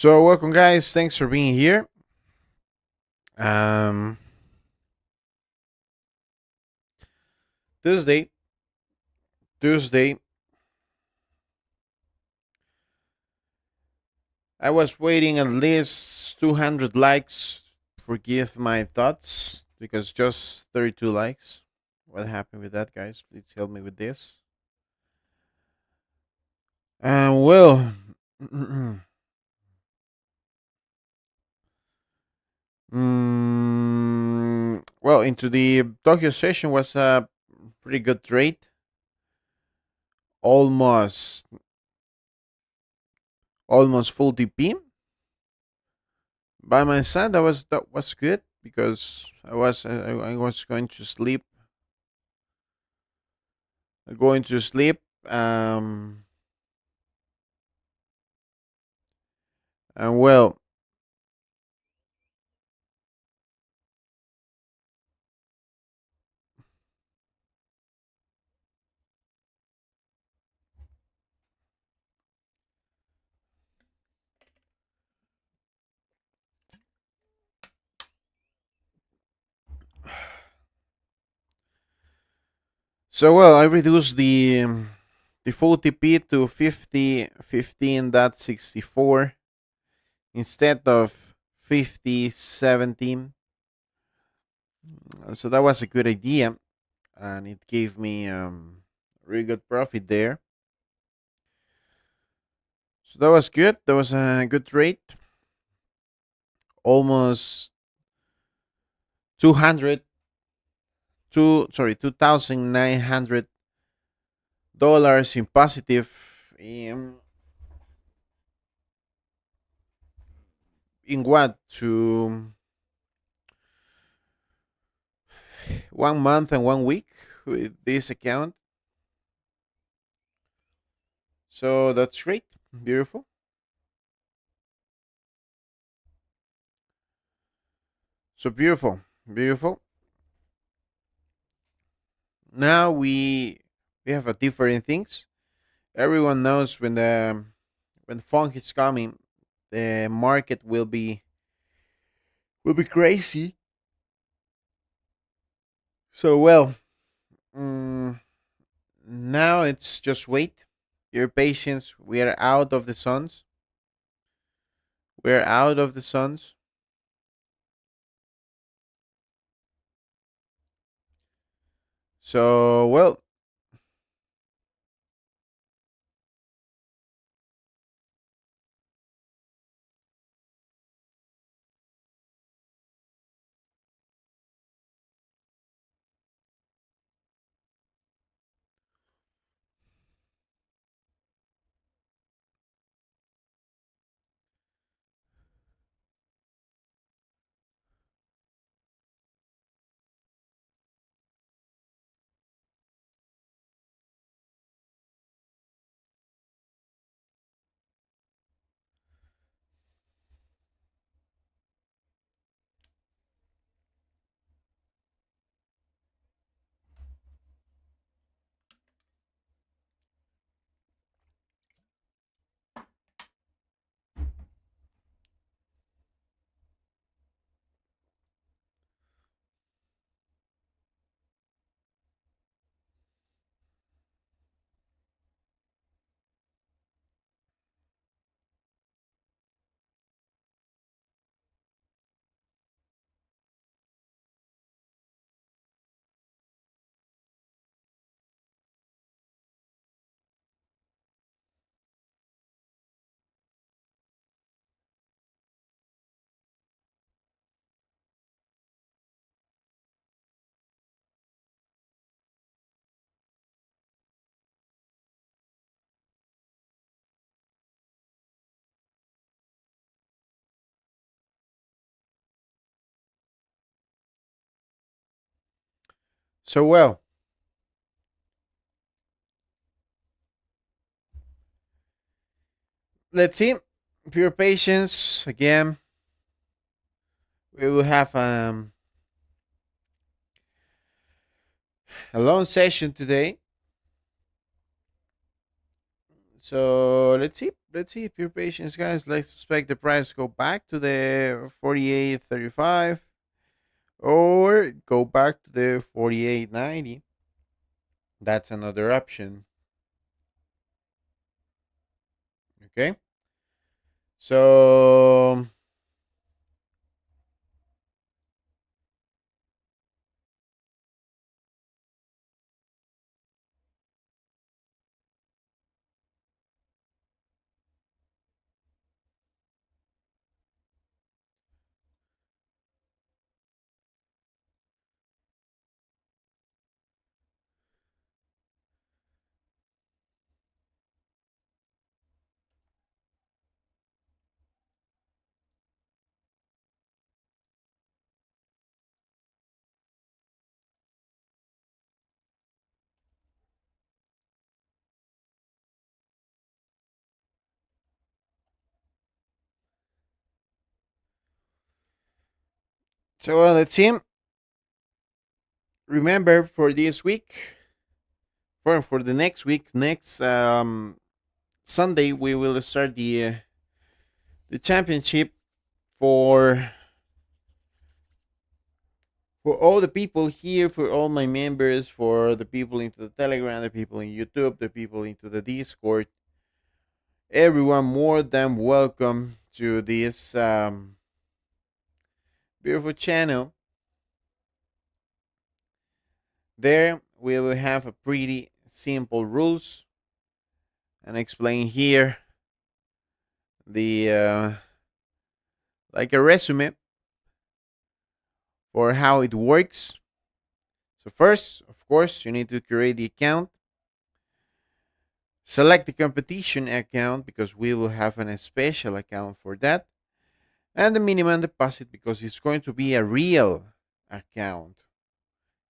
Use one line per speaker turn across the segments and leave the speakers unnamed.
So welcome, guys. Thanks for being here. Um, Tuesday, Tuesday. I was waiting at least 200 likes. Forgive my thoughts because just 32 likes. What happened with that, guys? Please help me with this. Well, well, into the Tokyo session was a pretty good trade. Almost, almost full DP. By my side, that was good because I was going to sleep. And well, I reduced the full TP to 50 15.64 instead of 50 17. So that was a good idea, and it gave me really good profit there. So that was good. That was a good rate, almost 200 $2,900 in positive in what to 1 month and 1 week with this account. So that's great. Beautiful. So beautiful. Beautiful. Now we have a different things. Everyone knows when funk is coming, the market will be crazy. So mm, now it's just wait. Your patience. We are out of the suns. We're out of the suns. So so let's see. Pure patience again. We will have a long session today. So let's see. let's see if your patience, guys. Let's expect the price to go back to the 48.35 or go back to the 48.90. That's another option. Okay. So, let's see. Remember for this week, for the next week, next Sunday, we will start the championship for all the people here, for all my members, for the people into the Telegram, the people in YouTube, the people into the Discord. Everyone more than welcome to this beautiful channel. There we will have a pretty simple rules and explain here the like a resume for how it works. So first, of course, you need to create the account. Select the competition account because we will have a special account for that. And the minimum deposit, because it's going to be a real account,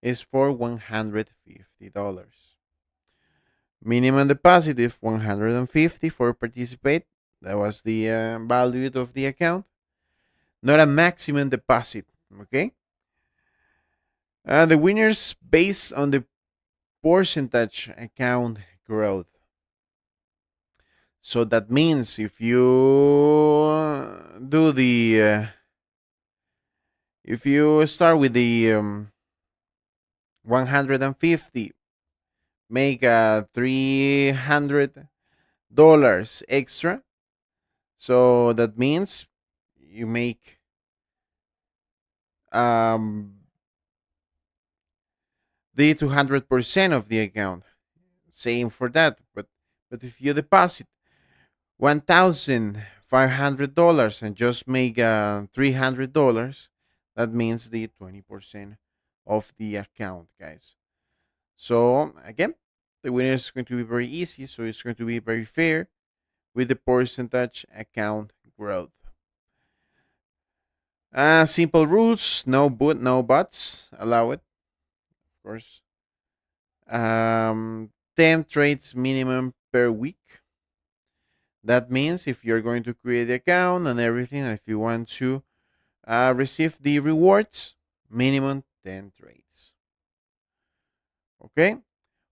is for $150. Minimum deposit is 150 for participate. That was the value of the account, not a maximum deposit. Okay. The winners based on the percentage account growth. So that means if you do the if you start with the 150, make $300 extra. So that means you make the 200% of the account. Same for that. But if you deposit $1,500 and just make $300, that means the 20% of the account, guys. So again, the winner is going to be very easy. So it's going to be very fair with the percentage account growth. Simple rules: no buts. Allow it, of course. 10 trades minimum per week. That means if you're going to create the account and everything, and if you want to receive the rewards, minimum 10 trades. Okay.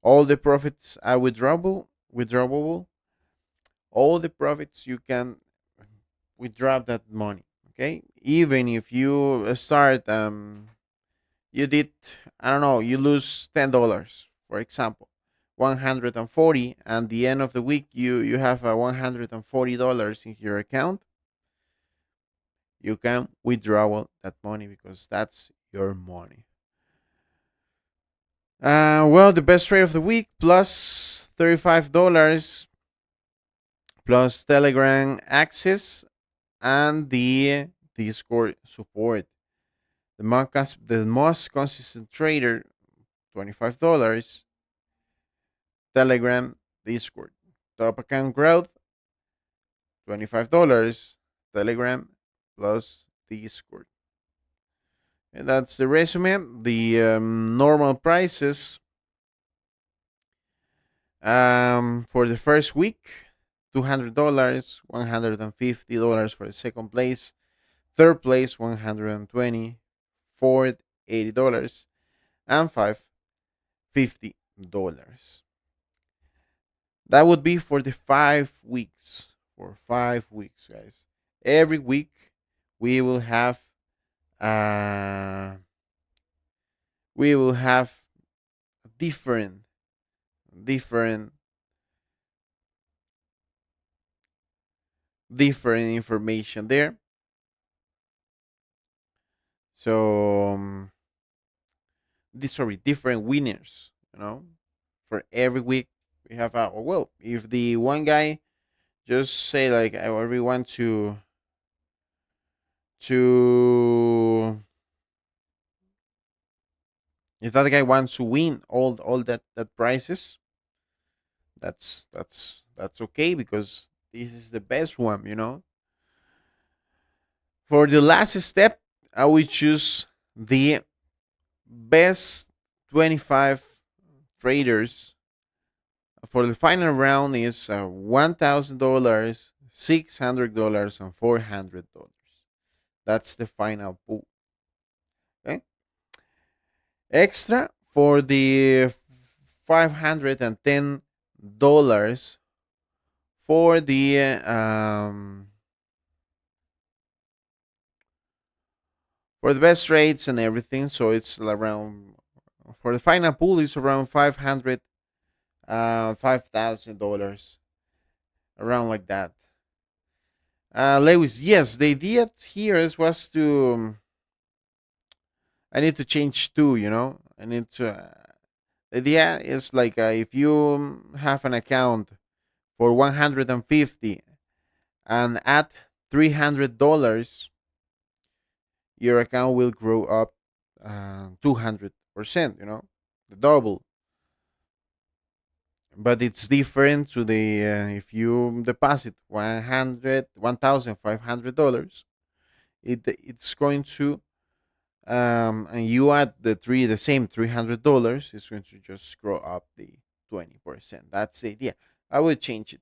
All the profits are withdrawable. All the profits you can withdraw that money. Okay. Even if you start, you did, I don't know, you lose $10, for example, 140, and the end of the week you have $140 in your account. You can withdraw that money because that's your money. Well, the best trade of the week plus $35 plus Telegram access and the Discord support. The most consistent trader, $25. Telegram, Discord. Top account growth, $25. Telegram plus Discord. And that's the resume. The normal prices for the first week, $200, $150 for the second place, third place, $120, fourth, $80, and fifth, $50. That would be for the 5 weeks. for 5 weeks, guys. Every week we will have uh, we will have different different different information there. So sorry, different winners. For every week we have a well. If the one guy just say like I really want to if that guy wants to win all that prizes, that's okay because this is the best one. For the last step, I will choose the best 25 traders for the final round is $1,000, $600, and $400. That's the final pool. Okay. Extra for the $510 for the best rates and everything. So it's around for the final pool is around $5,000, around like that. Lewis, yes, the idea here was to I need to change two. I need to. The idea is like if you have an account for 150 and add $300, your account will grow up 200%. The double. But it's different to the if you deposit $1,500, it's going to and you add the same $300, it's going to just grow up the 20%. That's the idea. I will change it.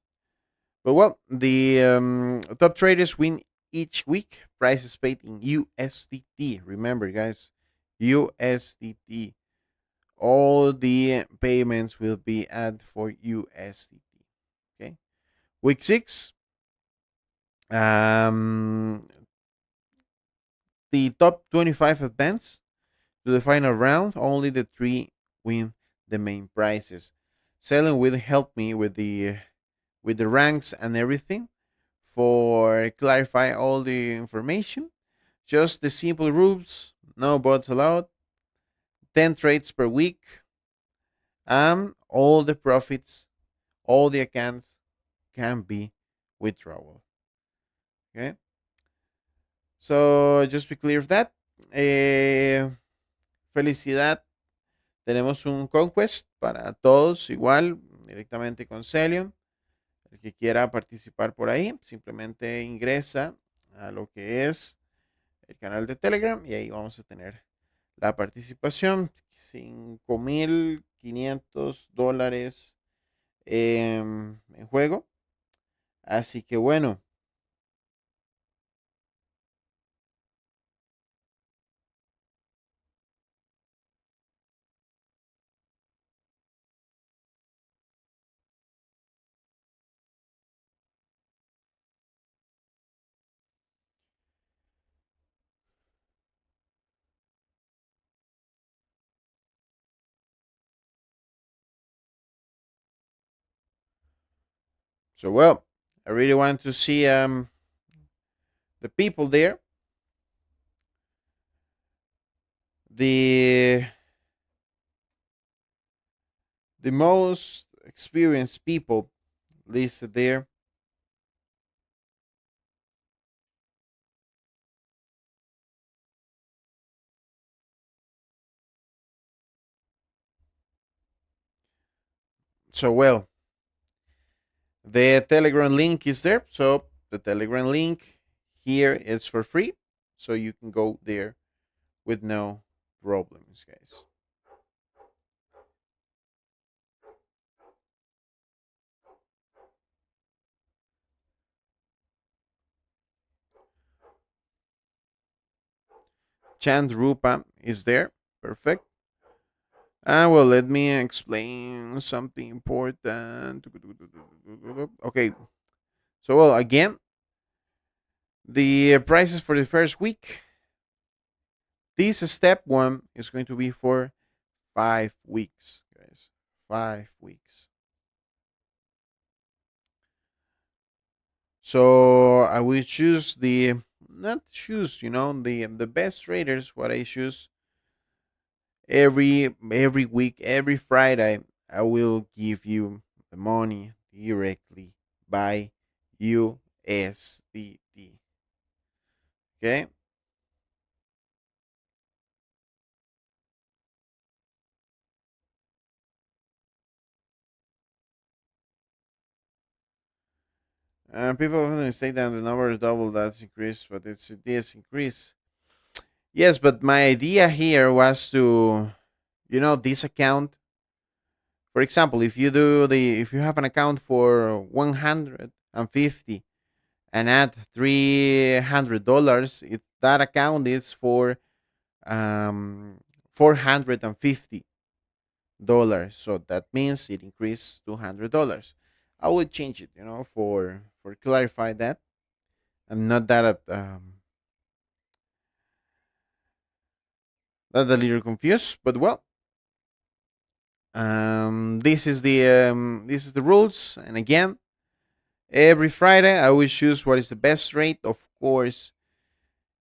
But well, the top traders win each week. Prices paid in USDT. Remember, guys, USDT. All the payments will be added for USDT. Okay. Week 6. The top 25 advance to the final round. Only the 3 win the main prizes. Selling will help me with the ranks and everything for clarify all the information. Just the simple rules, no bots allowed, 10 trades per week, and all the profits, all the accounts can be withdrawal. Okay. So just be clear of that. Felicidad. Tenemos un conquest para todos igual directamente con Celion. El que quiera participar por ahí, simplemente ingresa a lo que es el canal de Telegram y ahí vamos a tener la participación. $5,500 en juego. Así que bueno. So well, I really want to see the people there. The most experienced people listed there. So well, the Telegram link is there. So the Telegram link here is for free. So you can go there with no problems, guys. Chand Rupa is there. Perfect. Well, let me explain something important. Okay. So, well, again, the prices for the first week. This step one is going to be for 5 weeks, guys. 5 weeks. So I will choose the not choose, the best traders. What I choose every week, every Friday, I will give you the money directly by USDT. Okay. People often say that the number is double that's increased, but this increase. Yes, but my idea here was to, this account. For example, if you have an account for 150 and add $300, that account is for um $450. So that means it increased $200. I would change it, for clarify that. I'm not that a little confused, but well, this is the rules. And again, every Friday I will choose what is the best rate. Of course,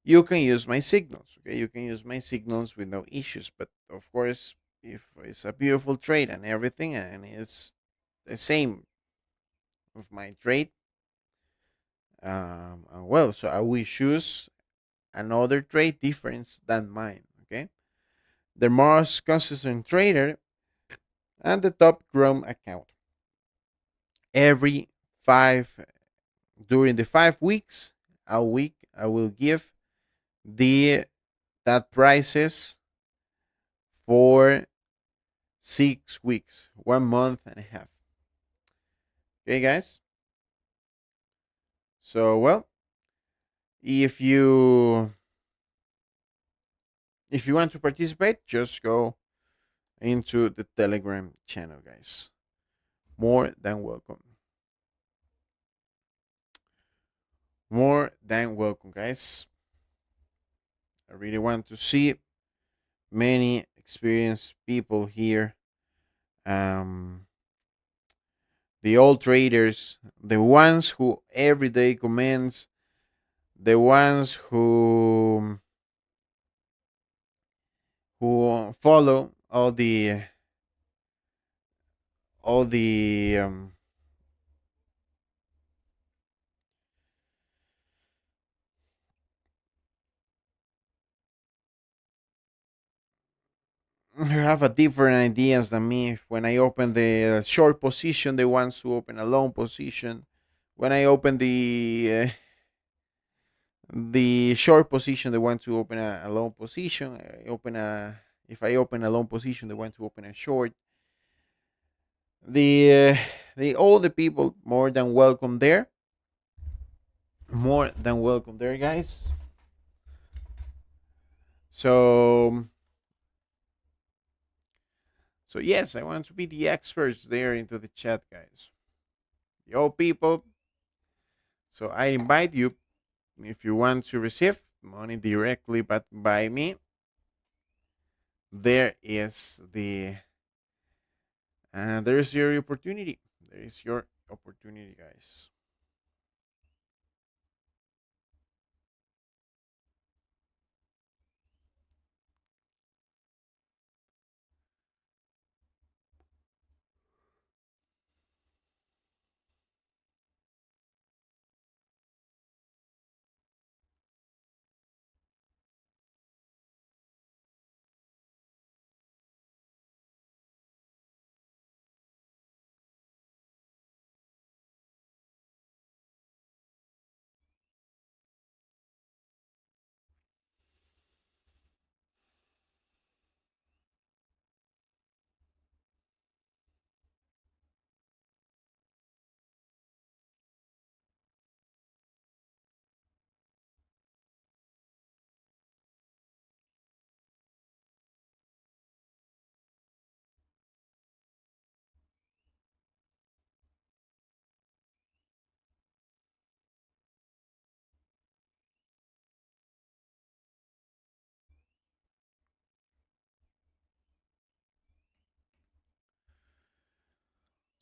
you can use my signals. Okay, you can use my signals with no issues. But of course, if it's a beautiful trade and everything, and it's the same with my trade, well, so I will choose another trade difference than mine. Okay, the most consistent trader and the top Chrome account. Every five during the 5 weeks, a week I will give the that prices for 6 weeks, 1 month and a half. Okay, guys. So, well, if you if you want to participate, just go into the Telegram channel, guys. More than welcome. More than welcome, guys. I really want to see many experienced people here. The old traders, the ones who every day comments, the ones who follow all the who have a different ideas than me. When I open the short position, the ones who open a long position. When I open the short position, they want to open a long position. If I open a long position, they want to open a short. The all the people more than welcome there. More than welcome there, guys. So yes, I want to be the experts there into the chat, guys. Yo, people. So I invite you, if you want to receive money directly, but by me, there is there is your opportunity. There is your opportunity, guys.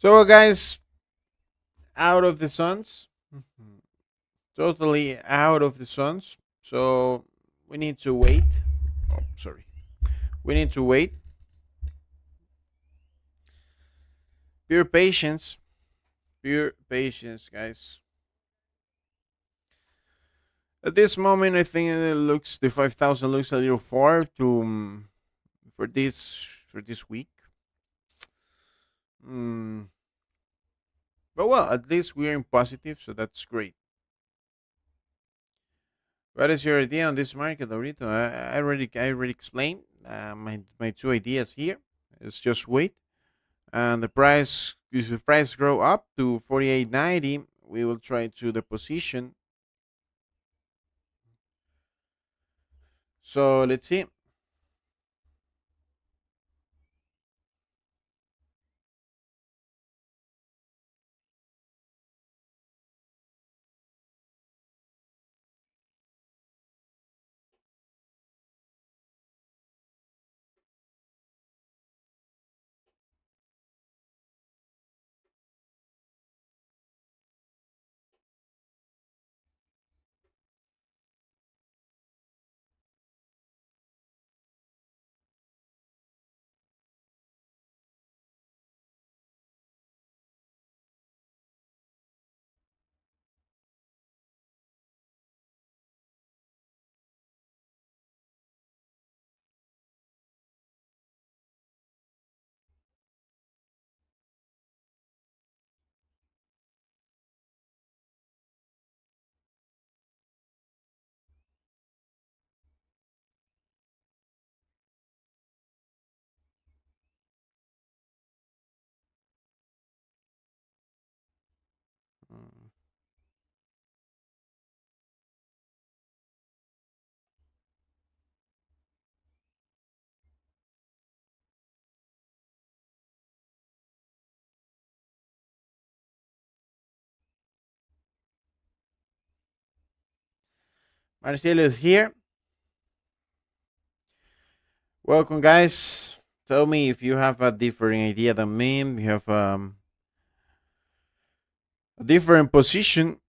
So, guys, out of the suns, totally out of the suns. So we need to wait. Oh, sorry. We need to wait. Pure patience. Pure patience, guys. At this moment, I think it looks the 5,000 looks a little far to for this week. Mm, but well, at least we're in positive, so that's great. What is your idea on this market, Laurito? I already explained my two ideas here. It's just wait, and the price if the price grow up to 48.90, we will try to the position. So let's see. Mm, Marcelo is here. Welcome, guys. Tell me if you have a different idea than me. You have a different position.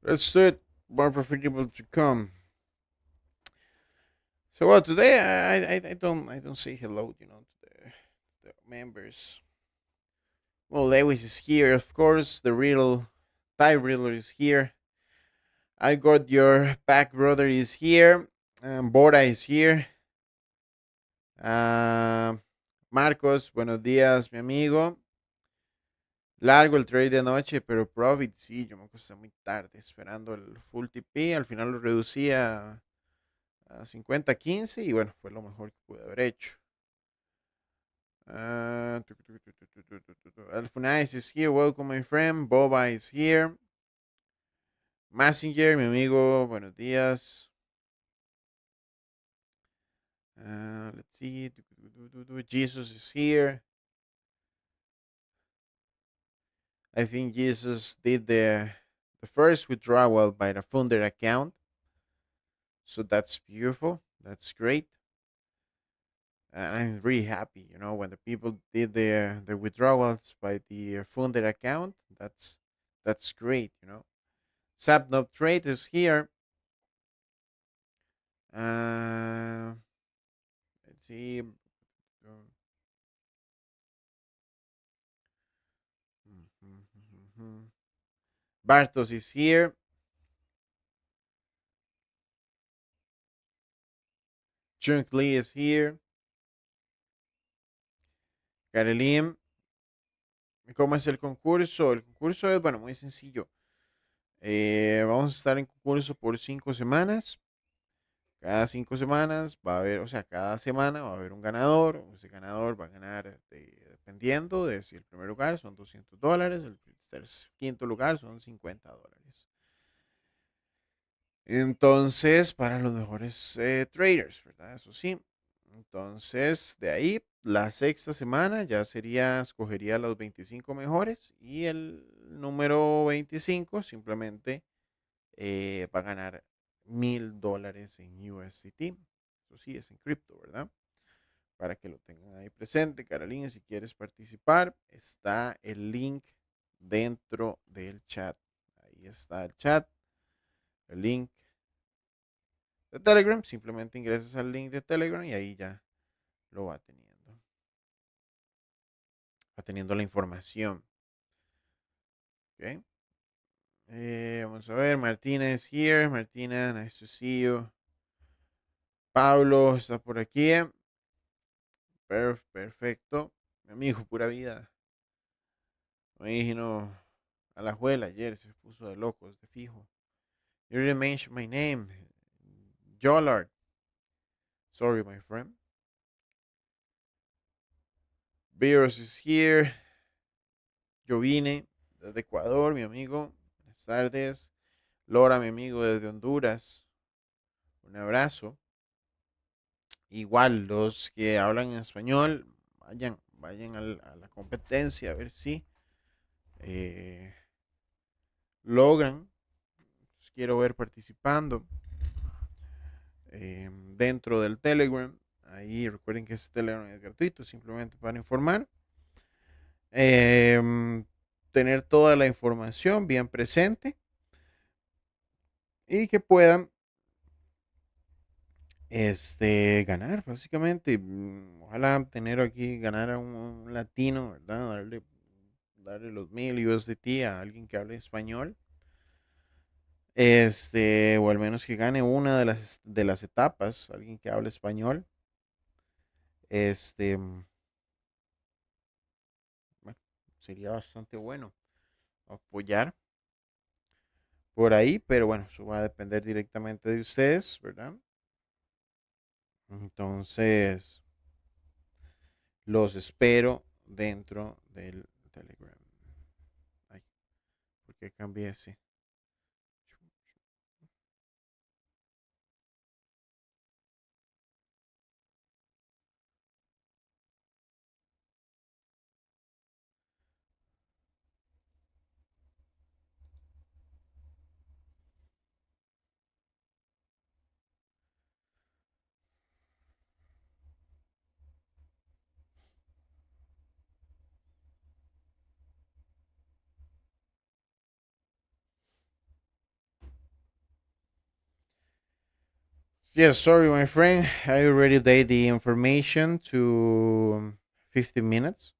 Let's do it. More profitable to come. So well, today I don't say hello, to the members. Well, Lewis is here, of course. The real Thai Riddler is here. I got your back brother is here. Bora is here. Ah, Marcos, buenos días, mi amigo. Largo el trade de anoche, pero profit sí, yo me acosté muy tarde esperando el full TP. Al final lo reducí a 50-15 y bueno, fue lo mejor que pude haber hecho. Alfunais is here. Welcome, my friend. Boba is here. Messenger, mi amigo. Buenos días. Let's see. Jesus is here. I think Jesus did the first withdrawal by the Funder account. So that's beautiful. That's great. I'm really happy, when the people did their withdrawals by the Funder account. That's great. Sapnop Trade is here. Let's see. Bartos is here. Chunk Lee is here. Karelim. ¿Cómo es el concurso? El concurso es, bueno, muy sencillo. Vamos a estar en concurso por 5 semanas. Cada 5 semanas va a haber, o sea, cada semana va a haber un ganador. Ese ganador va a ganar, dependiendo de si el primer lugar son $200, el quinto lugar son $50. Entonces, para los mejores traders, ¿verdad? Eso sí. Entonces, de ahí, la sexta semana ya sería, escogería los 25 mejores y el número 25 simplemente va a ganar $1000 en USDT. Eso sí, es en cripto, ¿verdad? Para que lo tengan ahí presente. Carolina, si quieres participar, está el link dentro del chat. Ahí está el chat, el link de Telegram. Simplemente ingresas al link de Telegram y ahí ya lo va teniendo. Va teniendo la información. ¿Ok? Vamos a ver. Martina is here. Martina, nice to see you. Pablo está por aquí. Perfecto. Mi amigo, pura vida. Me vino a la juela ayer. Se puso de locos, de fijo. You didn't mention my name. Jollard. Sorry, my friend. Virus is here. Yo vine desde Ecuador, mi amigo. Buenas tardes. Lora, mi amigo, desde Honduras. Un abrazo. Igual, los que hablan en español, vayan a la competencia a ver si eh, logran. Los quiero ver participando dentro del Telegram. Ahí recuerden que ese Telegram es gratuito, simplemente para informar. Tener toda la información bien presente y que puedan ganar, básicamente. Ojalá tener aquí, ganar a un latino, ¿verdad? Darle los 1000 USDT a alguien que hable español. O al menos que gane una de las etapas, alguien que hable español. Bueno, sería bastante bueno apoyar por ahí, pero bueno, eso va a depender directamente de ustedes, ¿verdad? Entonces, los espero dentro del Telegram. Ay, ¿por qué cambié ese? Yes, sorry, my friend. I already did the information to 15 minutes.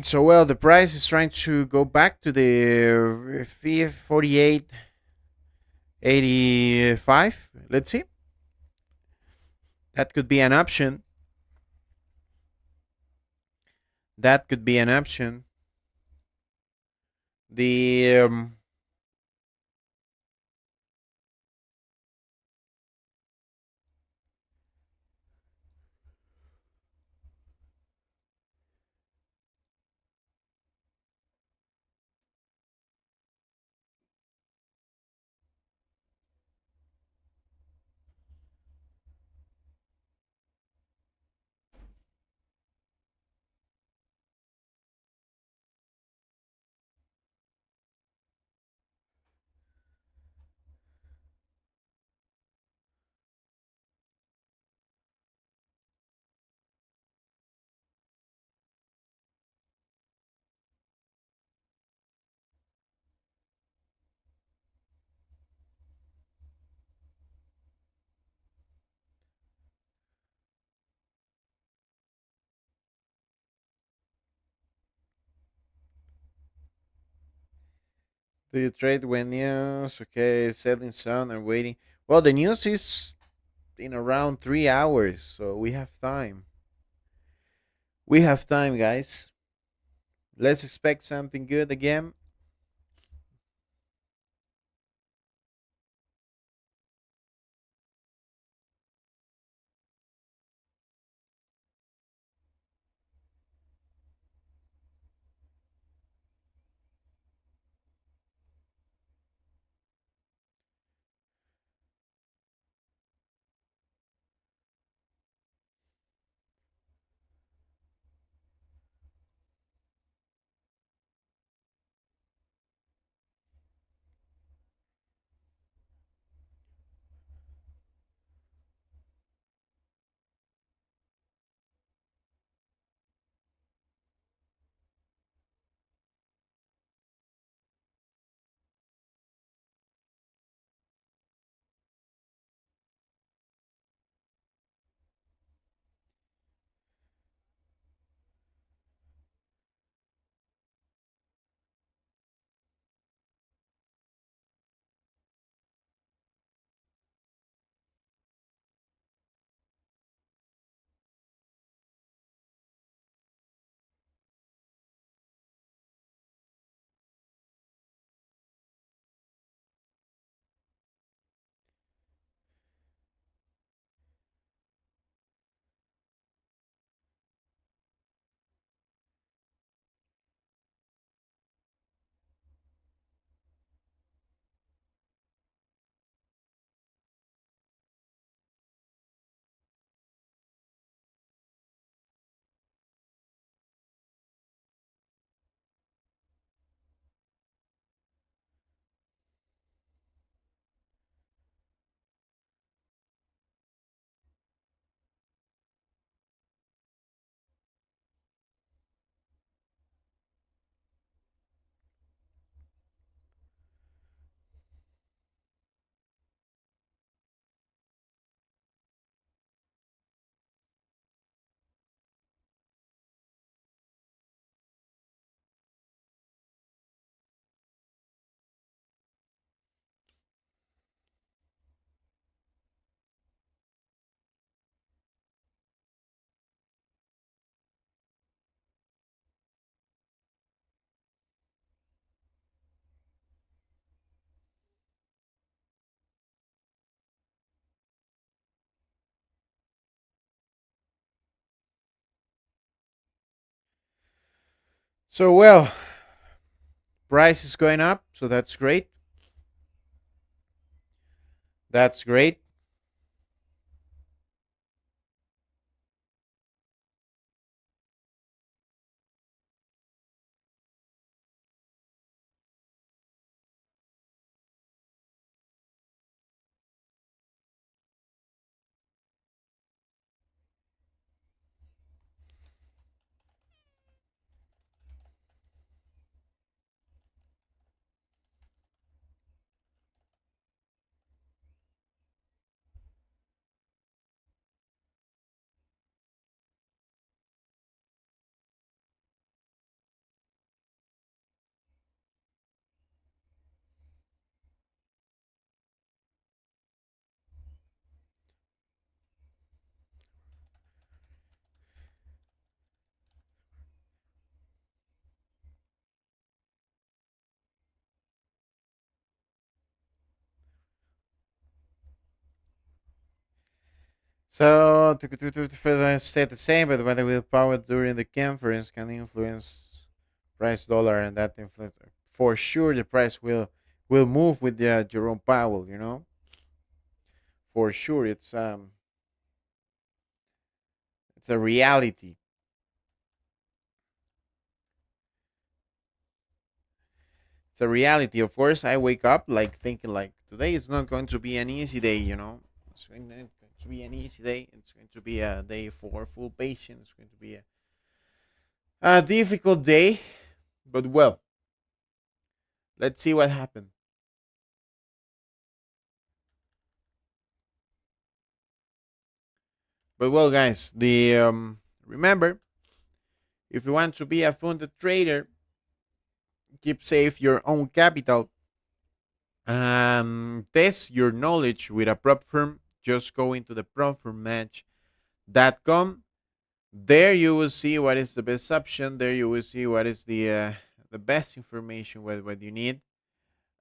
So well, the price is trying to go back to the 48.85. Let's see. That could be an option. That could be an option. Do you trade when news? Okay, selling sound and waiting. Well, the news is in around 3 hours, so we have time. We have time, guys. Let's expect something good again. So well, price is going up, so that's great. That's great. So to further state the same, but whether willpower during the conference can influence price dollar, and that influence for sure the price will move with the Jerome Powell. For sure it's a reality. It's a reality. Of course, I wake up like thinking like today is not going to be an easy day. It's going to be an easy day. It's going to be a day for full patience. It's going to be a difficult day, but well, let's see what happens. But well, guys, the remember, if you want to be a funded trader, keep safe your own capital. Test your knowledge with a prop firm. Just go into the propfirmmatch.com. There you will see what is the best option. There you will see what is the best information what you need.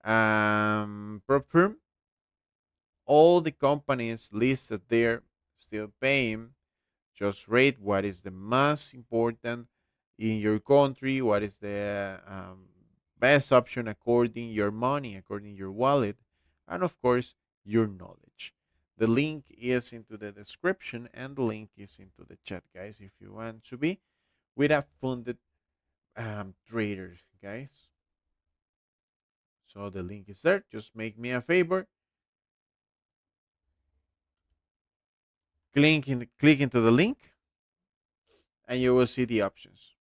Prop firm, all the companies listed there still paying. Just rate what is the most important in your country, what is the best option according your money, according your wallet, and of course your knowledge. The link is into the description and the link is into the chat, guys, if you want to be with a funded trader, guys. So the link is there. Just make me a favor, click into the link, and you will see the options.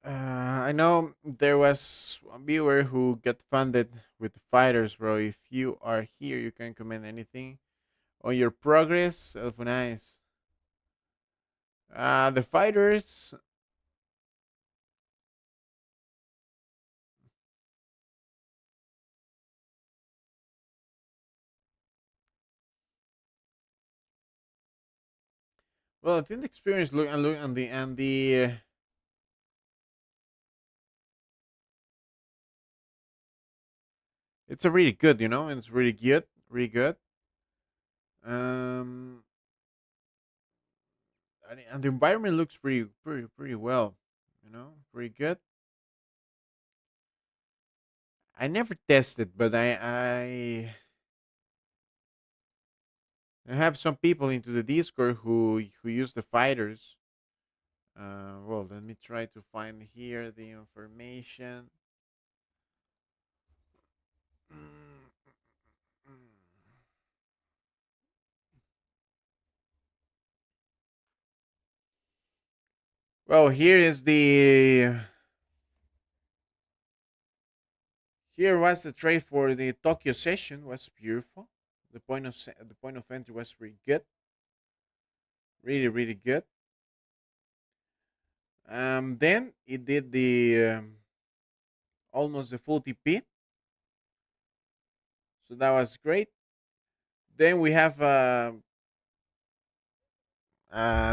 I know there was one viewer who got funded with the fighters, bro. If you are here, you can comment anything on your progress. Nice. The fighters. Well, I think the experience look and the it's a really good, it's really good, really good. Um, and the environment looks pretty well, pretty good. I never tested, but I have some people into the Discord who use the fighters. Well, let me try to find here the information. Mm, mm. Well, here was the trade for the Tokyo session. Was beautiful. The point of entry was really good, really really good. Then it did the almost the full TP, so that was great. Then we have a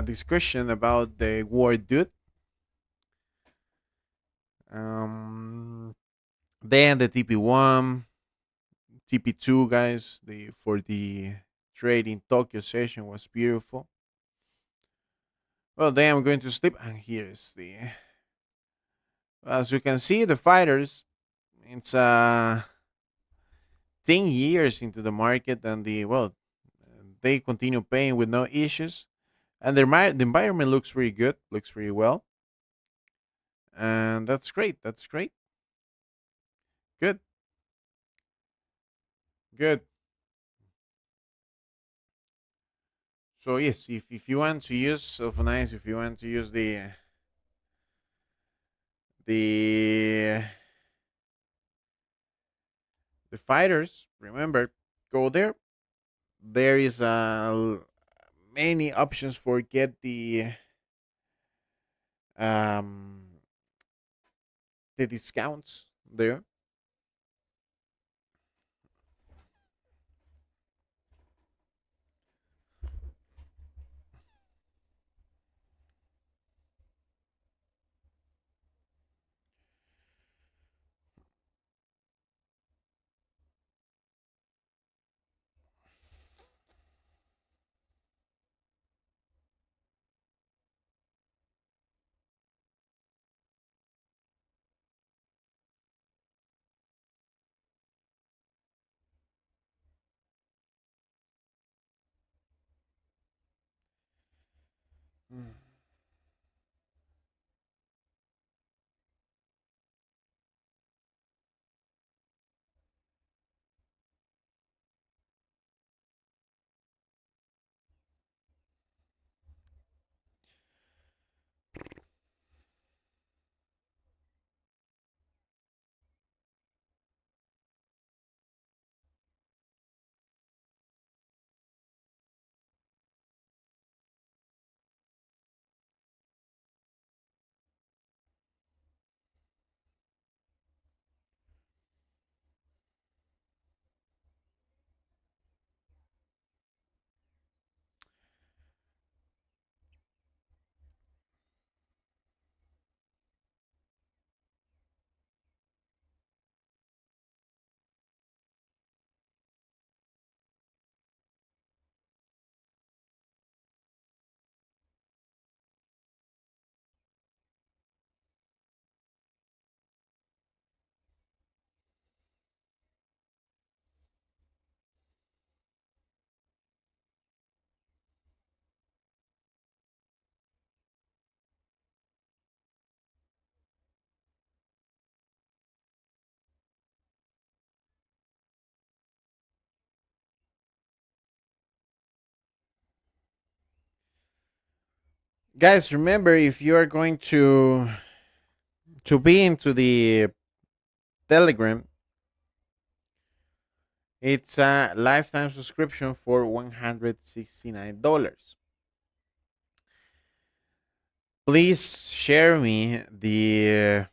discussion about the war dude. Um, then the TP1, TP2 guys. The for the trade in Tokyo session was beautiful. Well, then I'm going to sleep, and here's the. As you can see, the fighters. It's 10 years into the market, and they continue paying with no issues, and the environment looks really good, looks really well, and that's great. That's great. Good, good. So yes, if you want to use Nice, if you want to use the the fighters, remember, go there. There is many options for get um the discounts there. Mm. Guys, remember, if you are going to be into the Telegram, it's a lifetime subscription for $169. Please share me the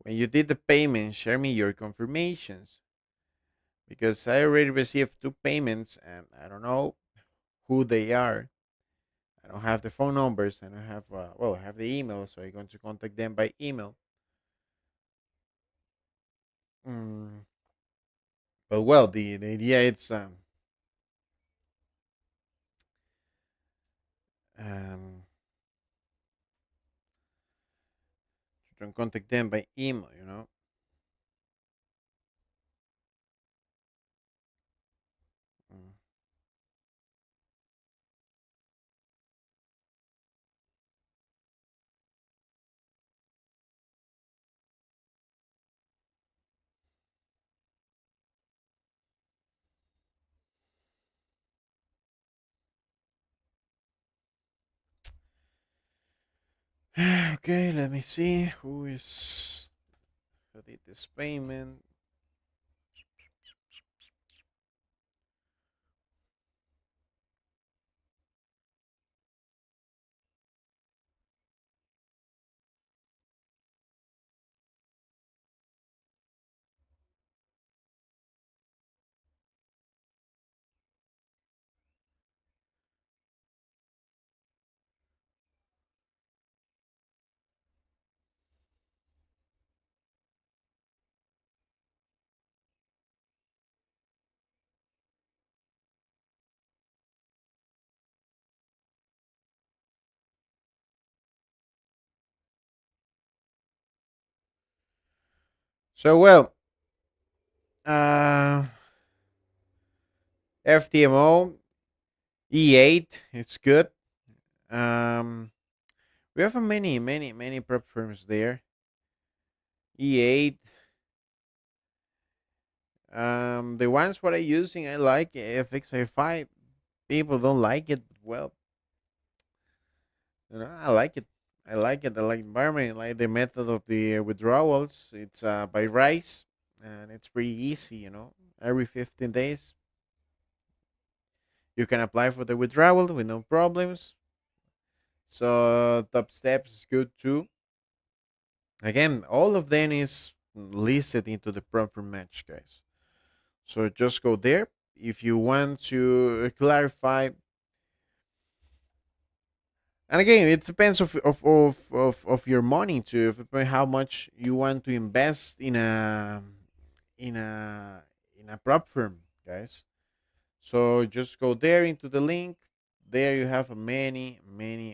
when you did the payment. Share me your confirmations, because I already received two payments and I don't know who they are. I don't have the phone numbers, and I have I have the email, so I'm going to contact them by email. Mm, but well, the idea it's um to contact them by email. Mm. Okay, let me see who did this payment. So well, uh, FTMO E8, it's good. Um, we have a many prep firms there. E8. The ones what I using, I like FXI5. People don't like it. Well, I like it. I like it. I like the environment. I like the method of the withdrawals. It's by Rice, and it's pretty easy. Every 15 days you can apply for the withdrawal with no problems. So top steps is good too. Again, all of them is listed into the proper match, guys. So just go there if you want to clarify. And again, it depends of your money too. How much you want to invest in a in a prop firm, guys. So just go there into the link. There you have many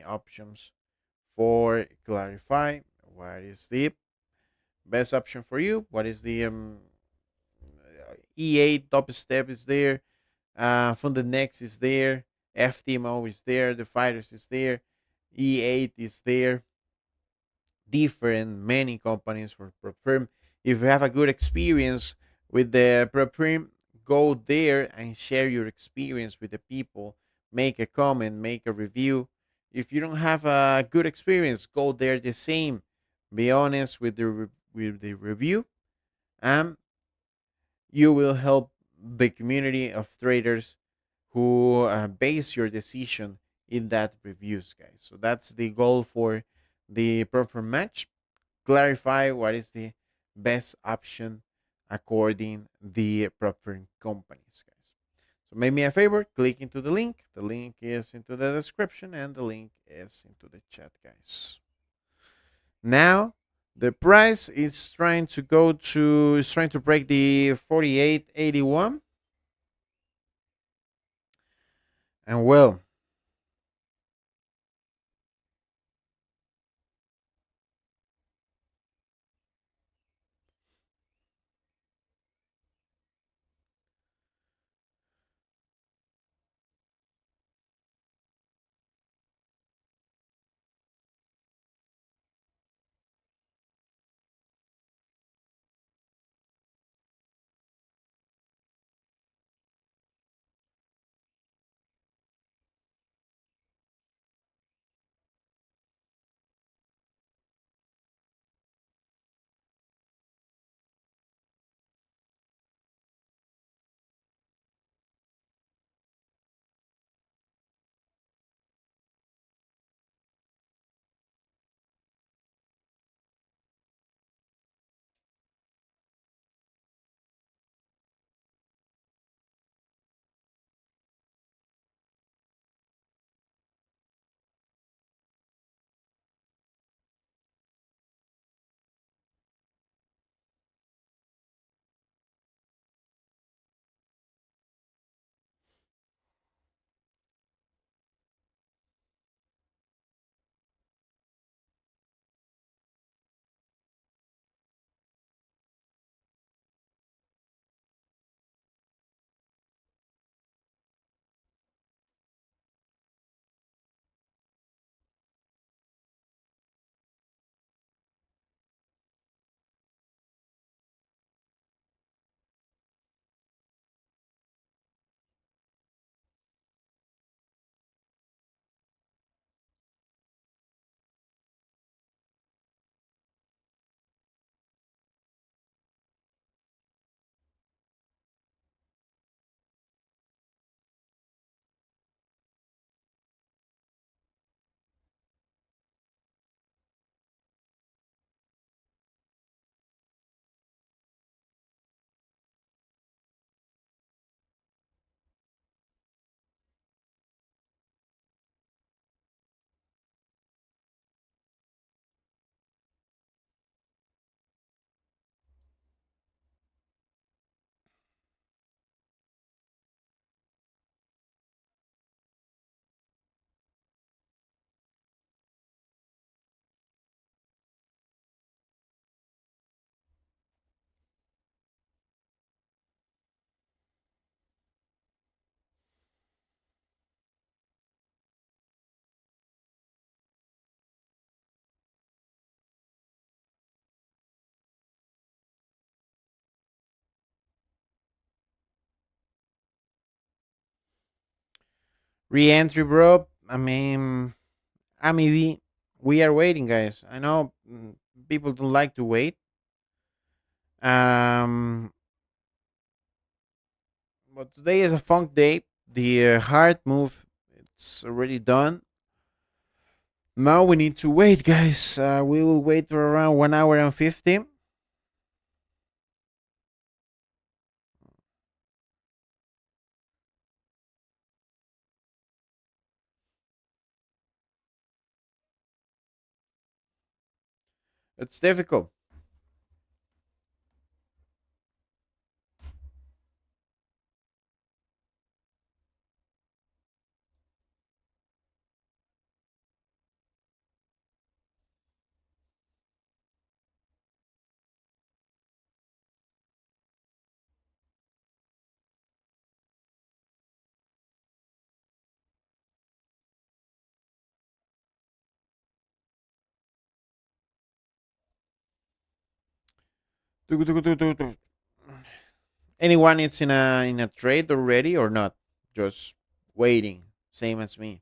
options for clarify what is the best option for you. What is the E8 top step is there. From the next is there. FTMO is there. The fighters is there. E8 is there. Different many companies for prep. If you have a good experience with the prep, go there and share your experience with the people. Make a comment, make a review. If you don't have a good experience, go there the same. Be honest with with the review, and you will help the community of traders who base your decision in that reviews, guys. So that's the goal for the proper match. Clarify what is the best option according the proper companies, guys. So make me a favor, click into the link. The link is into the description and the link is into the chat, guys. Now the price is trying to break the 48.81, and well, Re-entry, bro. I mean, we are waiting, guys. I know people don't like to wait. Um, but today is a funk day. The hard move, it's already done. Now we need to wait, guys. We will wait for around 1 hour and 50. It's difficult. Anyone is in a trade already or not? Just waiting, same as me.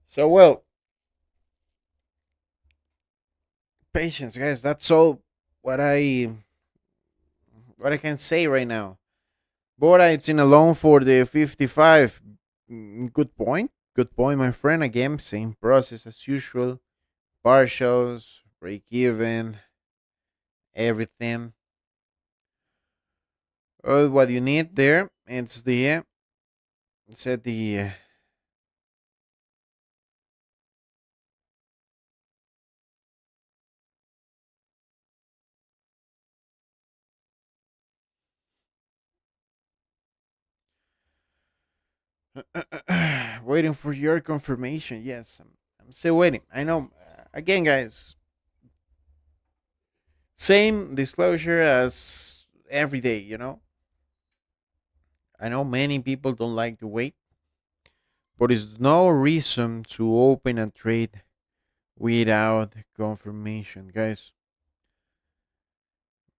So well, patience, guys. That's all what I can say right now. Bora, it's in a loan for the 55. Good point. Good point, my friend. Again, same process as usual. Partials, break even, everything. All what you need there. Set the waiting for your confirmation. Yes, I'm still waiting. I know. Again, guys, same disclosure as every day. I know many people don't like to wait, but it's no reason to open a trade without confirmation, guys.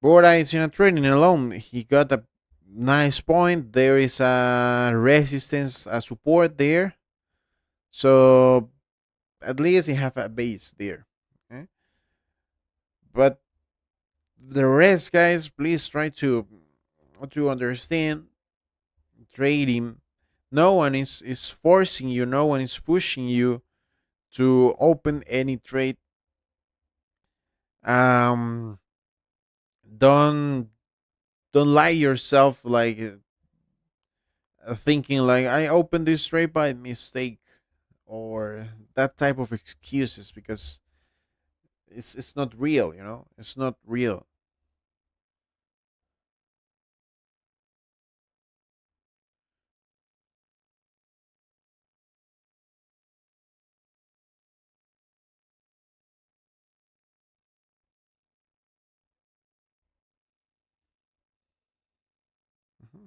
Bora is in a trading alone. He got a nice point. There is a resistance, a support there. So at least you have a base there. Okay? But the rest, guys, please try to understand trading. No one is forcing you. No one is pushing you to open any trade. Um, don't don't lie yourself like thinking like I opened this trade by mistake or that type of excuses because it's not real. It's not real. Mhm.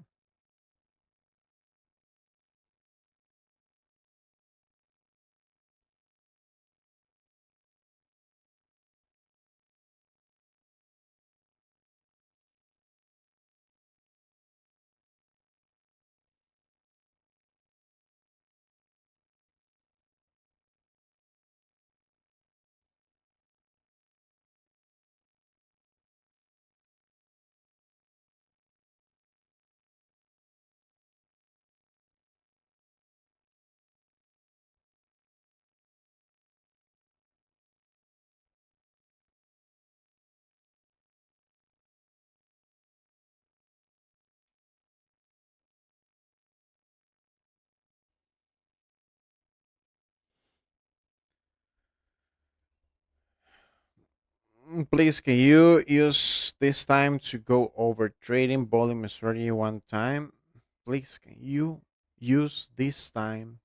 Please, can you use this time to go over trading volume strategy one time? Please, can you use this time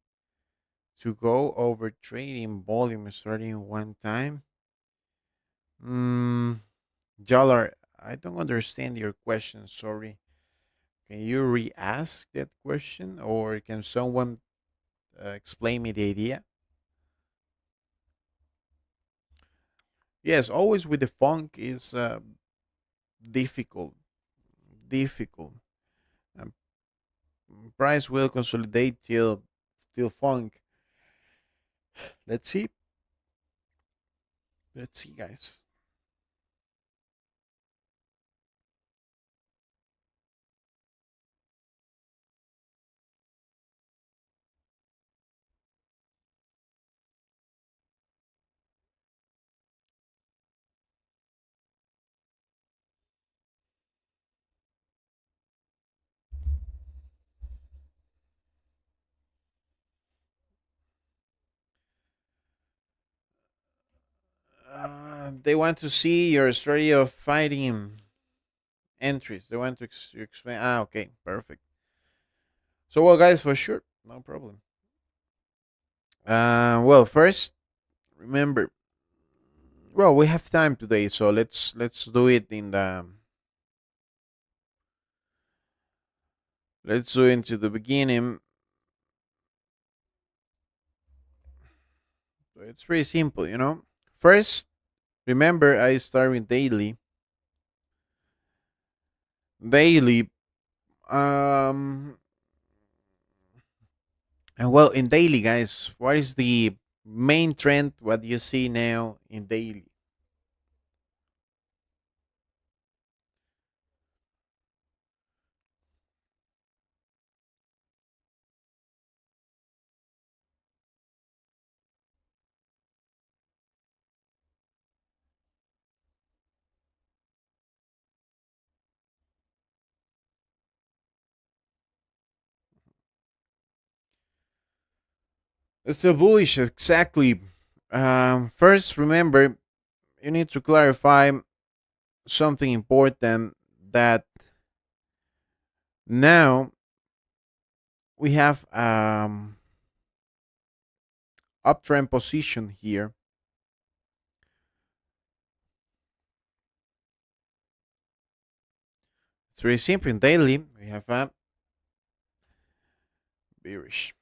to go over trading volume strategy one time? Mm, Jalar, I don't understand your question. Sorry. Can you re-ask that question, or can someone explain me the idea? Yes, always with the funk is difficult. Difficult. Um, Price will consolidate till funk. Let's see. Let's see, guys. They want to see your story of fighting entries. They want to explain. Ah, okay, perfect. So, well, guys, for sure, no problem. Well, first, remember, well, we have time today, so let's do it in the let's do it into the beginning. So it's pretty simple, you know. First, remember, I start with daily. Daily, um, and well, in daily, guys, what is the main trend? What you see now in daily? It's still bullish, exactly. First, remember, you need to clarify something important that now we have uptrend position here. It's very simple. In daily, we have a bearish.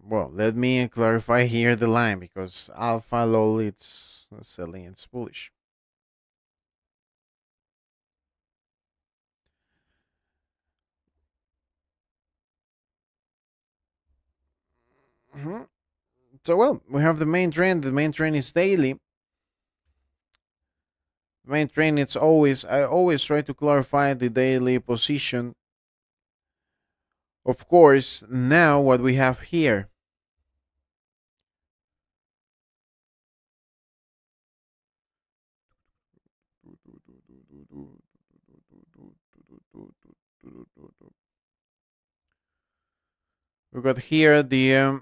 Well, let me clarify here the line because alpha low it's selling, it's bullish. Mhm. So, well, we have the main trend. The main trend is daily. The main trend, it's always, I always try to clarify the daily position. Of course, now what we have here, we got here the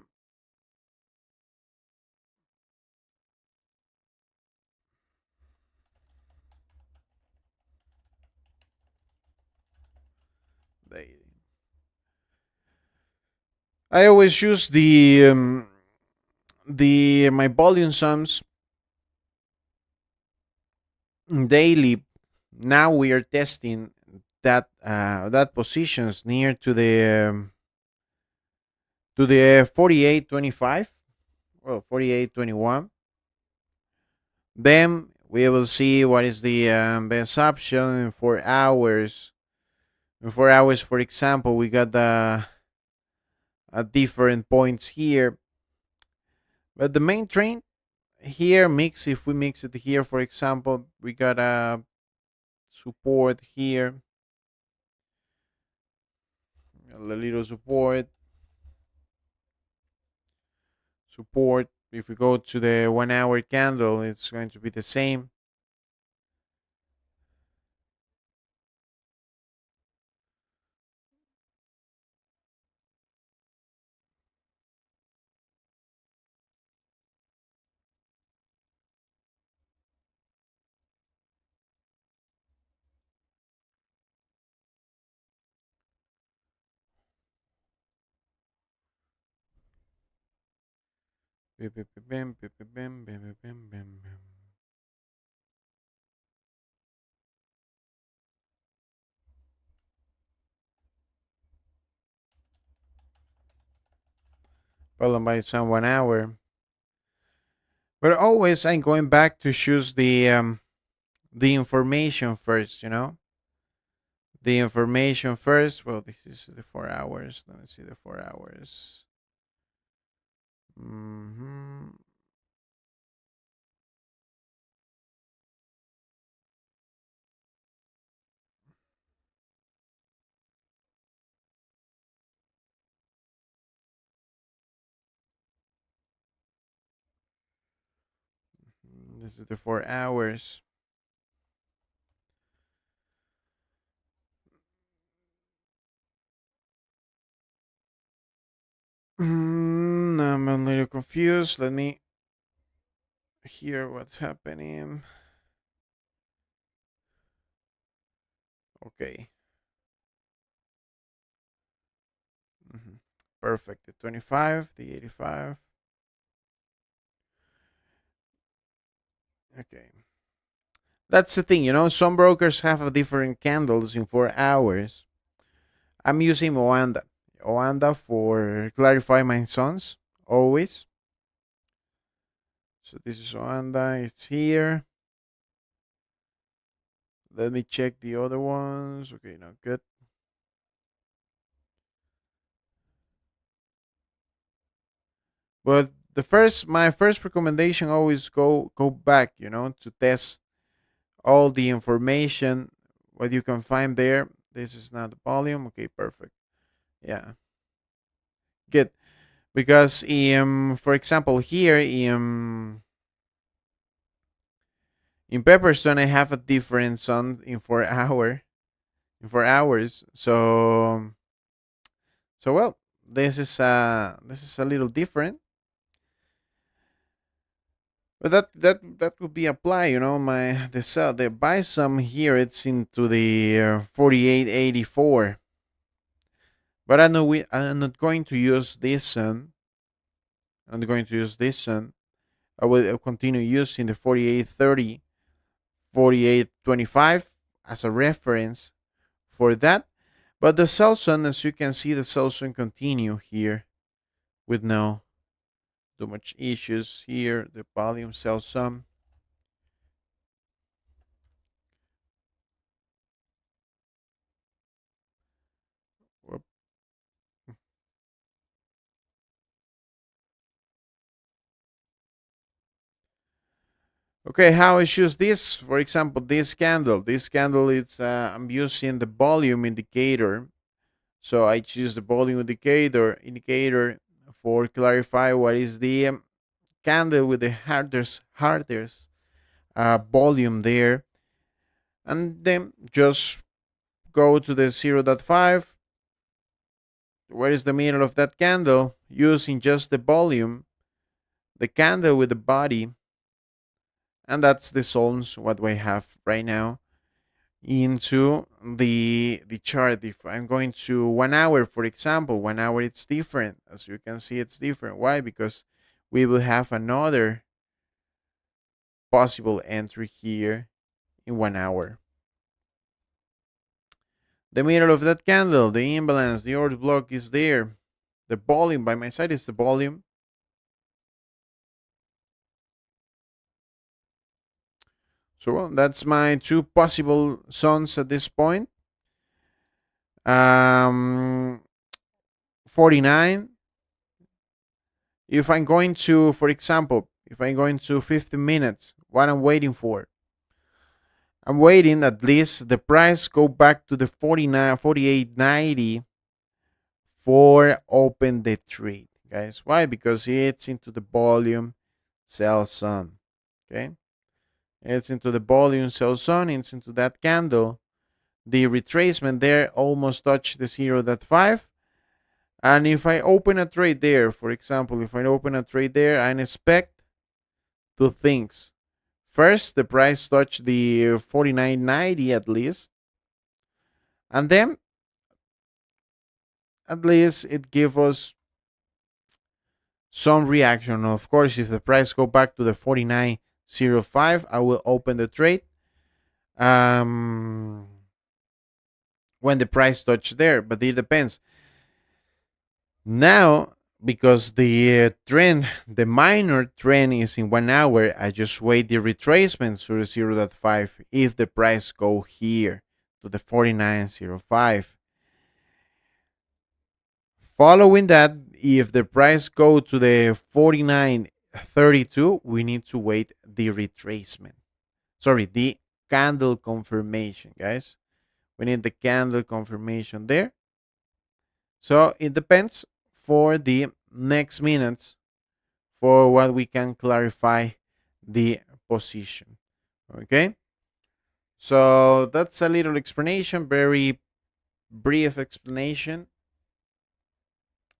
I always use the my volume sums daily. Now we are testing that positions near to the 48.25, well 48.21. Then we will see what is the best option in 4 hours. In 4 hours, for example, we got the different points here, but the main trend here mix, if we mix it here, for example, we got a support here, a little support. If we go to the 1 hour candle, it's going to be the same. Bim, bim, bim, bim, bim, bim, bim, bim, bim, bim, bim. Followed by some 1 hour. But always I'm going back to choose the information first, you know? The information first. Well, this is the 4 hours. Let me see the 4 hours. hmm This is the 4 hours. I'm a little confused. Let me hear what's happening. Okay. hmm Perfect. The 25, the 85. Okay. That's the thing, you know, some brokers have a different candles in 4 hours. I'm using Oanda for clarify my sons always. So this is Oanda, it's here. Let me check the other ones. Okay, no good. But my first recommendation always go back, you know, to test all the information what you can find there. This is not the volume. Okay, perfect. Yeah, good. Because for example, here in Pepperstone, I have a different sun in 4 hours. So well, this is a little different, but that would be applied. You know, the buy sum here it's into the 48.84, but I'm not going to use this sun. I'm not going to use this sun. I will continue using the 48.30, 48.25 as a reference for that. But the sell zone, as you can see, the sell zone continue here with no too much issues here. The volume sell zone. Okay, how I choose this? For example, this candle. This candle, it's I'm using the volume indicator. So I choose the volume indicator for clarify what is the candle with the hardest volume there, and then just go to the 0.5. Where is the middle of that candle? Using just the volume, the candle with the body, and that's the zones what we have right now into the chart. If I'm going to 1 hour, for example, 1 hour it's different. As you can see, it's different. Why? Because we will have another possible entry here in 1 hour. The middle of that candle, the imbalance, the order block is there. The volume by my side is the volume. So well, that's my two possible zones at this point. 49. If I'm going to, for example, if I'm going to 15 minutes, what I'm waiting for? I'm waiting at least the price go back to the 48.90 for open the trade, guys. Why? Because it's into the volume sell zone. Okay, it's into the volume sell zone. It's into that candle. The retracement there almost touched the 0.5. And if I open a trade there, for example, if I open a trade there, I expect two things. First, the price touched the 49.90 at least, and then at least it give us some reaction. Of course, if the price go back to the 49.05, I will open the trade. When the price touch there, but it depends. Now, because the trend, the minor trend is in 1 hour, I just wait the retracement to the 0.5 if the price go here to the 49.05. Following that, if the price go to the 49.32, we need to wait the retracement. Sorry, the candle confirmation, guys. We need the candle confirmation there. So it depends for the next minutes for what we can clarify the position. Okay. So that's a little explanation, very brief explanation.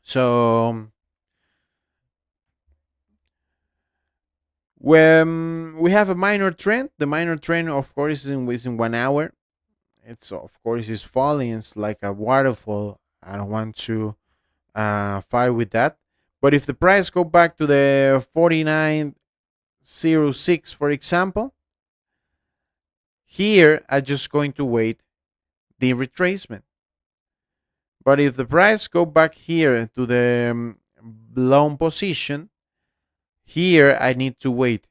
So when we have a minor trend, the minor trend, of course, is within 1 hour. It's of course is falling. It's like a waterfall. I don't want to fight with that. But if the price go back to the 49.06, for example, here I'm just going to wait the retracement. But if the price go back here to the long position, here I need to wait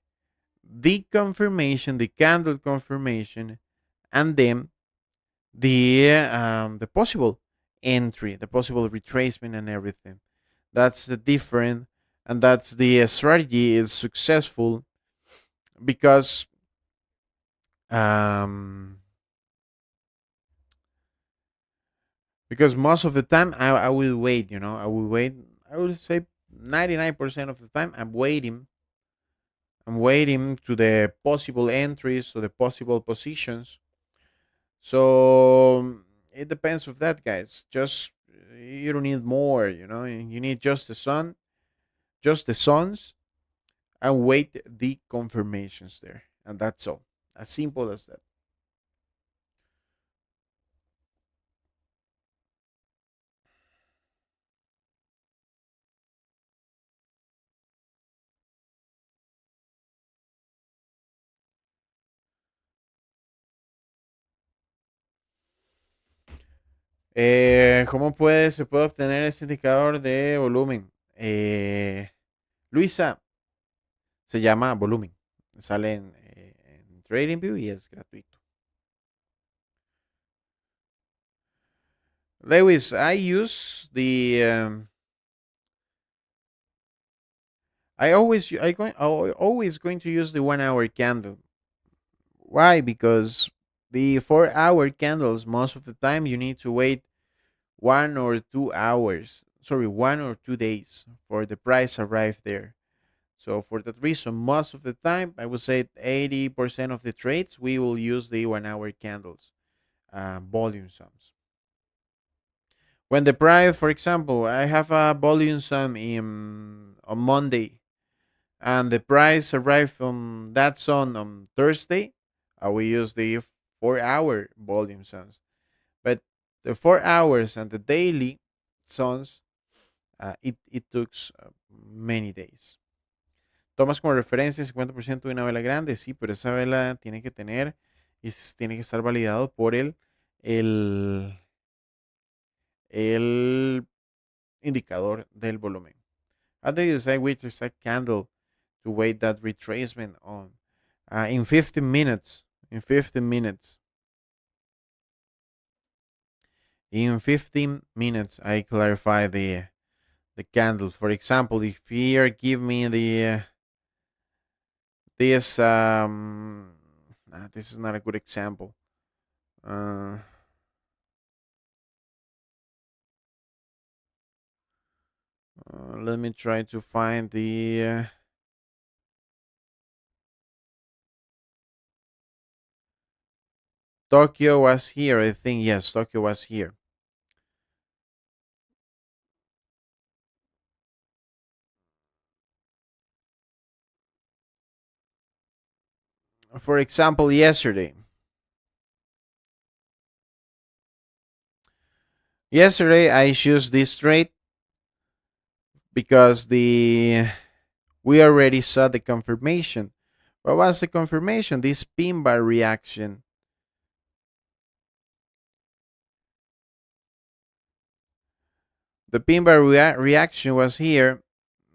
the confirmation, the candle confirmation, and then the possible entry, the possible retracement, and everything. That's the different, and that's the strategy is successful because um, because most of the time I will wait. I will wait. I will say 99% of the time I'm waiting. I'm waiting to the possible entries, to the possible positions. So it depends of that, guys. Just you don't need more. You need just the sun, just the suns, and wait the confirmations there, and that's all. As simple as that. ¿Cómo se puede obtener ese indicador de volumen? Luisa, se llama volumen. Sale en TradingView y es gratuito. Lewis, I use the always going to use the 1 hour candle. Why? Because the 4 hour candles, most of the time you need to wait 1 or 2 hours. Sorry, 1 or 2 days for the price arrive there. So for that reason, most of the time, I would say 80% of the trades we will use the 1 hour candles, volume sums. When the price, for example, I have a volume sum on Monday, and the price arrived from that zone on Thursday, I will use the 4 hour volume sums. But the 4 hours and the daily sons, it took many days. Tomas como referencia el 50% de una vela grande, sí, pero esa vela tiene que tener y tiene que estar validado por el indicador del volumen. How do you decide which exact candle to wait that retracement on? In 15 minutes. In 15 minutes. In 15 minutes, I clarify the candles. For example, if here give me the this this is not a good example. Let me try to find the Tokyo was here. I think yes, Tokyo was here. For example, yesterday. Yesterday I chose this trade because the we already saw the confirmation. What was the confirmation? This pin bar reaction. The pin bar reaction was here.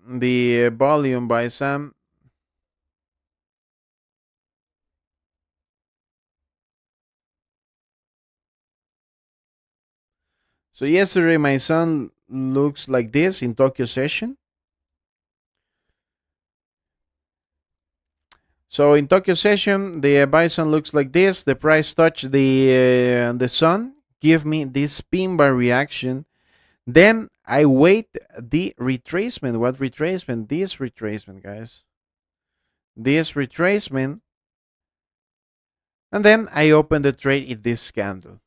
The volume by some. So yesterday my son looks like this in Tokyo session. So in Tokyo session, the bison looks like this. The price touched the sun, give me this pin bar reaction. Then I wait the retracement. What retracement? This retracement, guys. This retracement, and then I open the trade in this candle.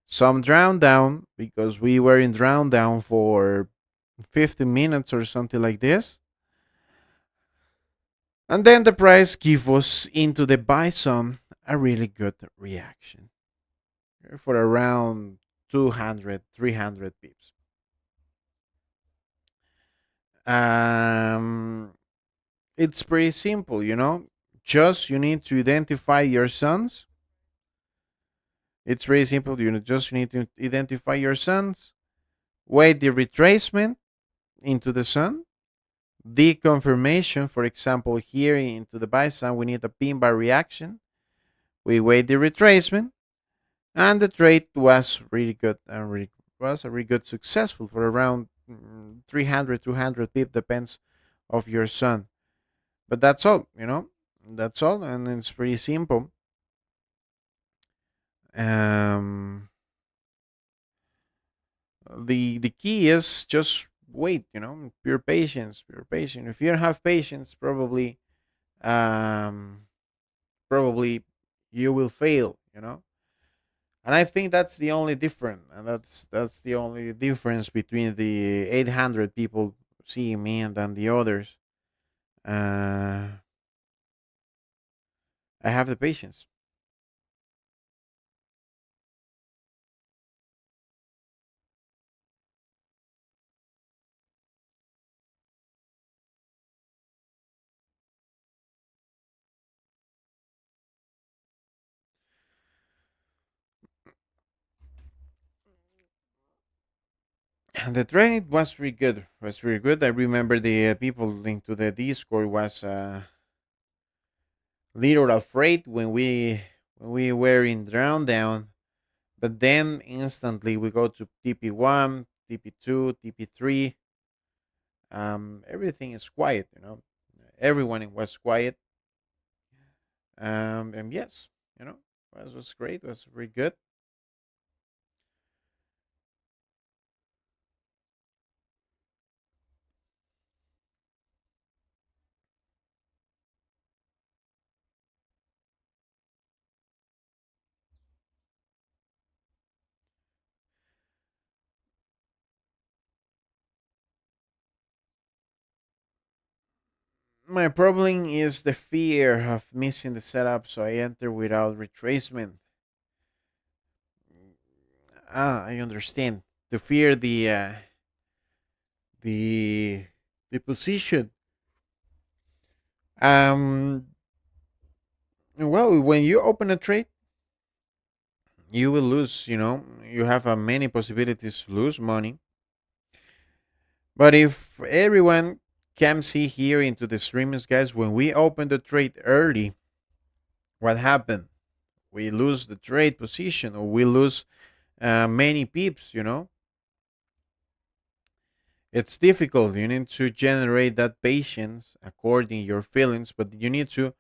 Some drown down because we were in drown down for 15 minutes or something like this. And then the price give us into the buy some a really good reaction for around 200, 300 pips. Um, it's pretty simple, you know. Just you need to identify your sons. It's very simple. You just need to identify your sons, wait the retracement into the sun, the confirmation. For example, here into the buy sun, we need a pin bar reaction. We wait the retracement, and the trade was really good and was a really good successful for around 300, 200 pip, depends of your son. But that's all, you know. That's all, and it's pretty simple. Um, the key is just wait, you know, pure patience, pure patience. If you don't have patience, um, probably you will fail, you know. And I think that's the only difference, and that's the only difference between the 800 people seeing me and then the others. Uh, I have the patience. And the trade was really good. Was really good. I remember the people linked to the Discord was little afraid when we were in drown down, but then instantly we go to TP1, TP2, TP3. Everything is quiet, you know. Everyone was quiet. And yes, you know, was great. Was really good. My problem is the fear of missing the setup, so I enter without retracement. Ah, I understand. To fear the the position. Um, well, when you open a trade, you will lose. You know, you have many possibilities to lose money. But if everyone can see here into the streams, guys, when we open the trade early, what happened? We lose the trade position, or we lose many pips. You know, it's difficult. You need to generate that patience according your feelings, but you need to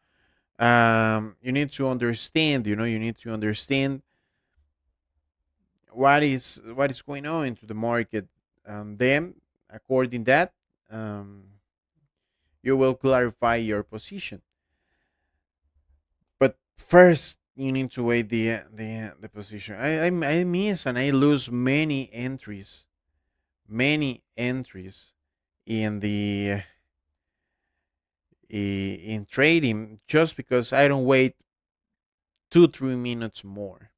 understand. You know, you need to understand what is going on into the market. Then, according that, um, you will clarify your position. But first, you need to weigh the position. I miss and I lose many entries in the in trading just because I don't wait 2 3 minutes more.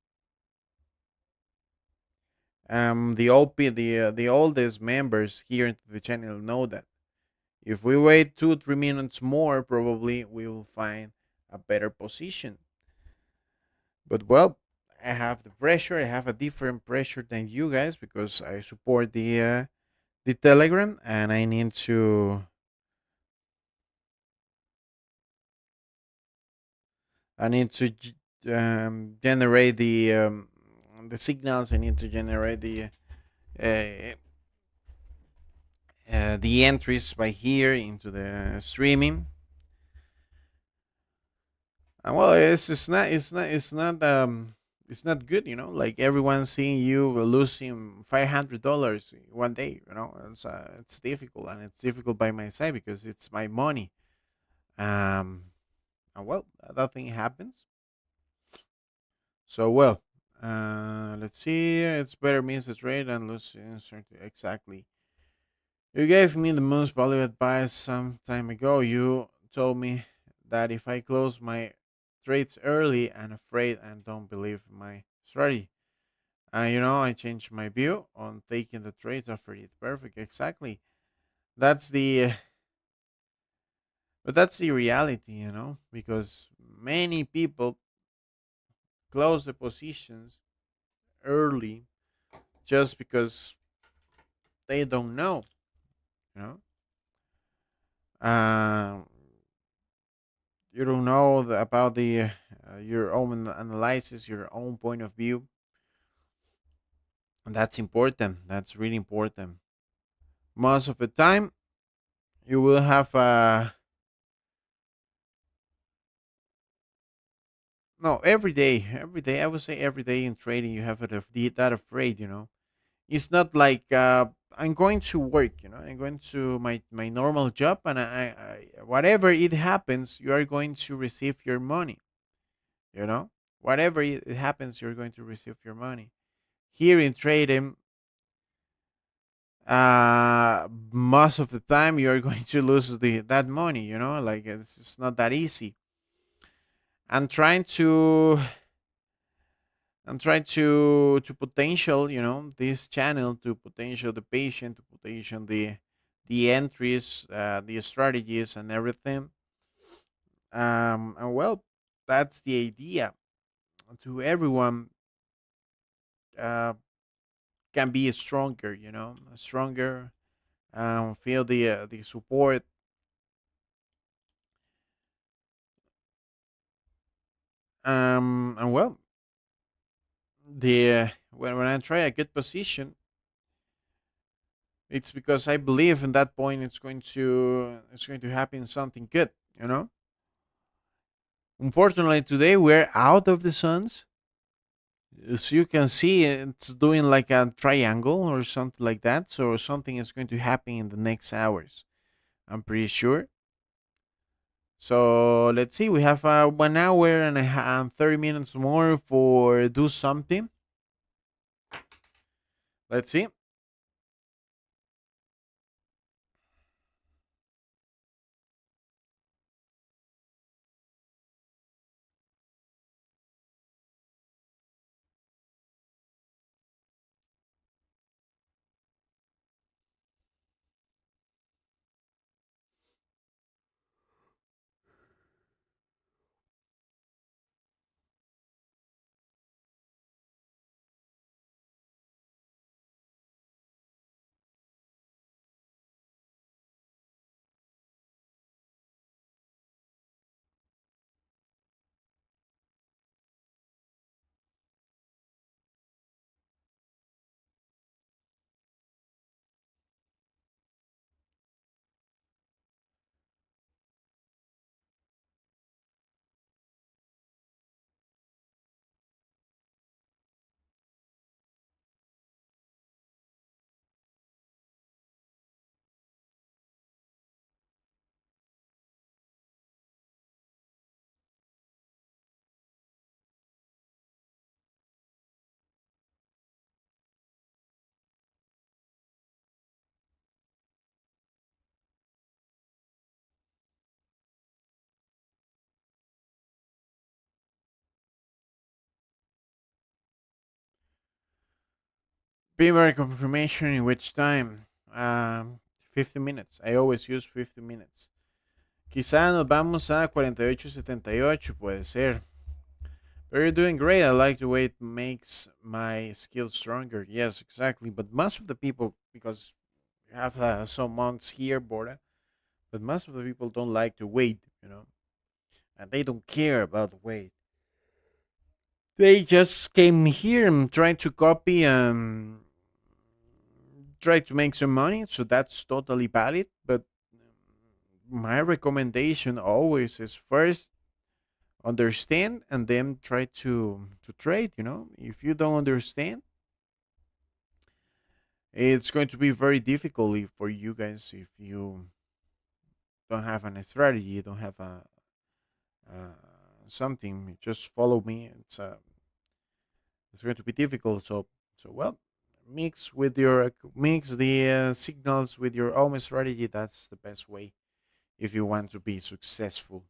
The oldest members here into the channel know that if we wait 2 3 minutes more, probably we will find a better position. But well, I have the pressure. I have a different pressure than you guys because I support the Telegram, and I need to generate the signals. I need to generate uh, the entries by here into the streaming. And well, it's not good, like everyone seeing you losing $500 one day. It's difficult, and it's difficult by my side because it's my money. Um, and well, that thing happens. So well, let's see. It's better means the trade and losing exactly. You gave me the most valuable advice some time ago. You told me that if I close my trades early and afraid and don't believe my strategy. I changed my view on taking the trades after it. Perfect, exactly. That's the but that's the reality, because many people close the positions early just because they don't know, you know. Um, you don't know about the your own analysis, your own point of view, and that's important. That's really important. Most of the time, you will have no every day. I would say every day in trading, you have that afraid. It's not like I'm going to work. I'm going to my normal job, and whatever it happens, you are going to receive your money. You know, whatever it happens, you're going to receive your money. Here in trading, most of the time you're going to lose that money. Like it's not that easy. I'm trying to to potential, this channel, to potential the patient, to potential the entries, the strategies, and everything. And well, that's the idea. To everyone uh, can be stronger, stronger. Feel the support. And well, the when I try a good position, it's because I believe in that point it's going to happen something good. You know. Unfortunately, today we're out of the suns. As you can see, it's doing like a triangle or something like that. So something is going to happen in the next hours. I'm pretty sure. So let's see. We have 1 hour and 30 minutes more for do something. Let's see. Primary confirmation in which time? 50 minutes. I always use 50 minutes. Quizá nos vamos a 48.78, puede ser. But you're doing great. I like the way it makes my skills stronger. Yes, exactly. But most of the people, because we have some monks here, Bora, but most of the people don't like to wait, and they don't care about the weight. They just came here and trying to copy and try to make some money. So that's totally valid. But my recommendation always is first understand and then try to trade. If you don't understand, it's going to be very difficult for you guys if you don't have a strategy, you don't have uh, something. Just follow me. It's going to be difficult. So well, mix the signals with your own strategy. That's the best way if you want to be successful.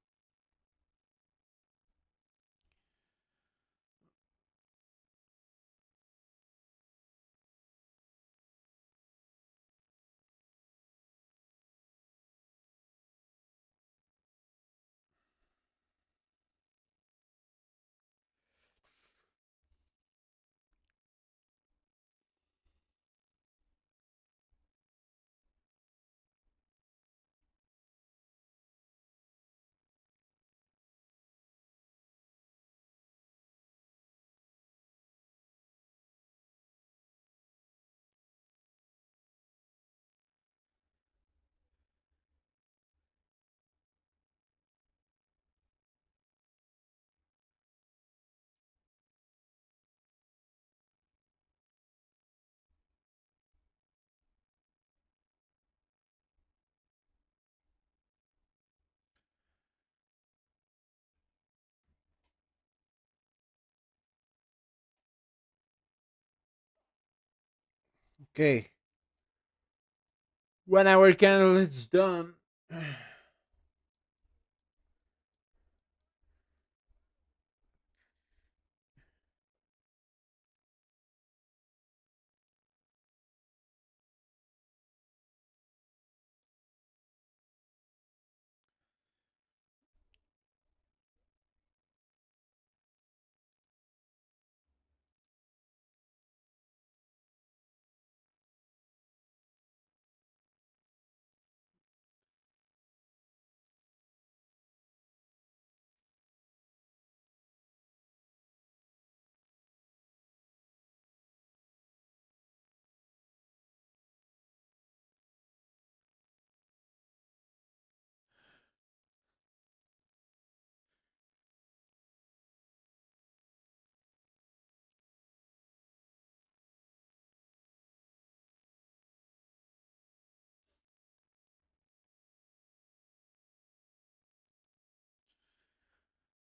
Okay, 1 hour candle is done.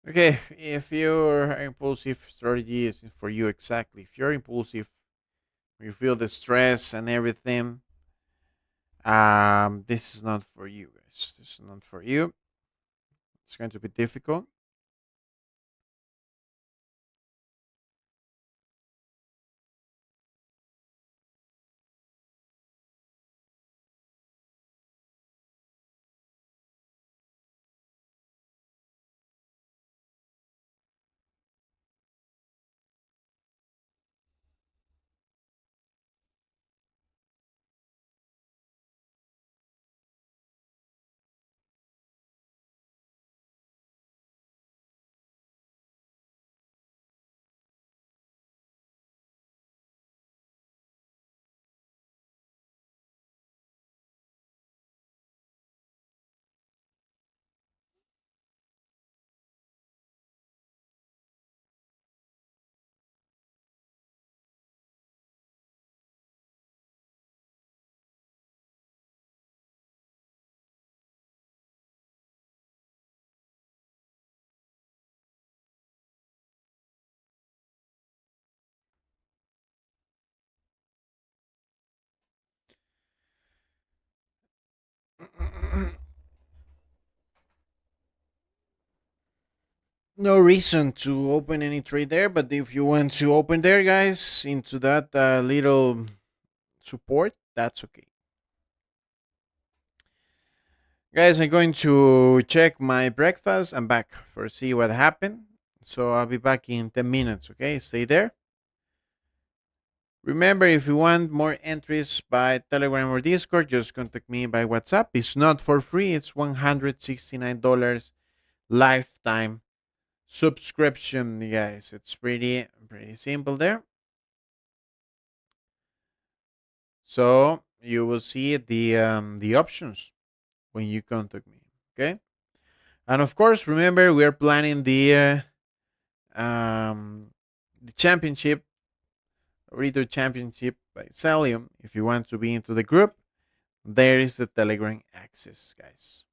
Okay, if your impulsive strategy is for you exactly, if you're impulsive, you feel the stress and everything, this is not for you, guys. This is not for you. It's going to be difficult. no reason to open any trade there. But if you want to open there, guys, into that little support, that's okay. Guys, I'm going to check my breakfast. I'm back for see what happened. So I'll be back in 10 minutes, okay? Stay there. Remember, if you want more entries by Telegram or Discord, just contact me by WhatsApp. It's not for free, it's $169 lifetime subscription, guys. It's pretty simple there. So you will see the options when you contact me, okay? And of course, remember we are planning the championship, Reader Championship by XELLION. If you want to be into the group, there is the Telegram access, guys.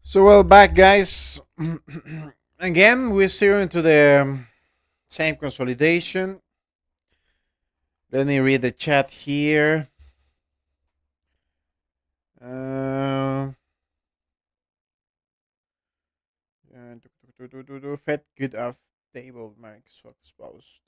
So, well, back, guys. Again, we're still into the same consolidation. Let me read the chat here. Uh, Fed good off table marks exposed.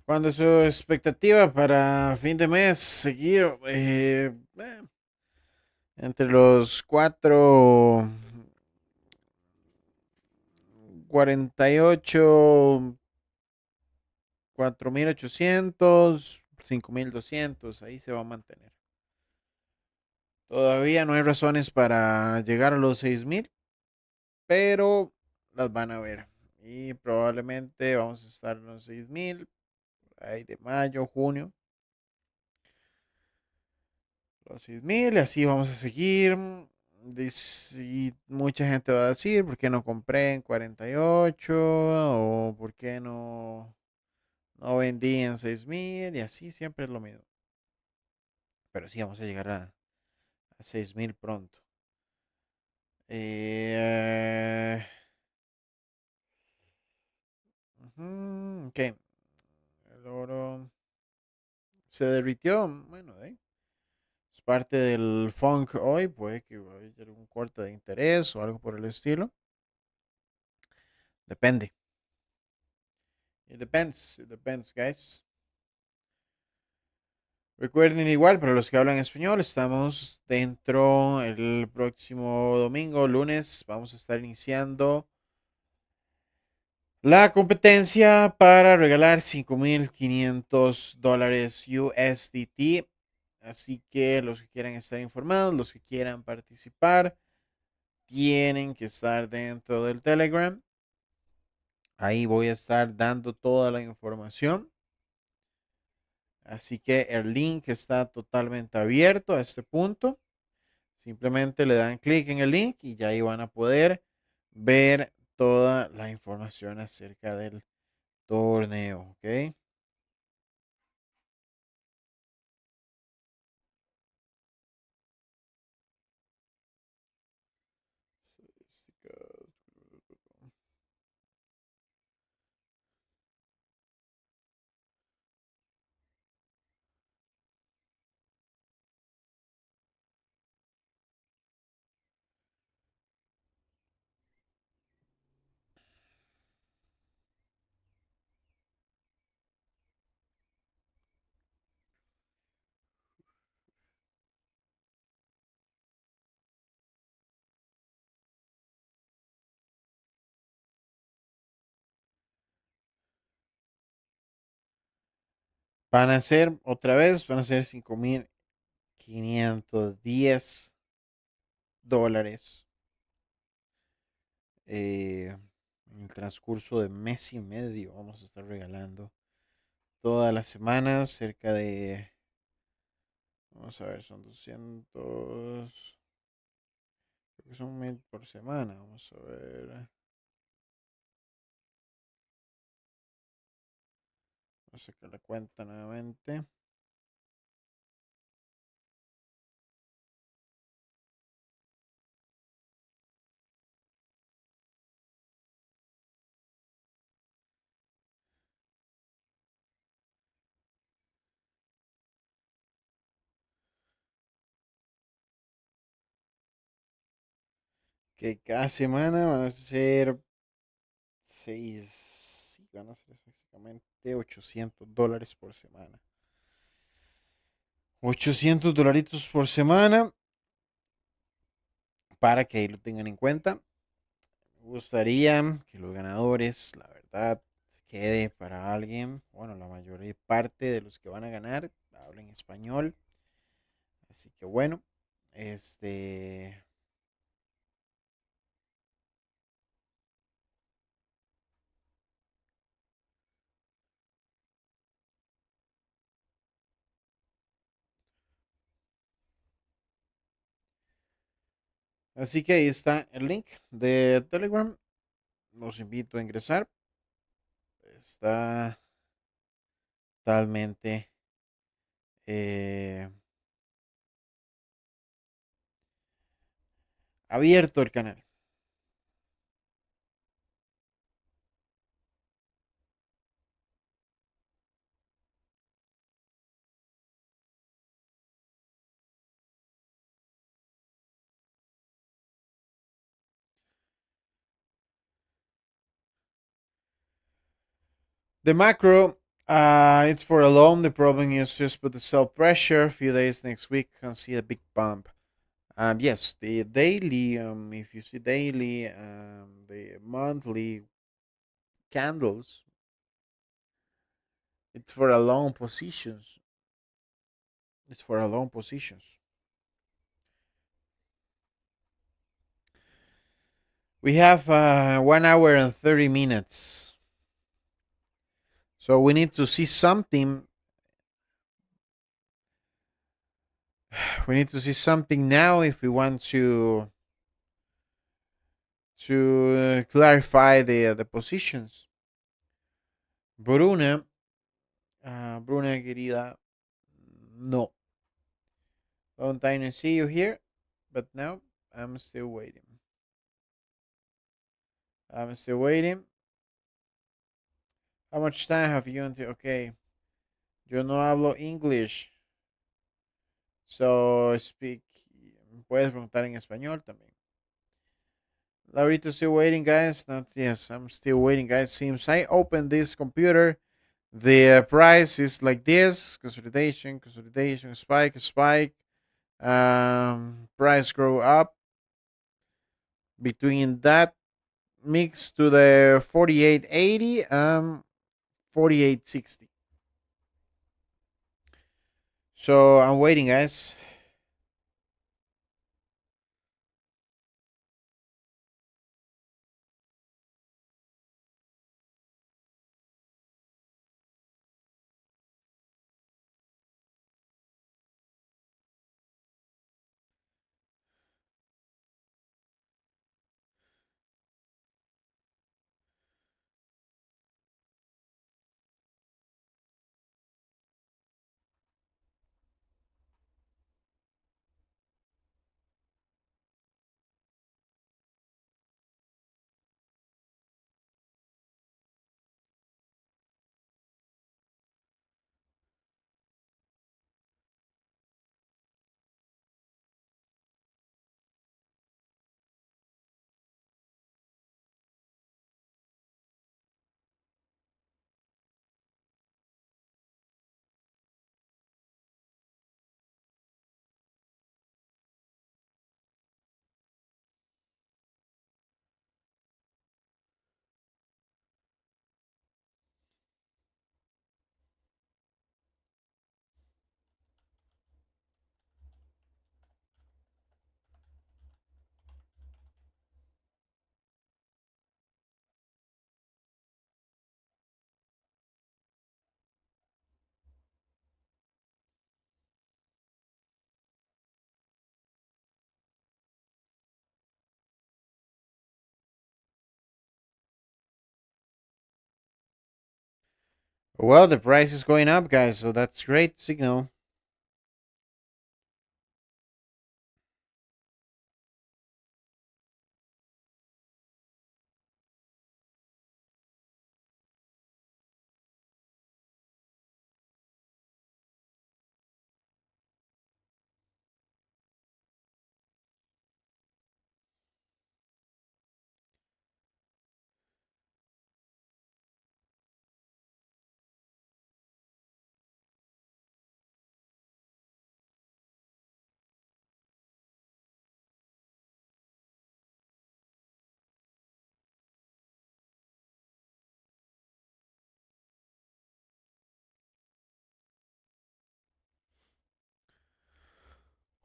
¿Cuándo es su expectativa para fin de mes seguir entre los 448, 4800, 5200? Ahí se va a mantener. Todavía no hay razones para llegar a los 6000, pero las van a ver. Y probablemente vamos a estar en los 6000, ahí de mayo, junio. Los 6000 y así vamos a seguir. Y mucha gente va a decir, ¿por qué no compré en 48? ¿O por qué no vendí en 6000? Y así siempre es lo mismo. Pero sí, vamos a llegar a 6000 pronto. Ok. El oro se derritió. Bueno, es parte del funk hoy. Puede que haya algún corte de interés o algo por el estilo. Depende. It depends. It depends, guys. Recuerden igual, para los que hablan español, estamos dentro el próximo domingo, lunes. Vamos a estar iniciando la competencia para regalar $5,500 USDT. Así que los que quieran estar informados, los que quieran participar, tienen que estar dentro del Telegram. Ahí voy a estar dando toda la información. Así que el link está totalmente abierto a este punto. Simplemente le dan clic en el link y ya ahí van a poder ver toda la información acerca del torneo. ¿Ok? Van a ser, otra vez, van a ser $5,510 en el transcurso de mes y medio. Vamos a estar regalando todas las semanas cerca de, vamos a ver, son 200, creo que son 1000 por semana. Vamos a ver, vamos a sacar la cuenta nuevamente. que cada semana van a ser seis, sí, van a ser básicamente $800 por semana. $800 por semana para que ahí lo tengan en cuenta. Me gustaría que los ganadores, la verdad, quede para alguien. Bueno, la mayor parte de los que van a ganar hablan español. Así que bueno, este. Así que ahí está el link de Telegram. Los invito a ingresar. Está totalmente eh, abierto el canal. The macro, it's for a loan. The problem is just with the sell pressure. A few days next week, can see a big bump. Yes, the daily, if you see daily, the monthly candles, it's for a long positions. It's for a long positions. We have 1 hour and 30 minutes. So we need to see something. We need to see something now if we want to clarify the positions. Bruna, Bruna querida, no. Long time to see you here, but now I'm still waiting. I'm still waiting. How much time have you until? Okay, yo no hablo English, so speak. Puedes preguntar en español también. Laurito still waiting, guys. Not yes, I'm still waiting, guys. Since I opened this computer, the price is like this: consolidation, consolidation, spike, spike. Price grow up between that mix to the 48.80, 48.60. So I'm waiting, guys. Well, the price is going up, guys, so that's great signal.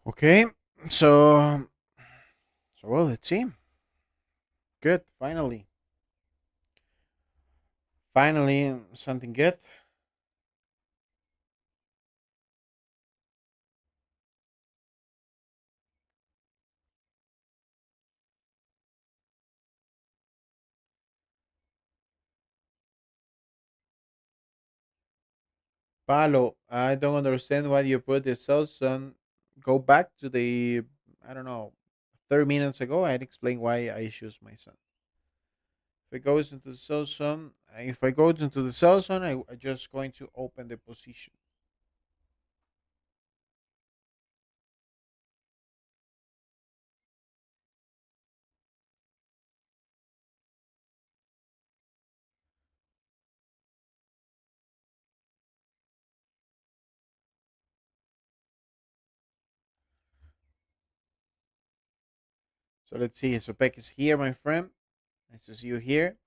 Okay, so well, let's see. Good, finally something good. Palo, I don't understand why you put the cells on. Go back to the, I don't know, 30 minutes ago. I had explained why I choose my son. If it goes into the cell zone, if I go into the cell zone, I just going to open the position. So let's see. So Peck is here, my friend. Nice to see you here.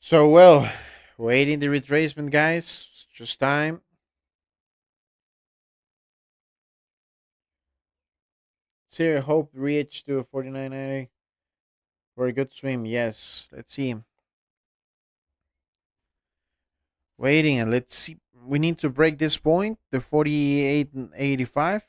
So well, waiting the retracement, guys. Just time. Sir, hope reach to 49.90 for a good swim. Yes. Let's see. Waiting and let's see. We need to break this point, the 48.85.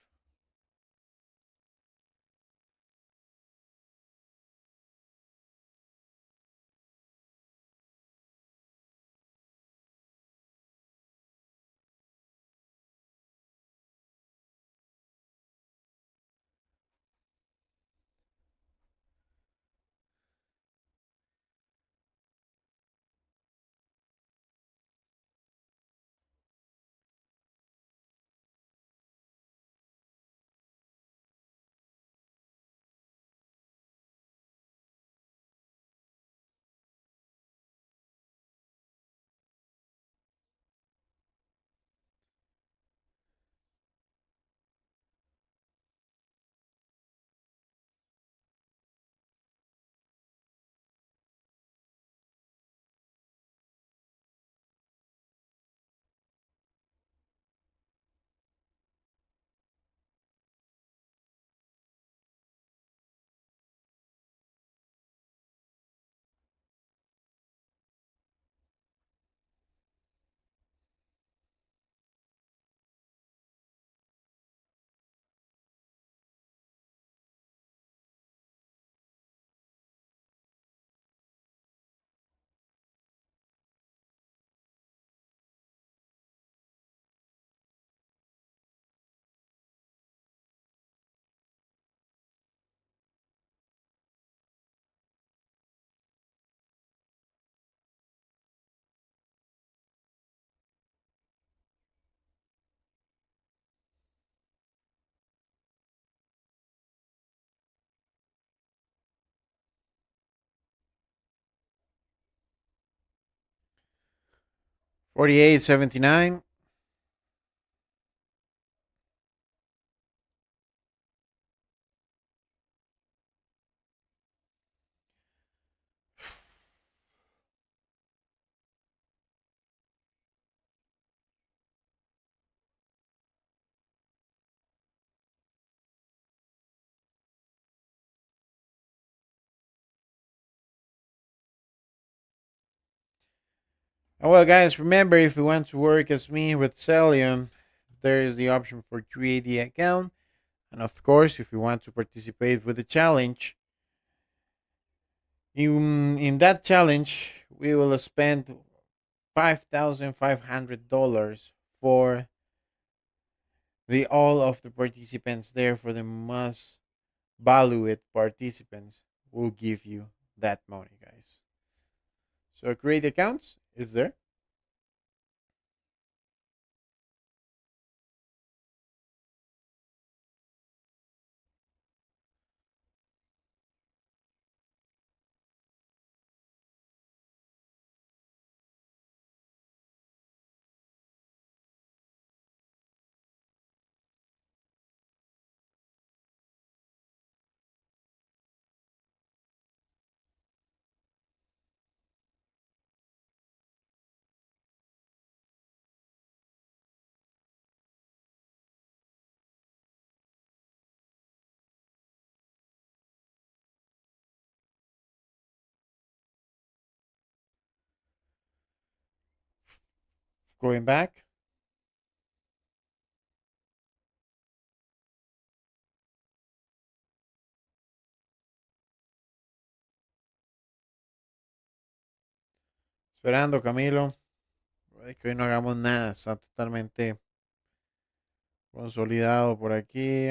48.79. Well, guys, remember, if you want to work as me with XELLION, there is the option for create the account. And of course, if you want to participate with the challenge, in that challenge, we will spend $5,500 for the all of the participants there. For the most valued participants, will give you that money, guys. So create accounts is there. Going back. Esperando, Camilo. Que hoy no hagamos nada. Está totalmente consolidado por aquí.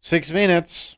$6.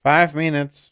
5 minutes.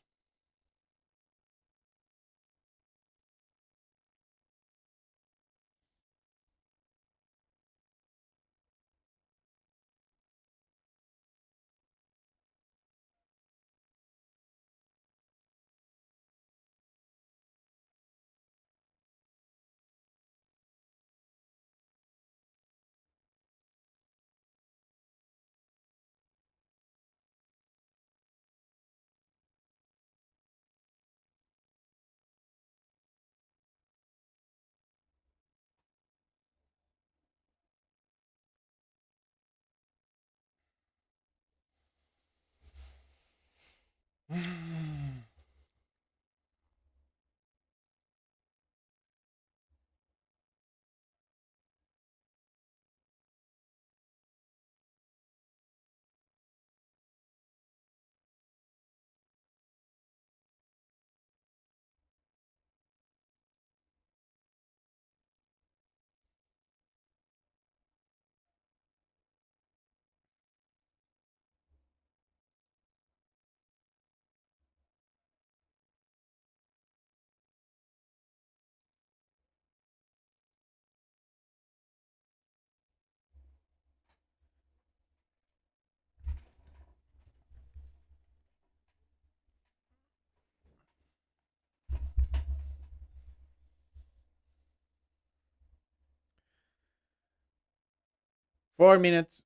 4 minutes.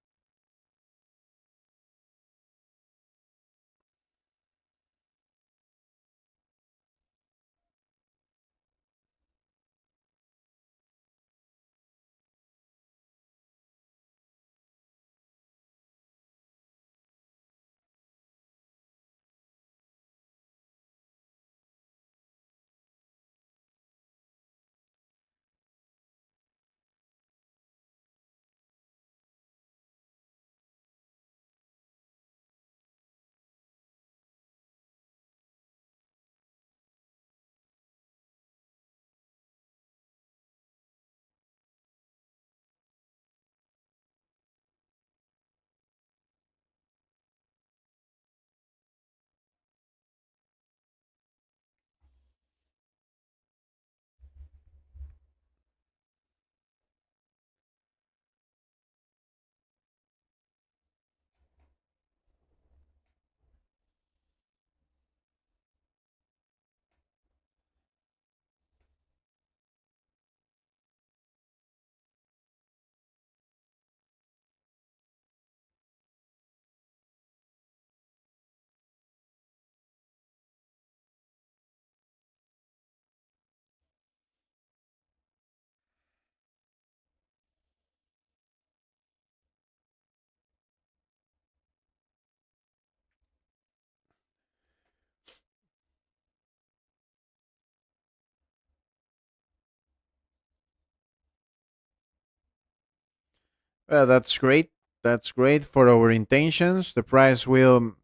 Well, that's great. That's great for our intentions. The price will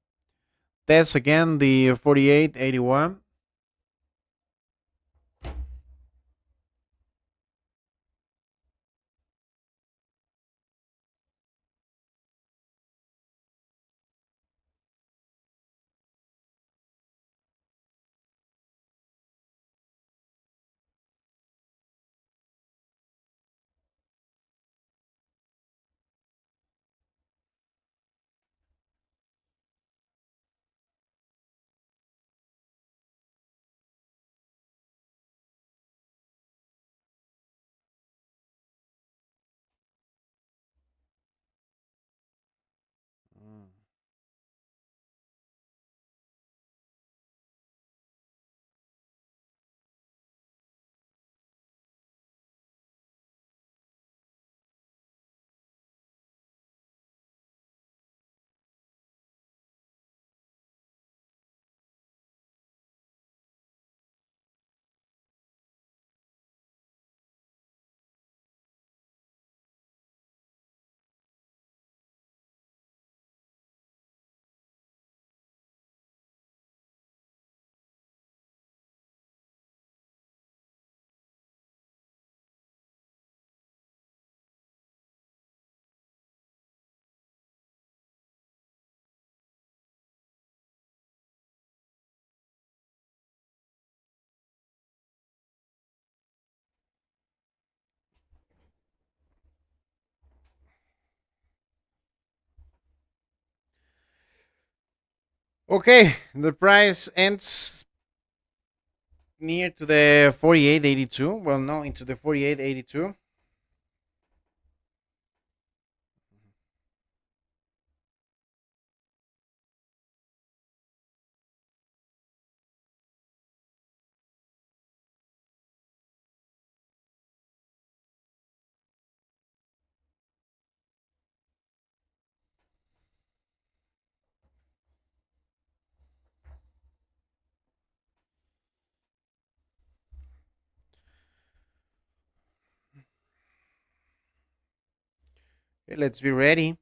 test again the 48.81. Okay, the price ends near to the 48.82. Well, no, into the 48.82. Okay, let's be ready.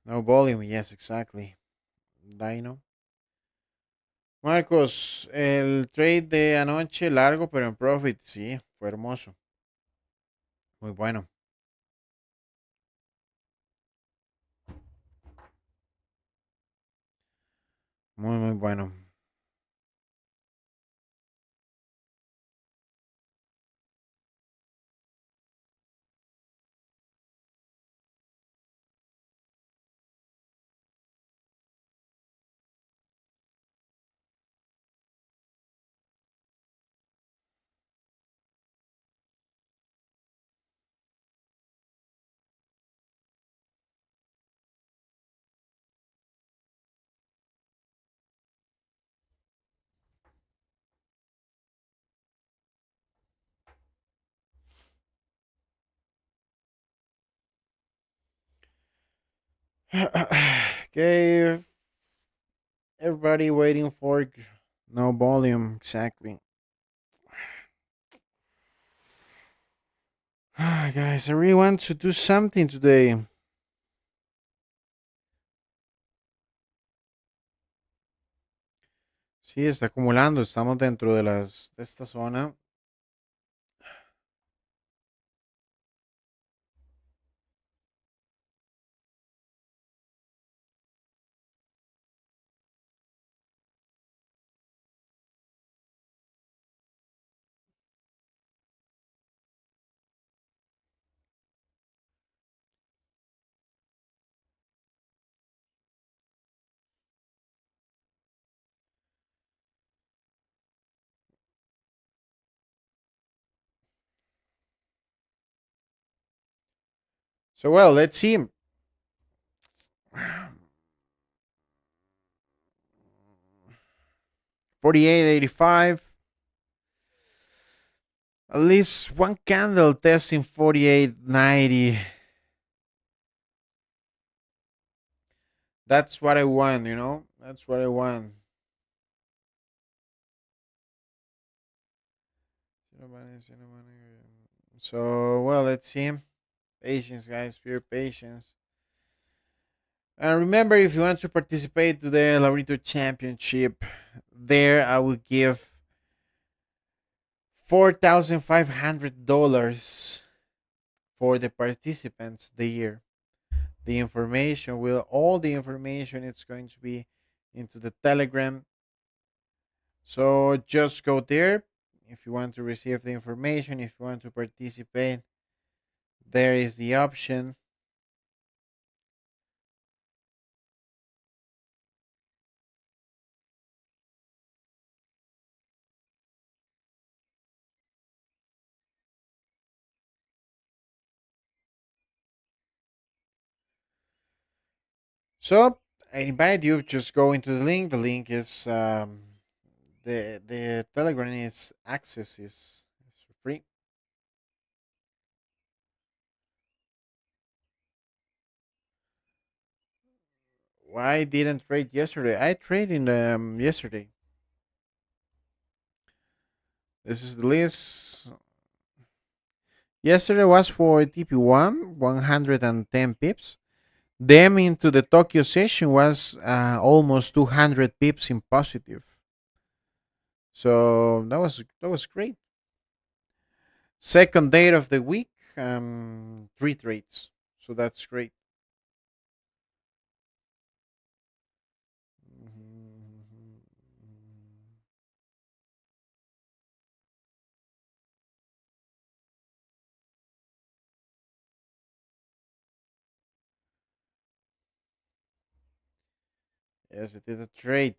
No volume, yes, exactly. Dino. Marcos, el trade de anoche largo, pero en profit, sí, fue hermoso. Muy bueno. Muy, muy bueno. Okay, everybody waiting for no volume, exactly. Guys, I really want to do something today. Sí, está acumulando. Estamos dentro de esta zona. So well, let's see. 48.85. At least one candle testing 48.90. That's what I want. That's what I want. So, well, let's see. Patience, guys. Pure patience. And remember, if you want to participate to the Laurito Championship, there I will give $4,500 for the participants there. All the information, it's going to be into the Telegram. So just go there if you want to receive the information, if you want to participate. There is the option. So I invite you, just go into the link. The link is the Telegram is access is free. Why didn't trade yesterday? I traded yesterday. This is the list. Yesterday was for TP1, 110 pips. Then into the Tokyo session was almost 200 pips in positive. So that was great. Second day of the week, three trades. So that's great. Yes, I did a trade.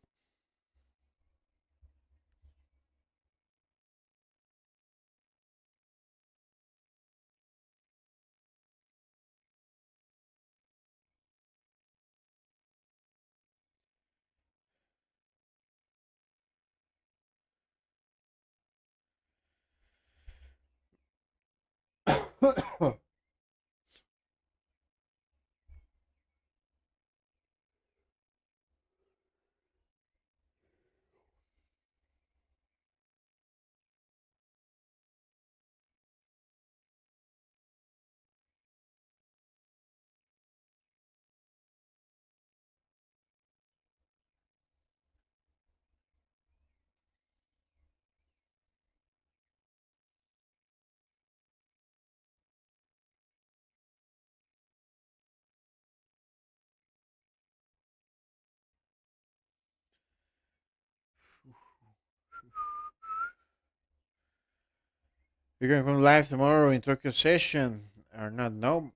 You're gonna come live tomorrow in Tokyo session or not? No,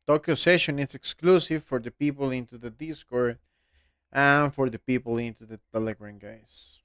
Tokyo session is exclusive for the people into the Discord and for the people into the Telegram, guys.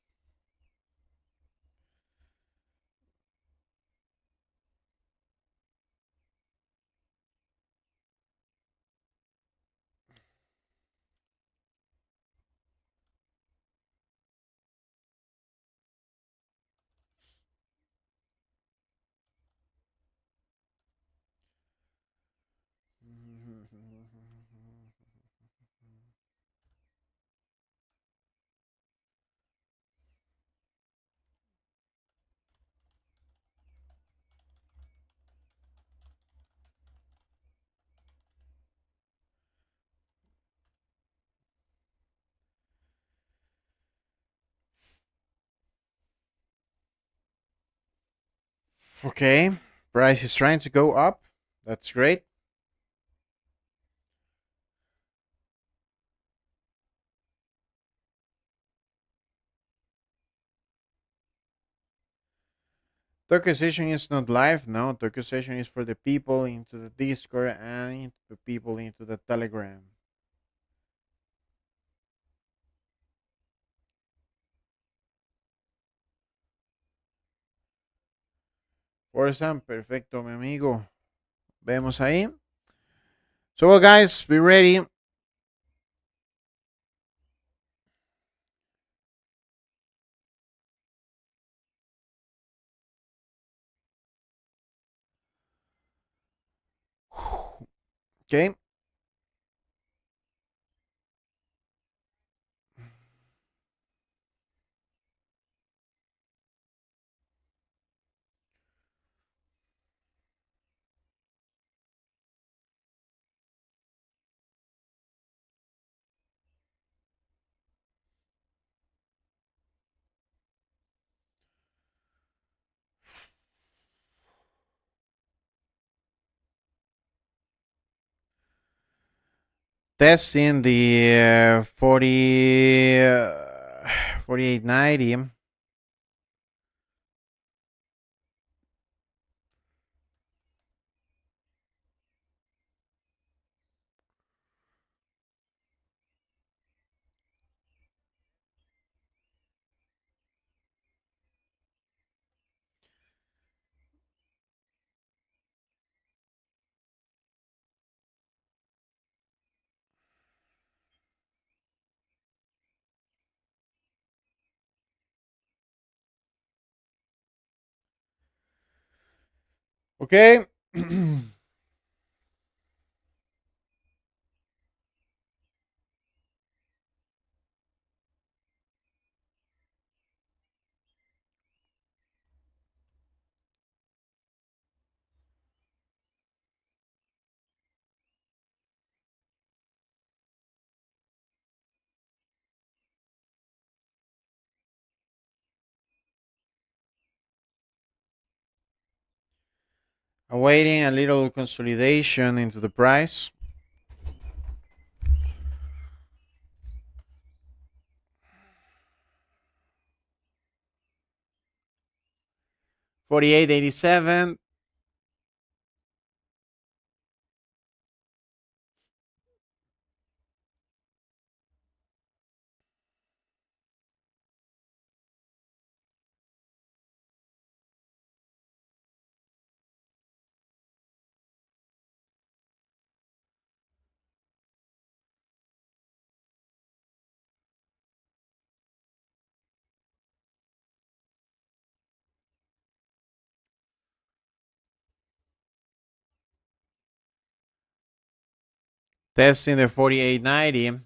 Okay, price is trying to go up. That's great. Tokyo session is not live. No, Tokyo session is for the people into the Discord and into the people into the Telegram. Forza, perfecto, mi amigo. Vemos ahí. So, well, guys, be ready. Okay. Testing the 4890. Okay. Awaiting a little consolidation into the price. $48.87. Testing the 48.90.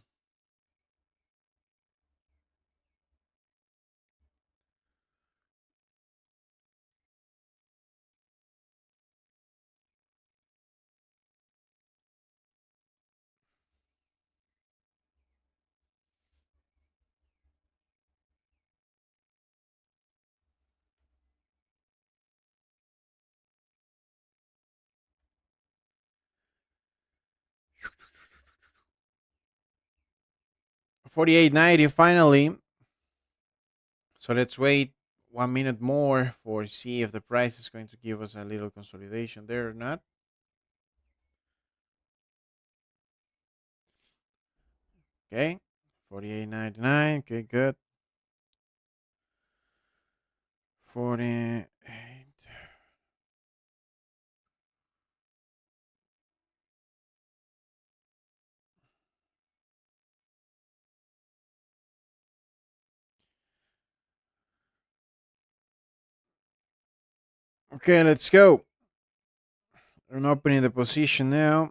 $48.90 finally. So let's wait 1 minute more for see if the price is going to give us a little consolidation there or not. Okay. 48.99. Okay, good. 48. Okay, let's go. I'm opening the position now.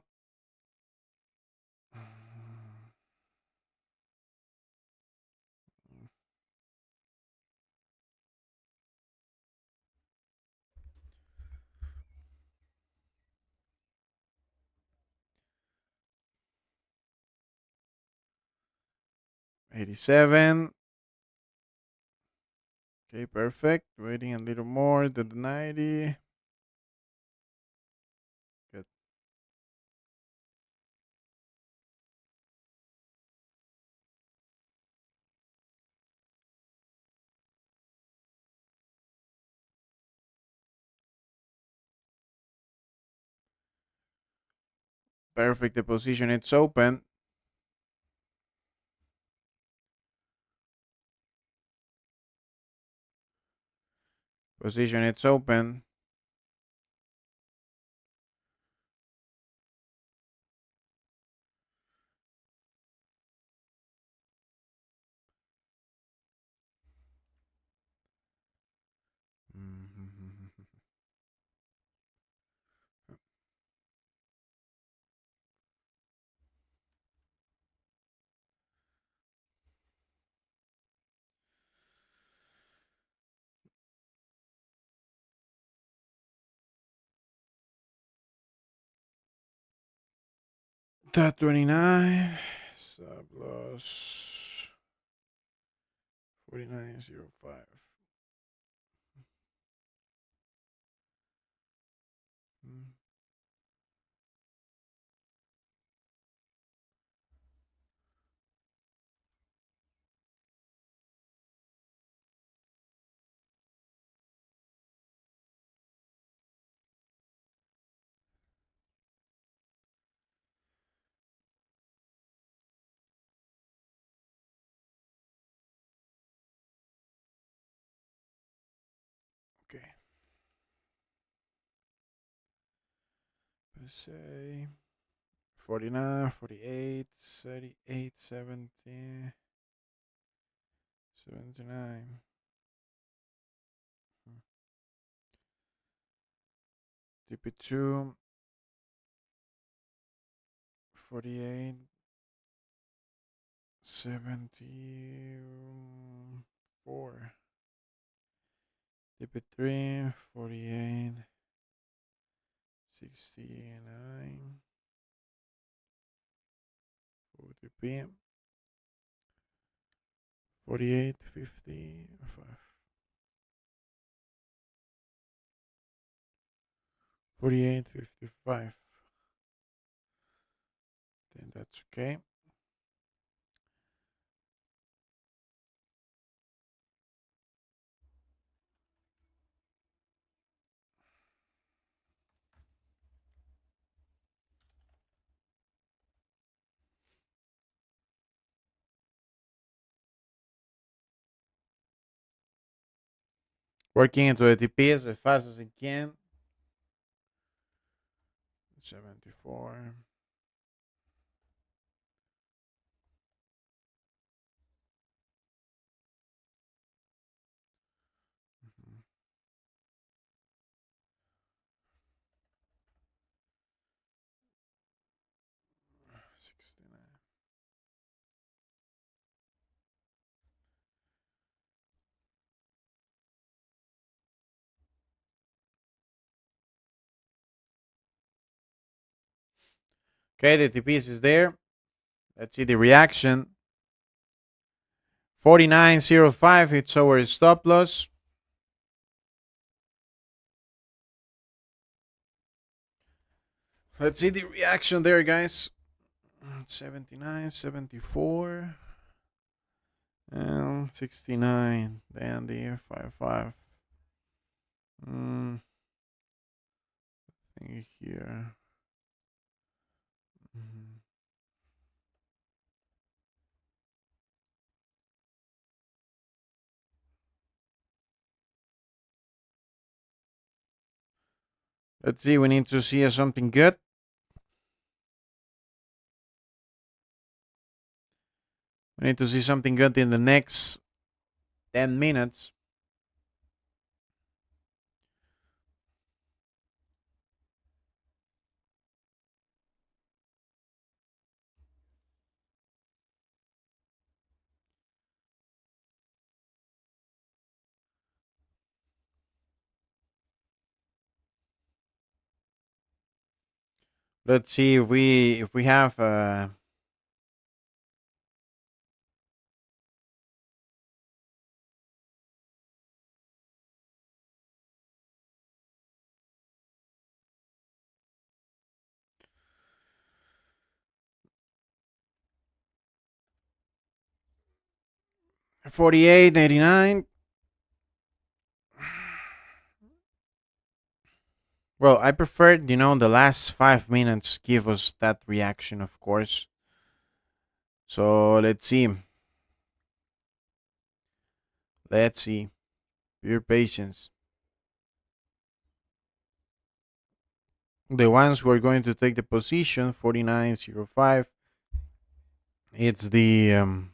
$87. Okay, perfect. Waiting a little more than the 90. Good. Perfect. The position it's open. Position it's open. Top 29. Stop loss 49.05. Okay. Let's say 49, 48, 38, 70, 79. TP2, 48, 74. TP3, 48, 69. OTP, 48, 55. 48.55. Then that's okay. Working into the TP as fast as I can. 74. Mhm. 69. Okay, the TPS is there. Let's see the reaction. 49.05. It's our stop loss. Let's see the reaction there, guys. 79, 74, and 69. Then the 55. Thing here. Mhm. Let's see. We need to see something good. We need to see something good in the next 10 minutes. Let's see if we have 48.89. Well, I prefer, the last 5 minutes give us that reaction, of course. So let's see. Let's see. Your patience. The ones who are going to take the position, 49.05. It's the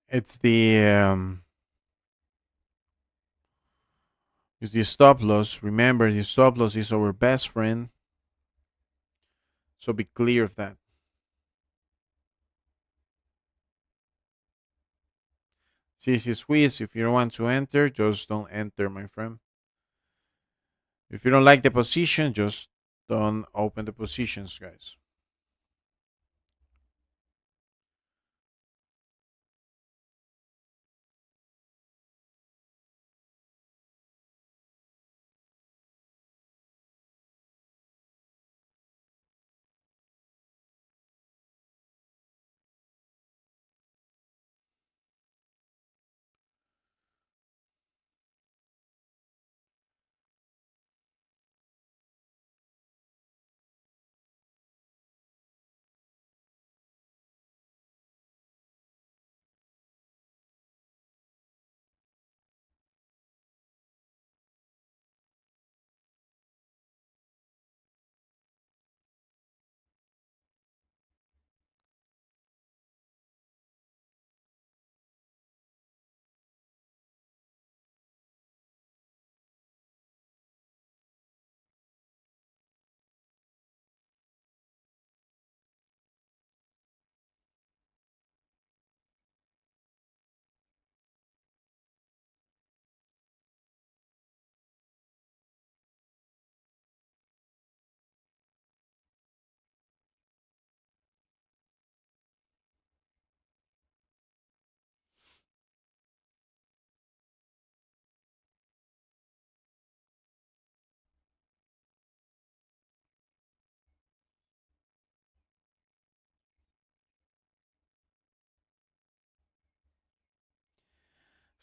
it's the um it's the stop loss. Remember, the stop loss is our best friend. So be clear of that. CC squeeze. If you don't want to enter, just don't enter, my friend. If you don't like the position, just don't open the positions, guys.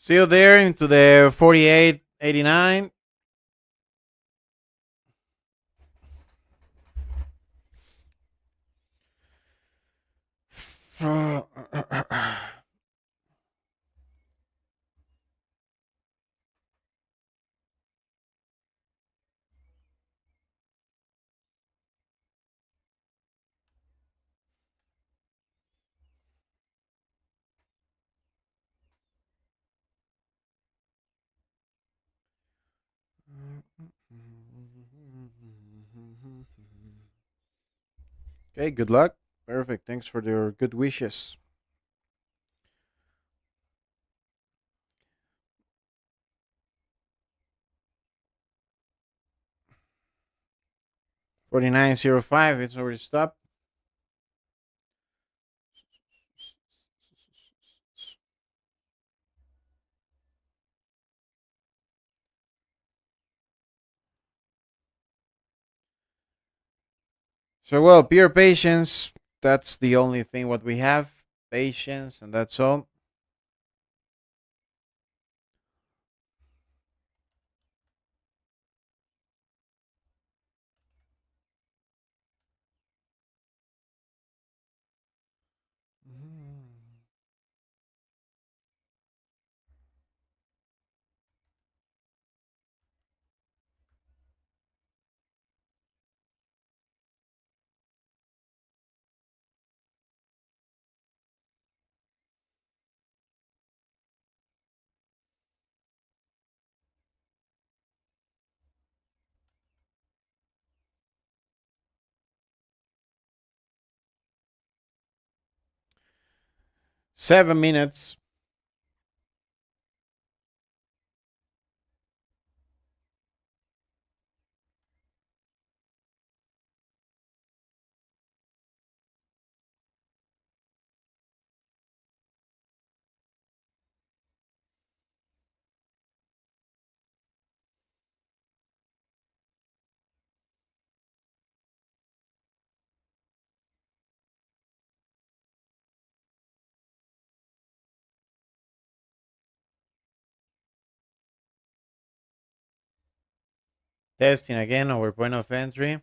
Still there into the 48.89. Okay, good luck. Perfect. Thanks for your good wishes. 49.05. It's already stopped. So, well, pure patience. That's the only thing what we have. Patience, and that's all. Mhm. 7 minutes. Testing again our point of entry.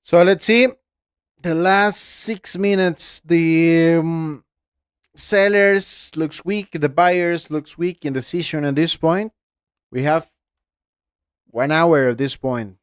So let's see. The last 6 minutes, the sellers looks weak, the buyers looks weak in decision at this point. We have 1 hour at this point.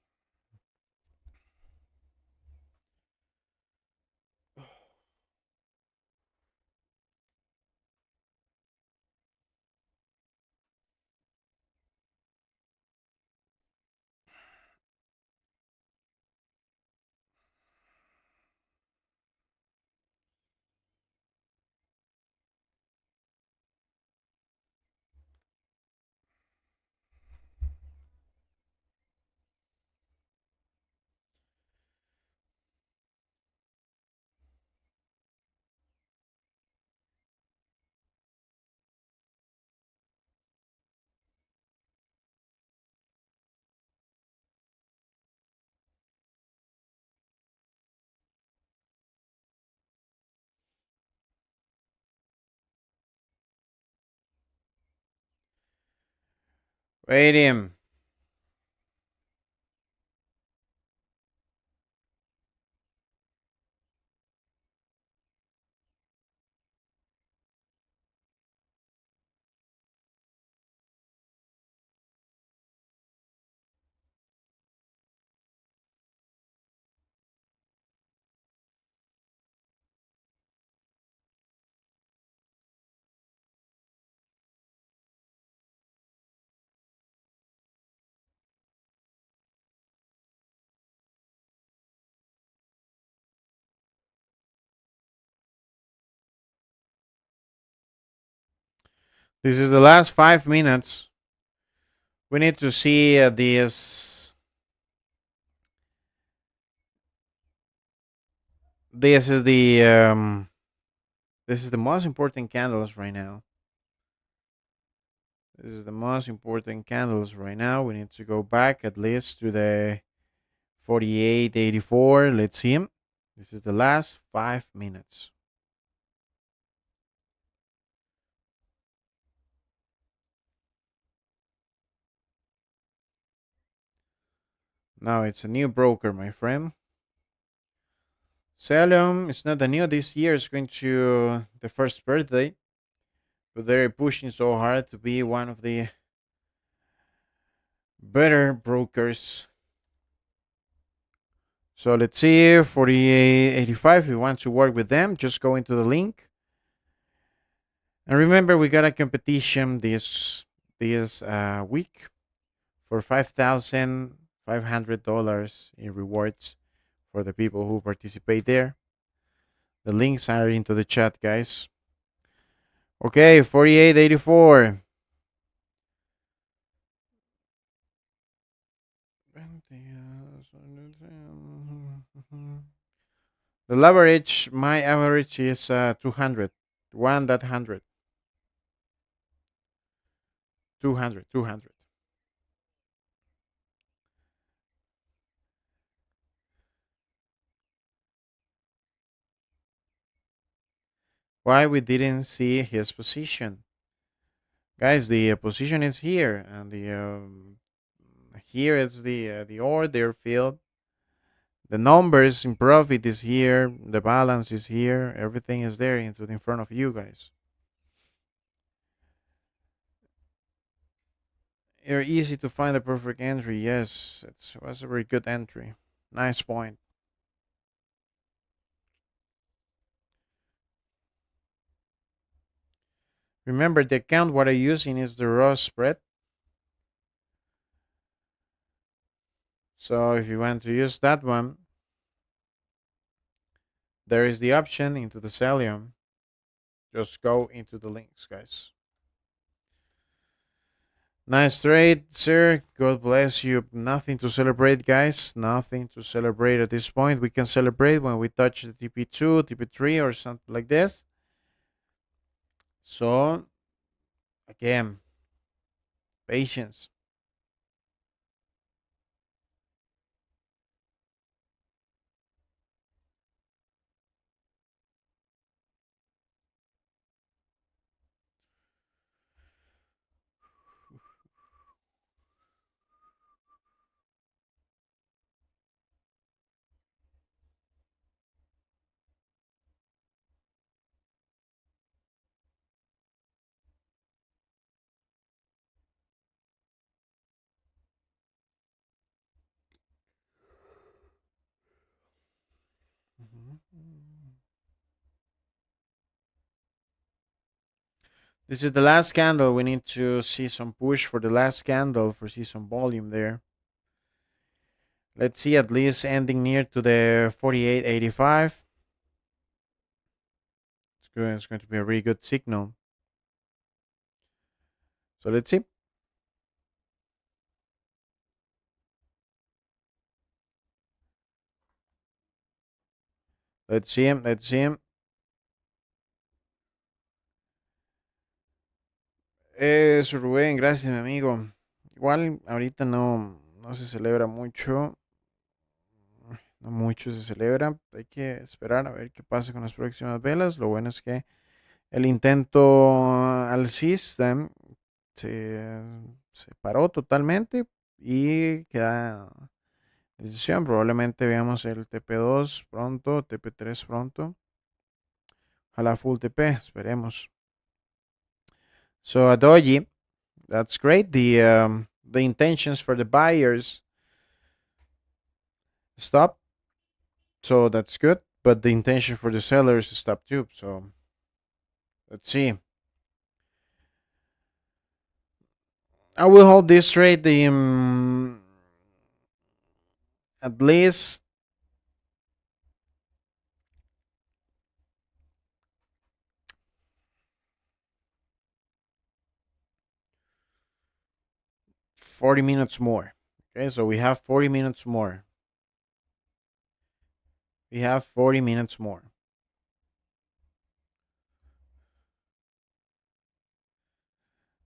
Waiting. This is the last 5 minutes. We need to see this. This is the this is the most important candles right now. This is the most important candles right now. We need to go back at least to the 48.84. Let's see him. This is the last 5 minutes. Now it's a new broker, my friend. XELLION is not a new this year. It's going to the first birthday, but they're pushing so hard to be one of the better brokers. So let's see, 48.85. If you want to work with them, just go into the link. And remember, we got a competition this week for $5,500 in rewards for the people who participate there. The links are into the chat, guys. Okay, 48.84. The average, my average is 200. 1.100. 200, 200. Why we didn't see his position? Guys, the position is here, and the here is the order field. The numbers in profit is here. The balance is here. Everything is there in front of you guys. You're easy to find the perfect entry. Yes, it was a very good entry. Nice point. Remember, the account what I'm using is the raw spread. So if you want to use that one, there is the option into the Cellium. Just go into the links, guys. Nice trade, sir. God bless you. Nothing to celebrate, guys. Nothing to celebrate at this point. We can celebrate when we touch the TP2, TP3, or something like this. So, again, patience. This is the last candle. We need to see some push for the last candle for see some volume there. Let's see at least ending near to the 48.85. It's good. It's going to be a really good signal. So let's see. Let's see him. Let's see him. Eso, Rubén, gracias, mi amigo. Igual ahorita no se celebra mucho. No mucho se celebra. Hay que esperar a ver qué pasa con las próximas velas. Lo bueno es que el intento alcista se, se paró totalmente y queda decisión. Probablemente veamos el TP2 pronto, TP3 pronto. Ojalá full TP, esperemos. So a doji, that's great. The intentions for the buyers stop, so that's good. But the intention for the sellers stop too. So let's see. I will hold this trade at least 40 minutes more. Okay, so we have 40 minutes more. We have 40 minutes more.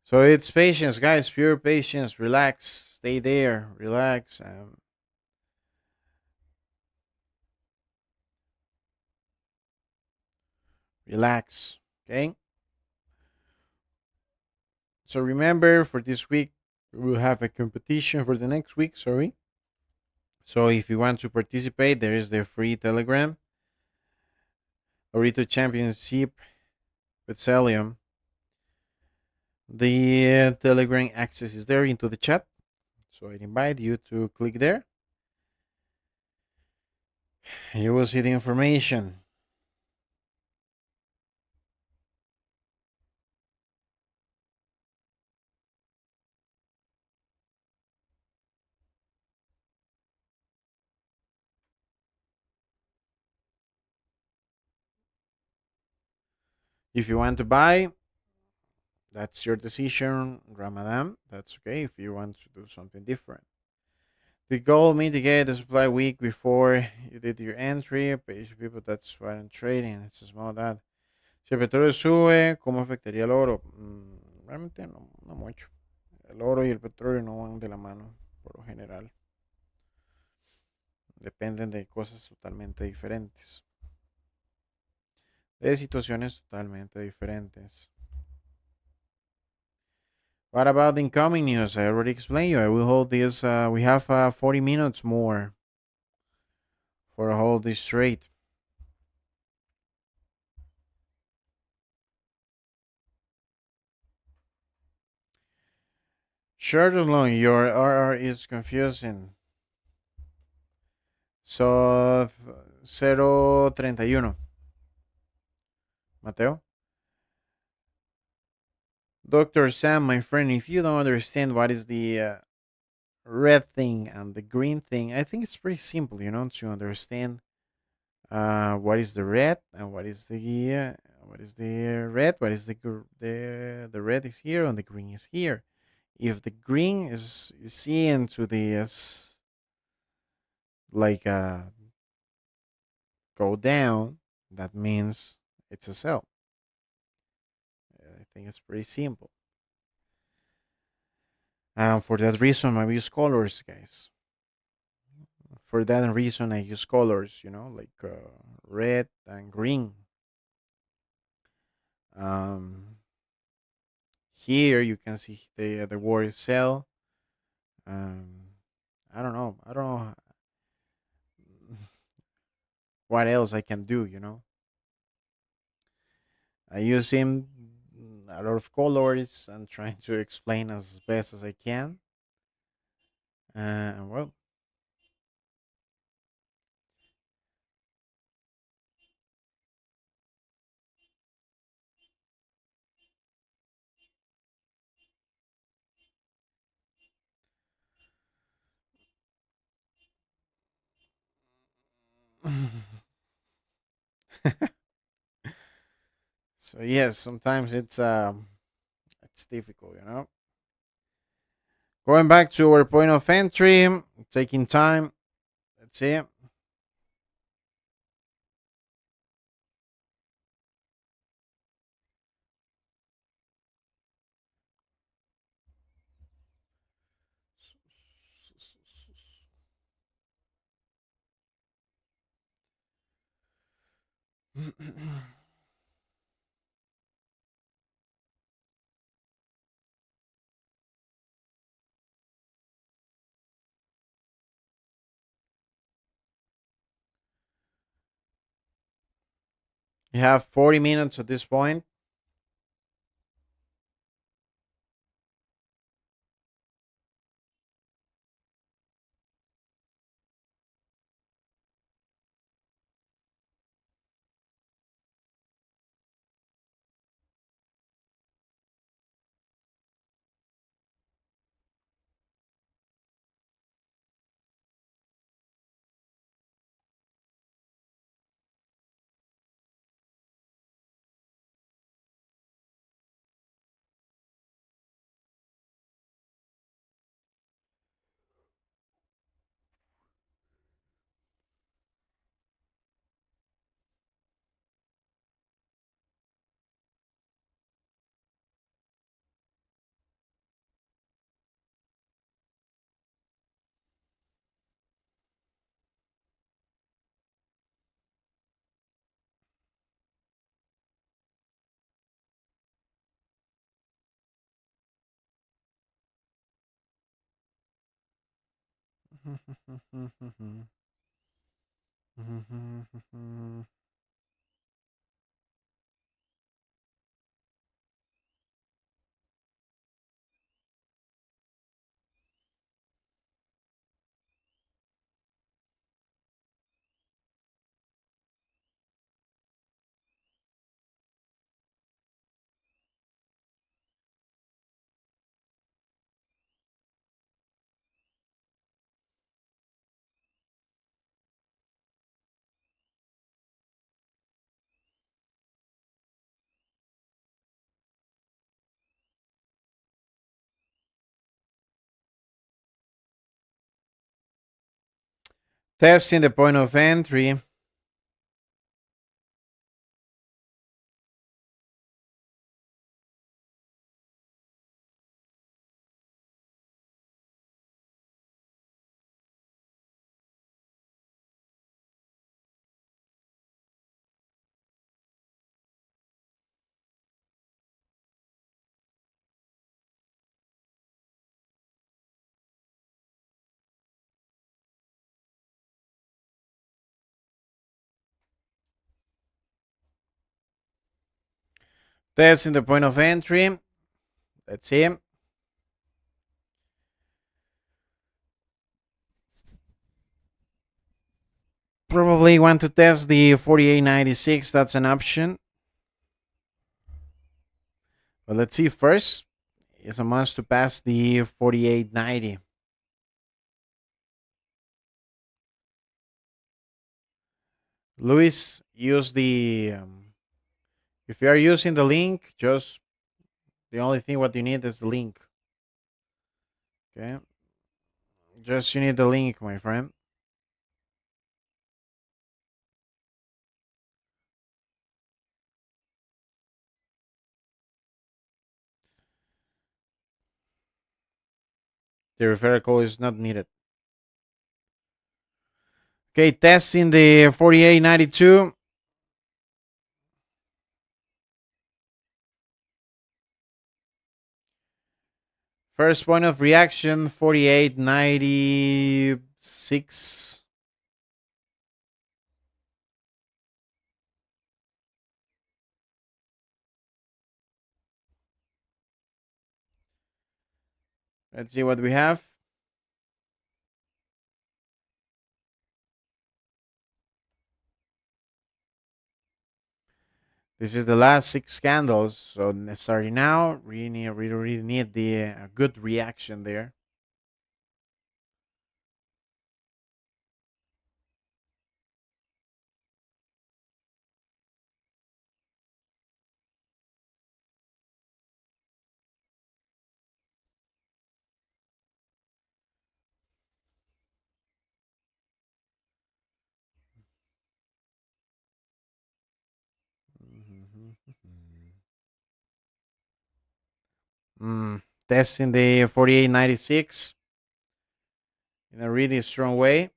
So it's patience, guys. Pure patience. Relax. Stay there. Relax. Relax. Okay. So remember, for this week, we will have a competition for the next week. Sorry. So if you want to participate, there is the free Telegram Orito Championship with Celium. The Telegram access is there into the chat. So I invite you to click there. You will see the information. If you want to buy, that's your decision, Ramadan. That's okay if you want to do something different. The goal mitigate the supply week before you did your entry. Page people, that's why I'm trading. It's a small that. Si el petróleo sube, ¿cómo afectaría el oro? Realmente no, no mucho. El oro y el petróleo no van de la mano, por lo general. Dependen de cosas totalmente diferentes. De situaciones totalmente diferentes. What about the incoming news? I already explained you. I will hold this. We have 40 minutes more for a hold this trade. Short or long, your RR is confusing. So, 0.31. Mateo? Dr. Sam, my friend, if you don't understand what is the red thing and the green thing, I think it's pretty simple, to understand what is the red and what is the red, what is the red is here and the green is here. If the green is seen to the like go down, that means it's a sell. I think it's pretty simple. For that reason, I use colors, guys. For that reason, I use colors, like red and green. Um, Here you can see the word sell. Um, I don't know. I don't know what else I can do. I use him a lot of colors and trying to explain as best as I can. Well, so yes, sometimes it's difficult. Going back to our point of entry, taking time. Let's see. You have 40 minutes at this point. Testing the point of entry. Testing the point of entry. Let's see. Probably want to test the 48.96. That's an option. But let's see first. It's a must to pass the 48.90. Luis, use the. If you are using the link, just the only thing what you need is the link. Okay. Just you need the link, my friend. The referral code is not needed. Okay, testing the 48.92. First point of reaction 48.96. Let's see what we have. This is the last 6 candles. So starting now, really need the good reaction there. Testing the 48.96 in a really strong way.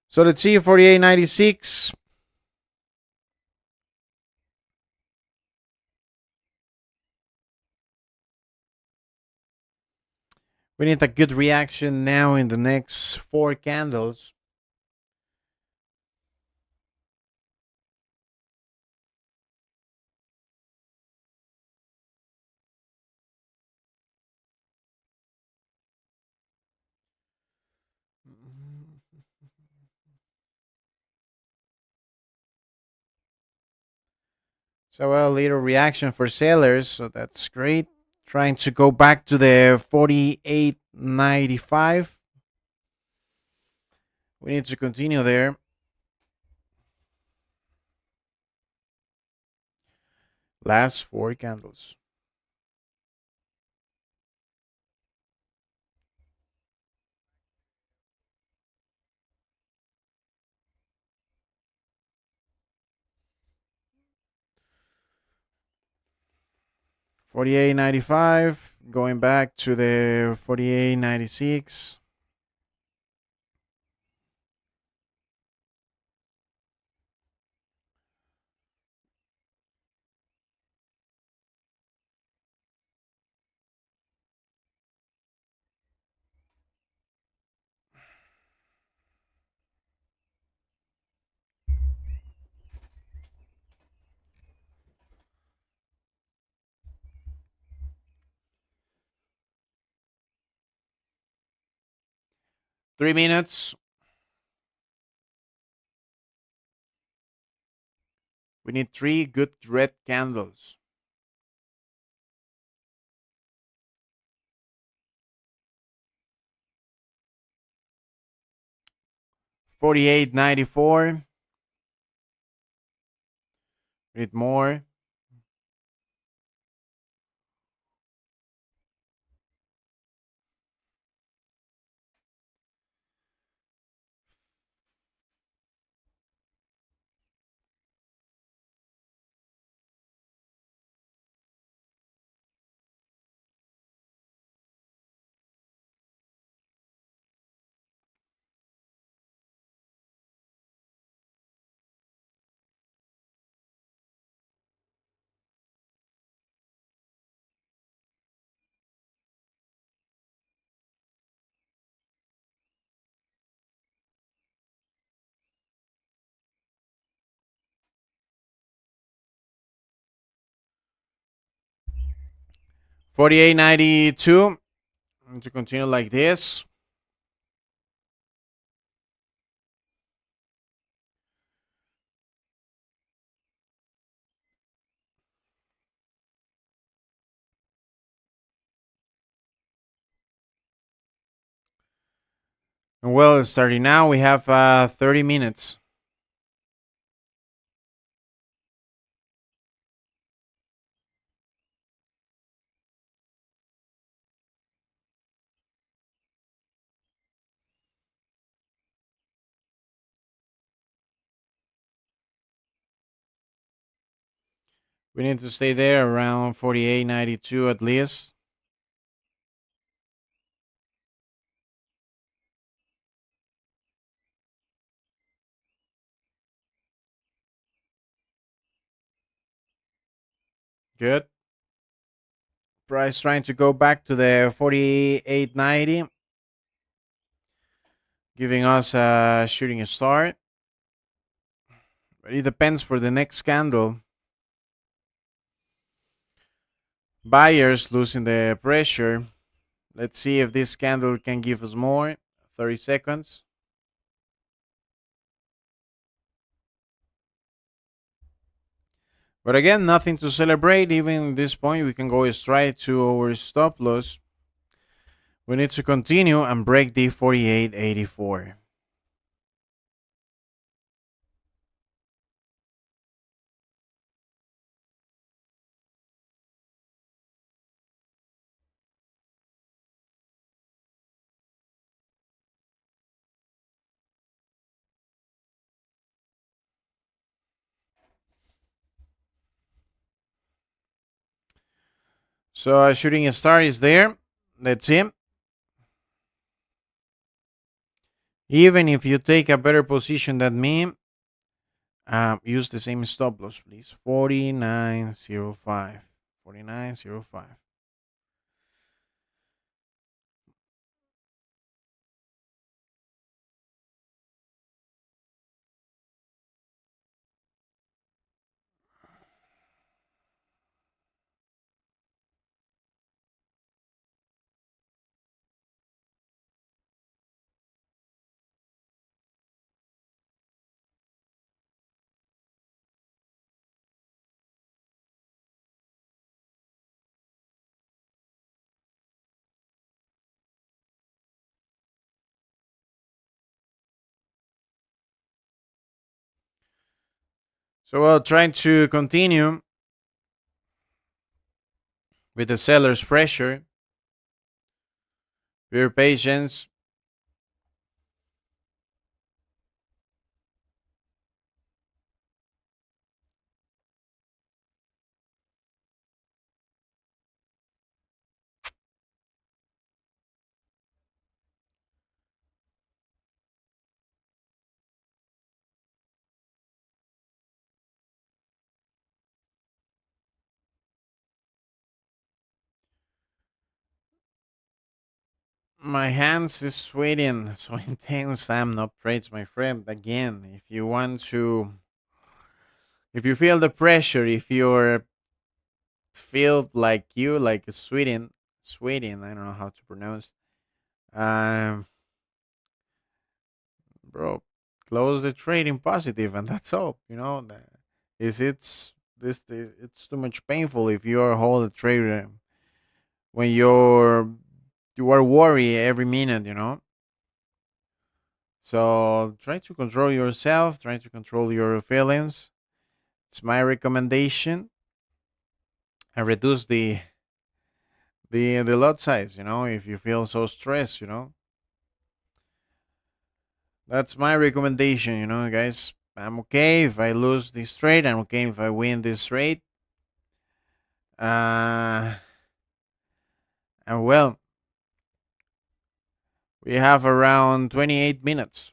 So let's see 48.96. We need a good reaction now in the next 4 candles. So a little reaction for sellers, so that's great. Trying to go back to the 48.95. We need to continue there. Last 4 candles. 48.95, going back to the 48.96. Three minutes. We need three good red candles. $48.94. We need more. $48.92. To continue like this. And well, starting now, we have 30 minutes. We need to stay there around 48.92 at least. Good. Price trying to go back to the 48.90, giving us a shooting start. But it depends for the next candle. Buyers losing the pressure. Let's see if this candle can give us more. 30 seconds. But again, nothing to celebrate. Even at this point, we can go straight to our stop loss. We need to continue and break the 48.84. So a shooting star is there. Let's see. Even if you take a better position than me, use the same stop loss, please. 49.05. 49.05. So, well, trying to continue with the seller's pressure. Your patience. My hands is sweating so intense. I'm not trades, my friend. Again, if you want to, if you feel the pressure, if you're feel like you like sweating. I don't know how to pronounce. Um, bro, close the trading positive, and that's all. Is it's it's too much painful if you're hold a trade when you are worried every minute. So try to control yourself. Try to control your feelings. It's my recommendation. And reduce the lot size. If you feel so stressed. That's my recommendation. Guys. I'm okay if I lose this trade. I'm okay if I win this trade. Uh, and well, we have around 28 minutes.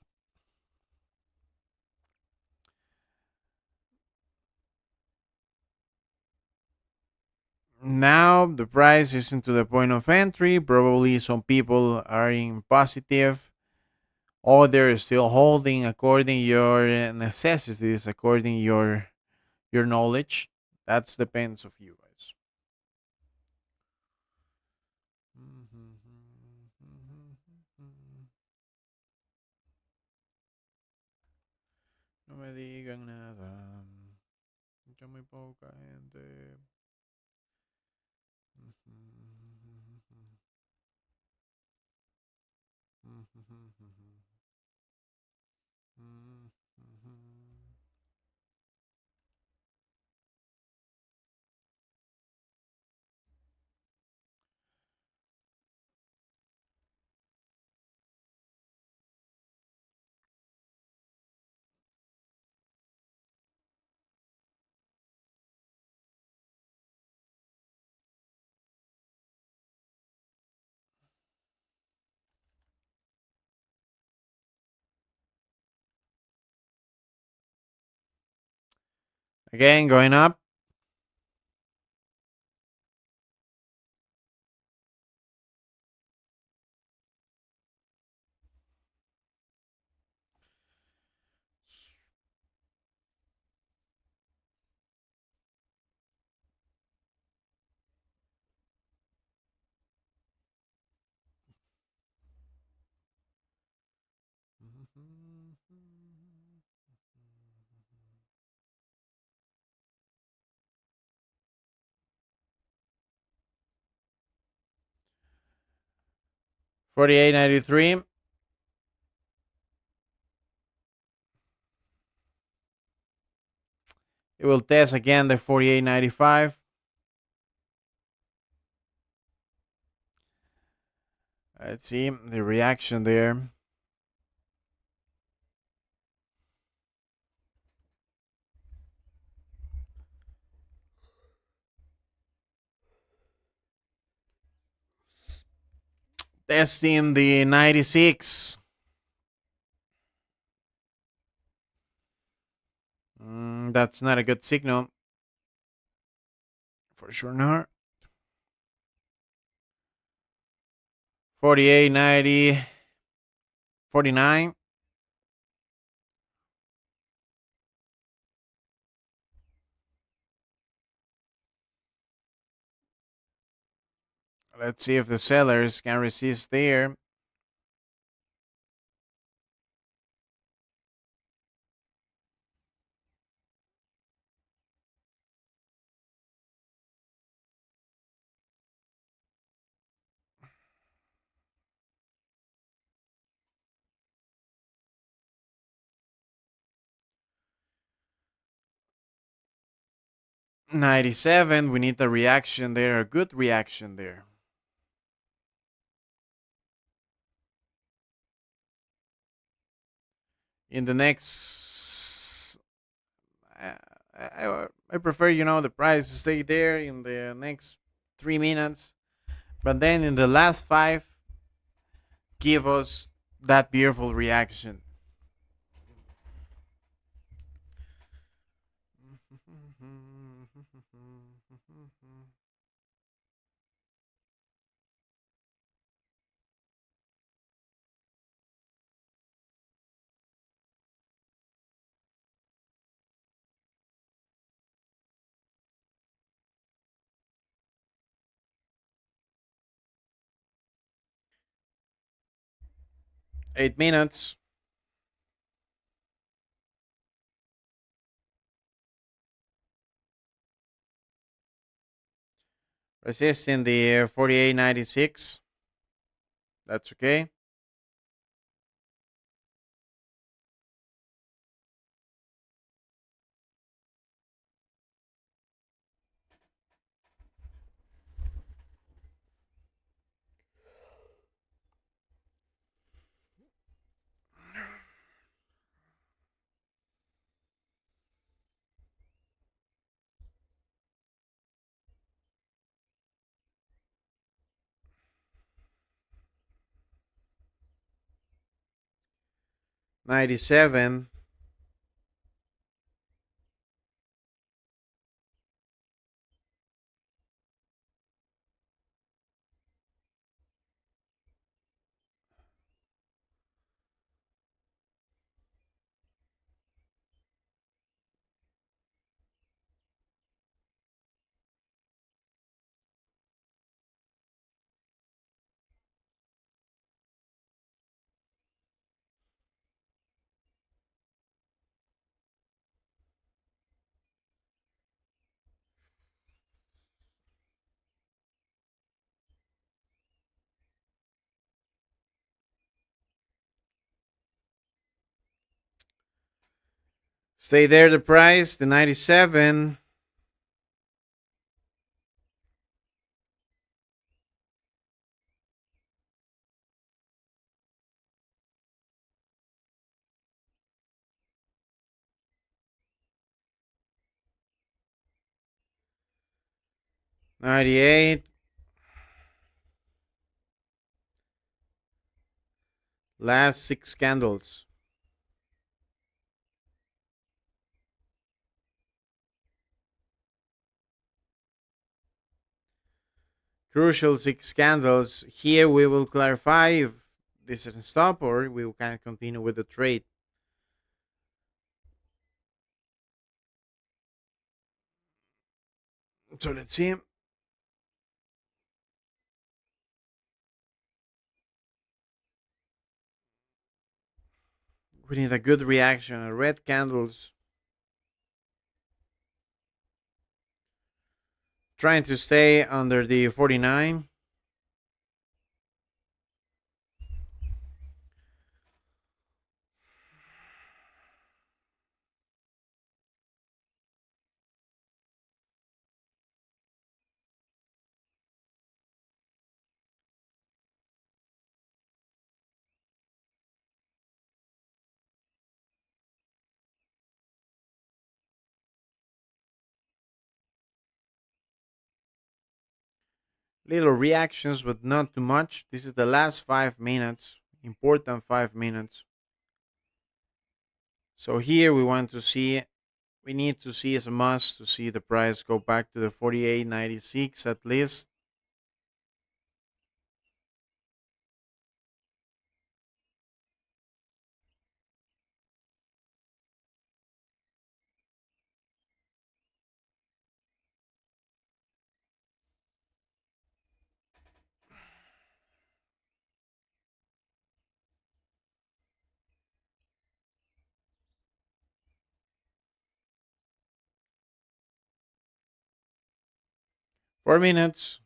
Now the price is into the point of entry. Probably some people are in positive. Others still holding according your necessities, according your knowledge. That's depends of you guys. No me digan nada. Ya muy poca gente. Again, going up. Mm-hmm. 48.93. It will test again the 48.95. Let's see the reaction there. Testing the 96. That's not a good signal. For sure not. 48.90. 49. Let's see if the sellers can resist there. '97. We need a reaction there, a good reaction there. In the next, I prefer the price to stay there in the next 3 minutes, but then in the last five, give us that beautiful reaction. 8 minutes. Resisting the 48.96. That's okay. $97. Stay there, the price, the 97. 98. Last 6 candles. Crucial 6 candles. Here we will clarify if this is a stop or we will kind of continue with the trade. So let's see. We need a good reaction. Red candles. Trying to stay under the 49. Little reactions, but not too much. This is the last 5 minutes. Important 5 minutes. So here we want to see, we need to see as a must to see the price go back to the 48.96 at least. Four minutes.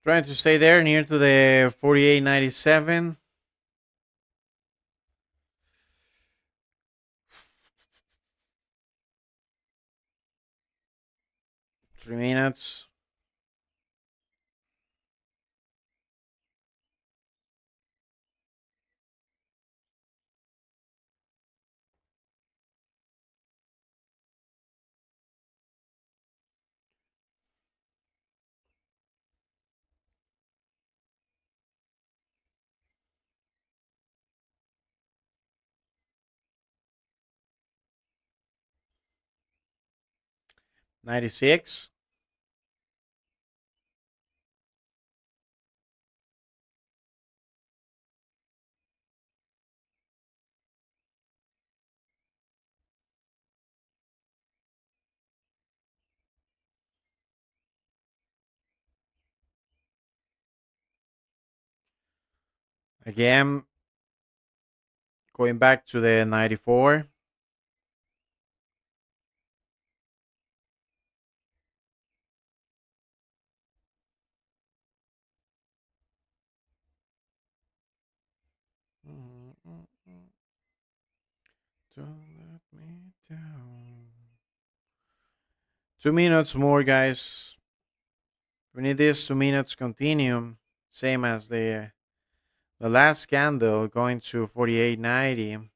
Trying to stay there near to the 48.97. 3 minutes. 96. Again, going back to the 94. Don't let me down. 2 minutes more, guys. We need this 2 minutes continuum, same as the last candle going to 48.90.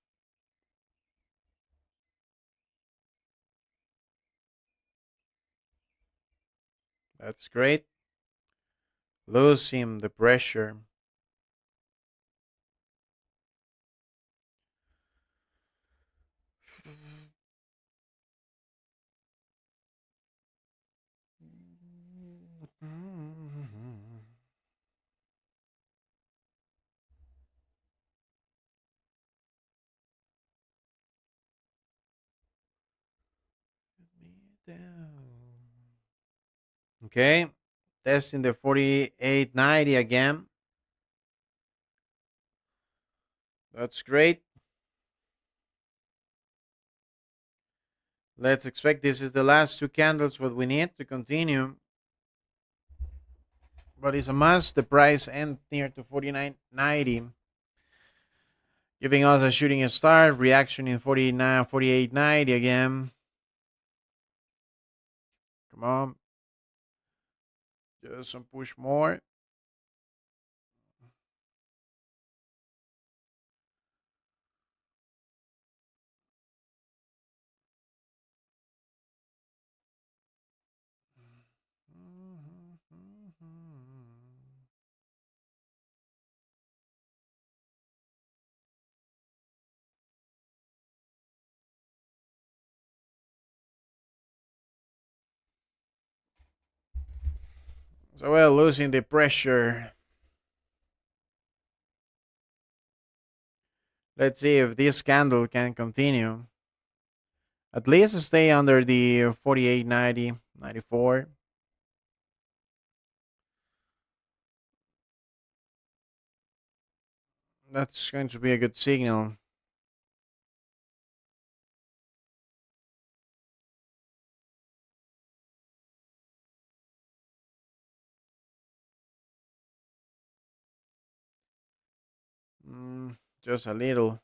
That's great. Losing the pressure. Okay, testing the 48.90 again. That's great. Let's expect this is the last two candles what we need to continue. But it's a must. The price end near to 49.90, giving us a shooting star. Reaction in 48.90 again. Come on. Just some push more. So we're losing the pressure. Let's see if this candle can continue. At least stay under the 48.90, 94. That's going to be a good signal. Just a little.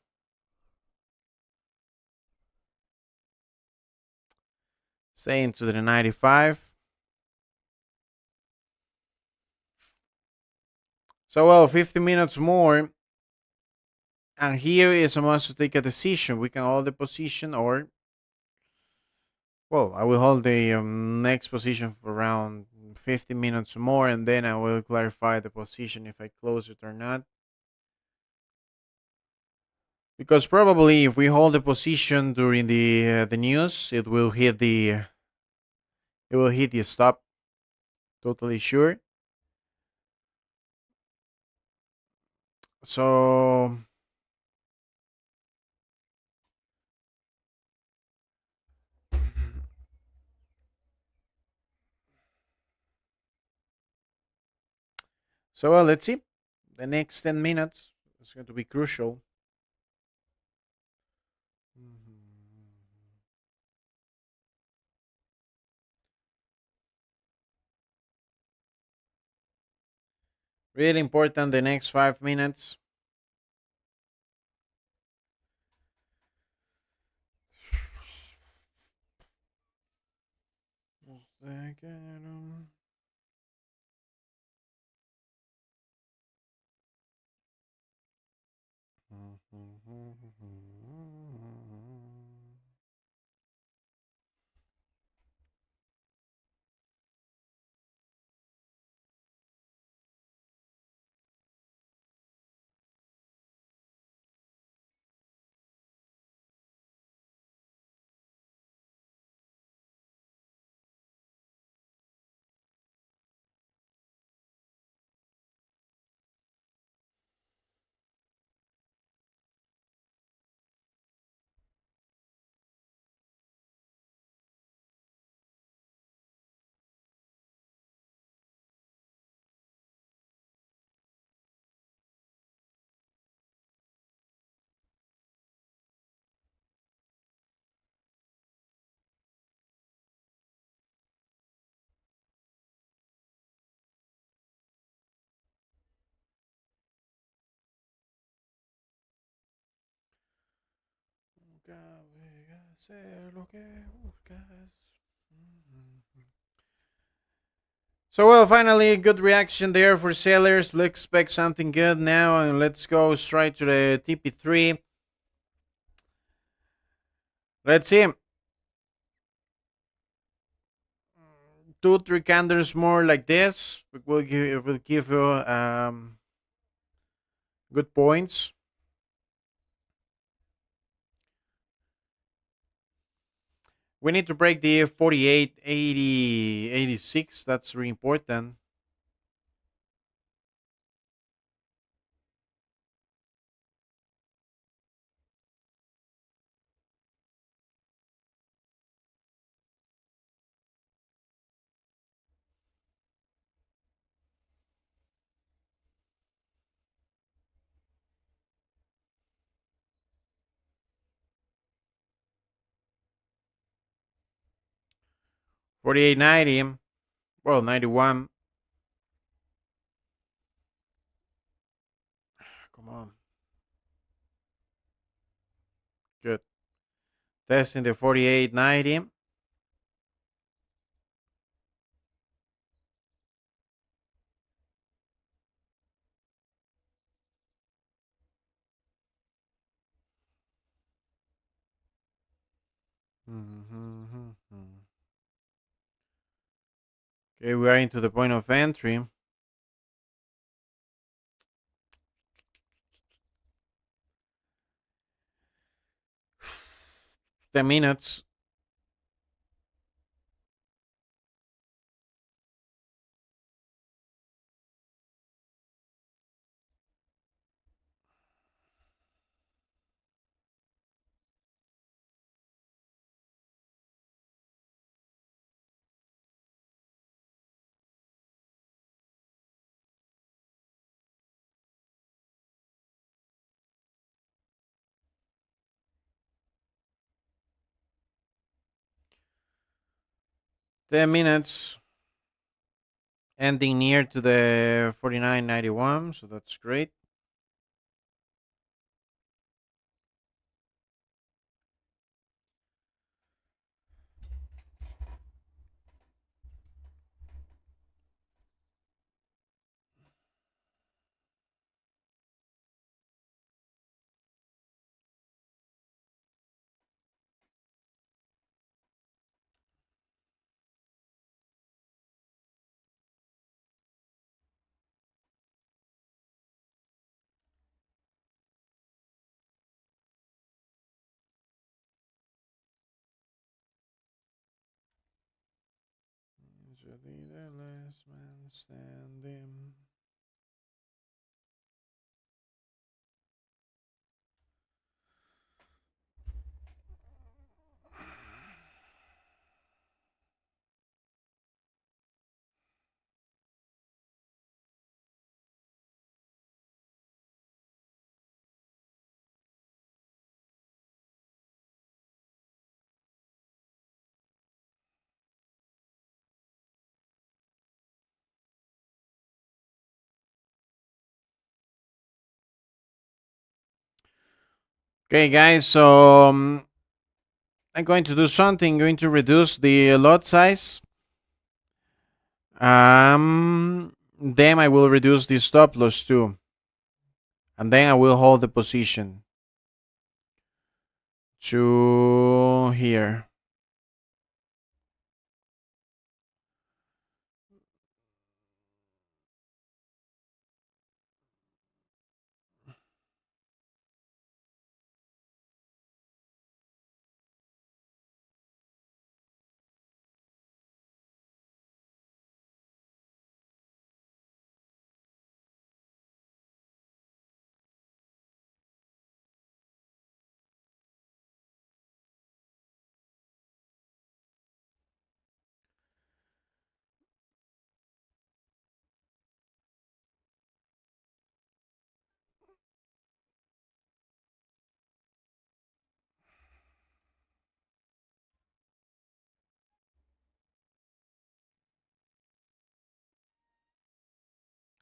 Staying to the 95. So, well, 50 minutes more. And here is a must to take a decision. We can hold the position or, well, I will hold the next position for around 50 minutes more, and then I will clarify the position if I close it or not. Because probably if we hold the position during the news, it will hit the stop. Totally sure. So so well, let's see. The next 10 minutes is going to be crucial. Really important. The next 5 minutes. So, well, finally, good reaction there for sellers. Let's expect something good now, and let's go straight to the TP3. Let's see. 2-3 candles more like this will give you good points. We need to break the 48, 80, 86. That's really important. Forty-eight, 90. Well, 91. Come on. Good. Testing the 48, 90. Okay, we are into the point of entry. 10 minutes. Ending near to the 49.91, so that's great. Usually the last man standing. Okay, guys, so I'm going to do something. I'm going to reduce the lot size. Then I will reduce the stop loss too. And then I will hold the position to here.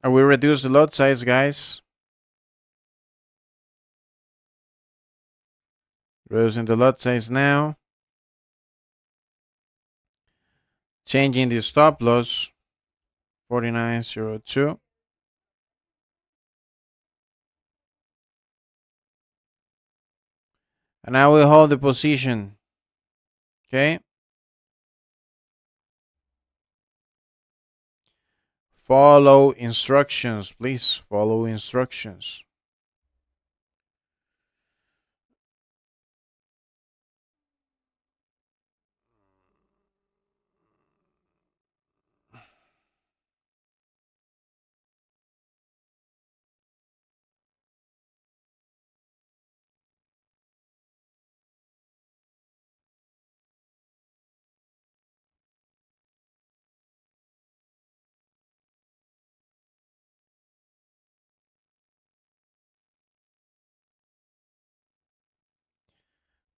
I will reduce the lot size, guys. Reducing the lot size now. Changing the stop loss. 49.02. And I will hold the position. Okay. Follow instructions, please. Follow instructions.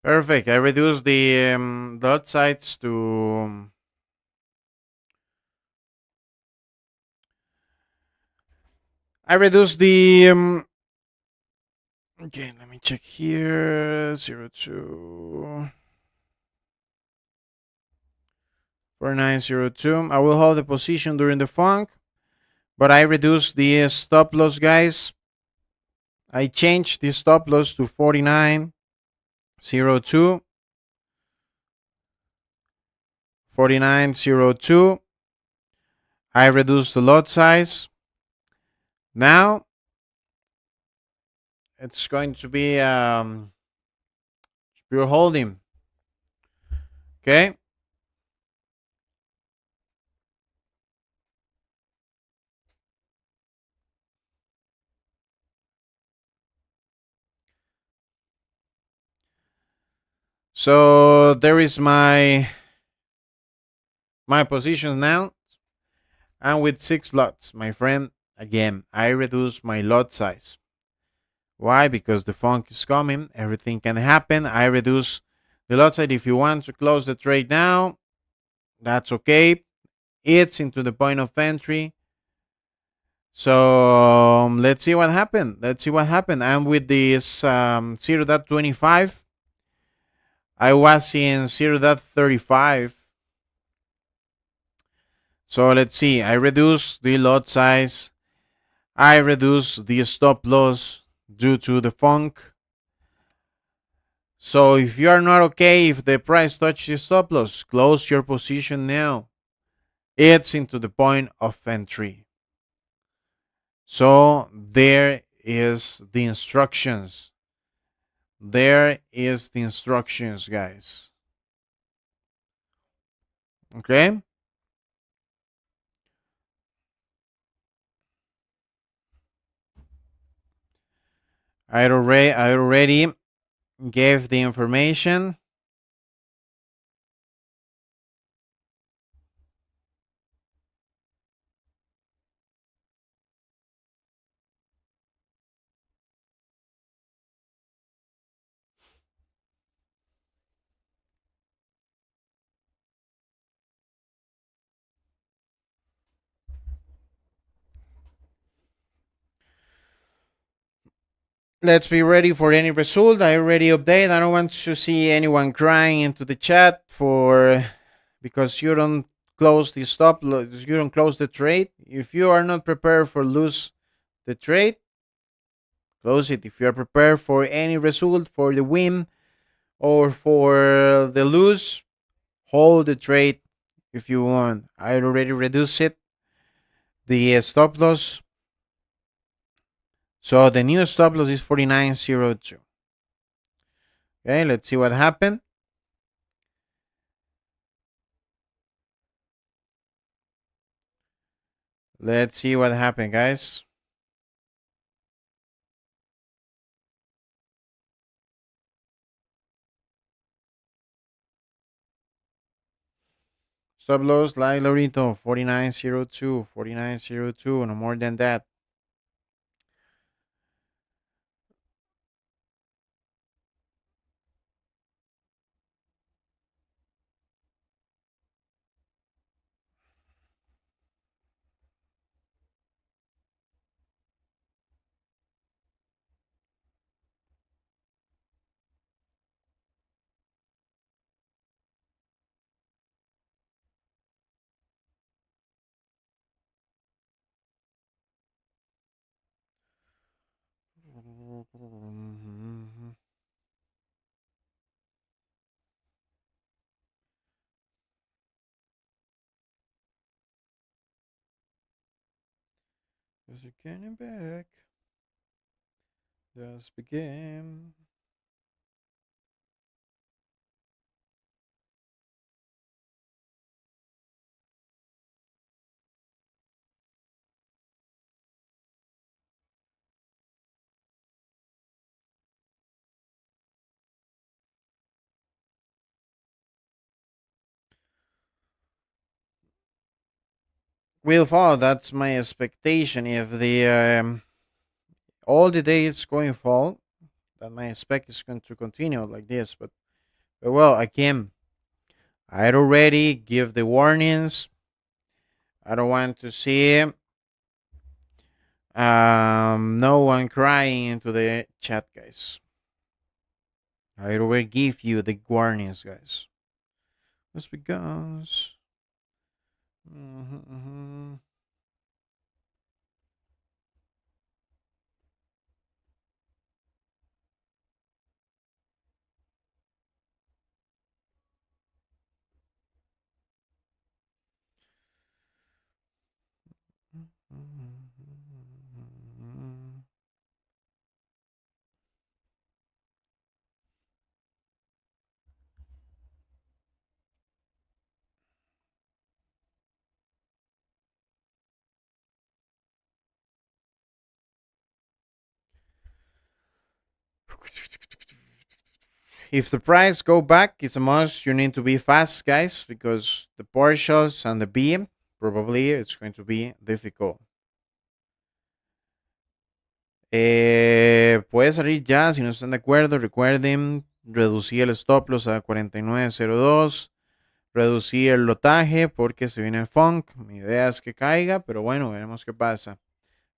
Perfect. I reduced the lot size to. I reduced the. Okay, let me check here. 02. 4902. I will hold the position during the funk, but I reduced the stop loss, guys. I changed the stop loss to 4902. 4902. I reduced the lot size. Now it's going to be pure holding. Okay. So there is my position now. And with 6 lots, my friend, again, I reduce my lot size. Why? Because the funk is coming. Everything can happen. I reduce the lot size. If you want to close the trade now, that's okay. It's into the point of entry. So let's see what happened. Let's see what happened. And with this 0.25, I was in 0.35. So let's see. I reduce the lot size. I reduce the stop loss due to the funk. So if you are not okay, if the price touches stop loss, close your position now. It's into the point of entry. So there is the instructions. There is the instructions, guys. Okay. I already gave the information. Let's be ready for any result. I already update. I don't want to see anyone crying into the chat for because you don't close the stop loss, you don't close the trade. If you are not prepared for lose the trade, close it. If you are prepared for any result, for the win or for the lose, hold the trade if you want. I already reduced it, the stop loss. So the new stop loss is 49.02. Okay, let's see what happened. Let's see what happened, guys. Stop loss, like Lorito, 49.02, 49.02, no more than that. As you're getting back, let's begin. Will fall. That's my expectation. If the all the day it's going to fall, then my expect is going to continue like this. But well, again, I'd already give the warnings. I don't want to see no one crying into the chat, guys. I already give you the warnings, guys. Just because. Mhm. If the price go back, it's a must. You need to be fast, guys, because the partials and the B probably it's going to be difficult. Puede salir ya si no están de acuerdo. Recuerden reducir el stop loss a 49.02. Reducir el lotaje porque se viene el funk. Mi idea es que caiga, pero bueno, veremos qué pasa.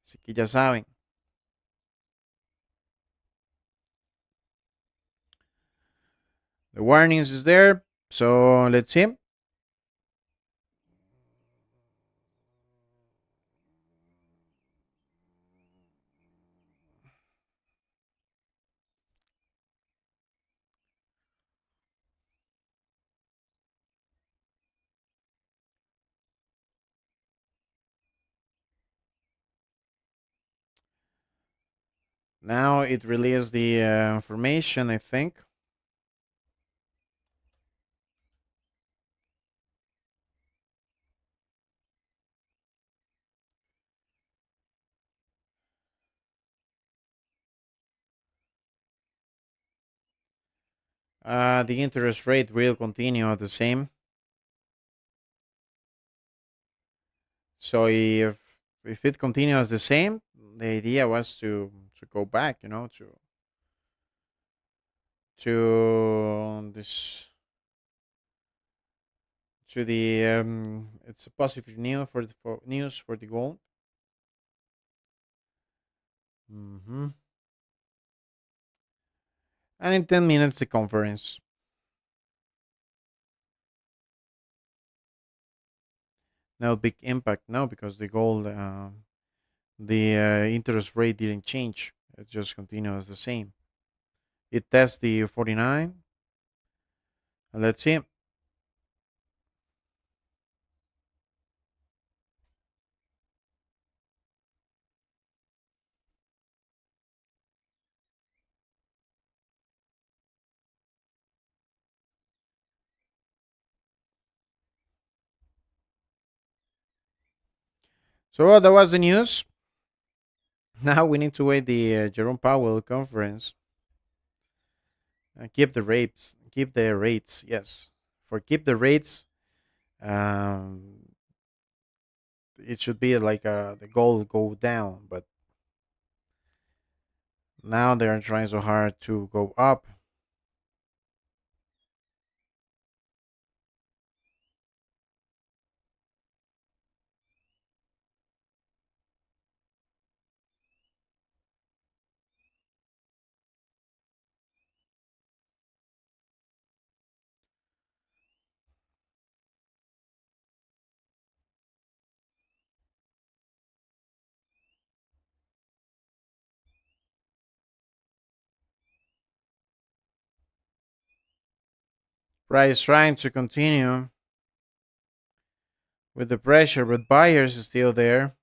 Así que ya saben. The warnings is there. So let's see. Now it released the information, I think. The interest rate will continue the same. So if it continues the same, the idea was to go back, to this to the it's a positive news for the gold. Mm-hmm. And in 10 minutes the conference. No big impact, no, because the gold, the interest rate didn't change. It just continues the same. It tests the 49. Let's see. So that was the news. Now we need to wait the Jerome Powell conference. Keep the rates. Keep the rates. Yes, for keep the rates. Um, it should be like the gold go down, but now they are trying so hard to go up. Price trying to continue with the pressure, but buyers is still there.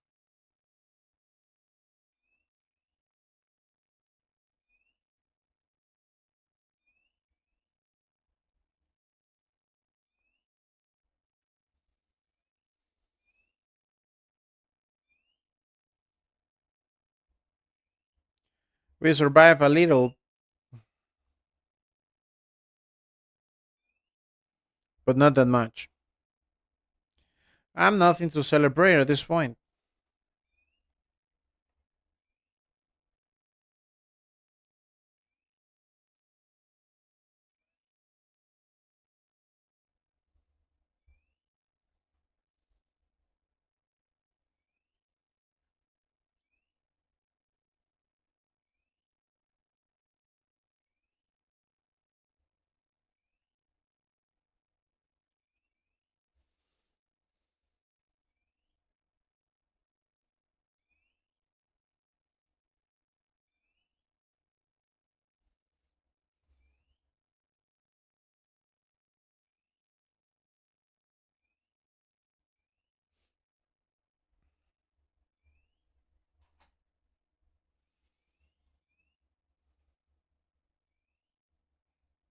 We survive a little, but not that much. I'm nothing to celebrate at this point.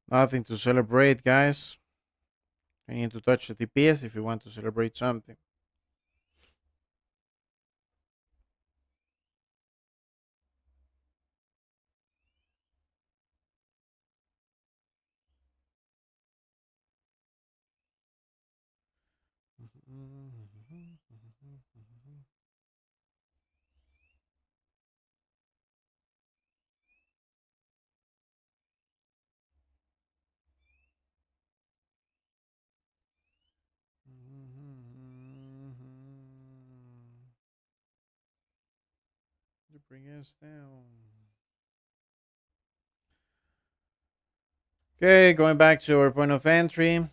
Nothing to celebrate, guys. I need to touch the TPS if you want to celebrate something. To bring us down. Okay, going back to our point of entry.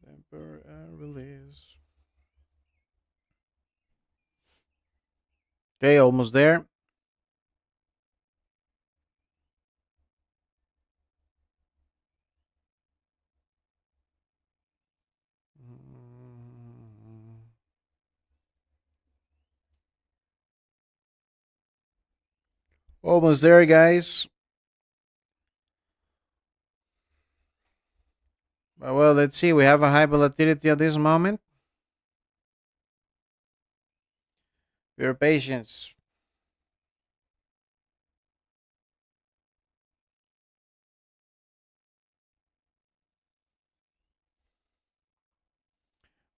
Temper release. Okay, almost there. Almost there, guys. Well, let's see. We have a high volatility at this moment. Your patience.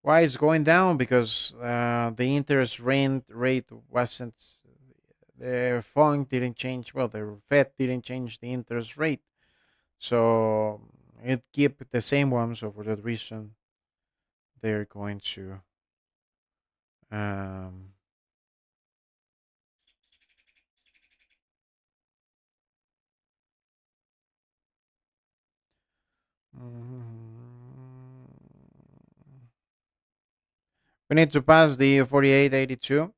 Why it's going down? Because the interest rate wasn't. The fund didn't change. Well, the Fed didn't change the interest rate, so it kept the same one. So for that reason, they're going to um, mm, we need to pass the 48.82.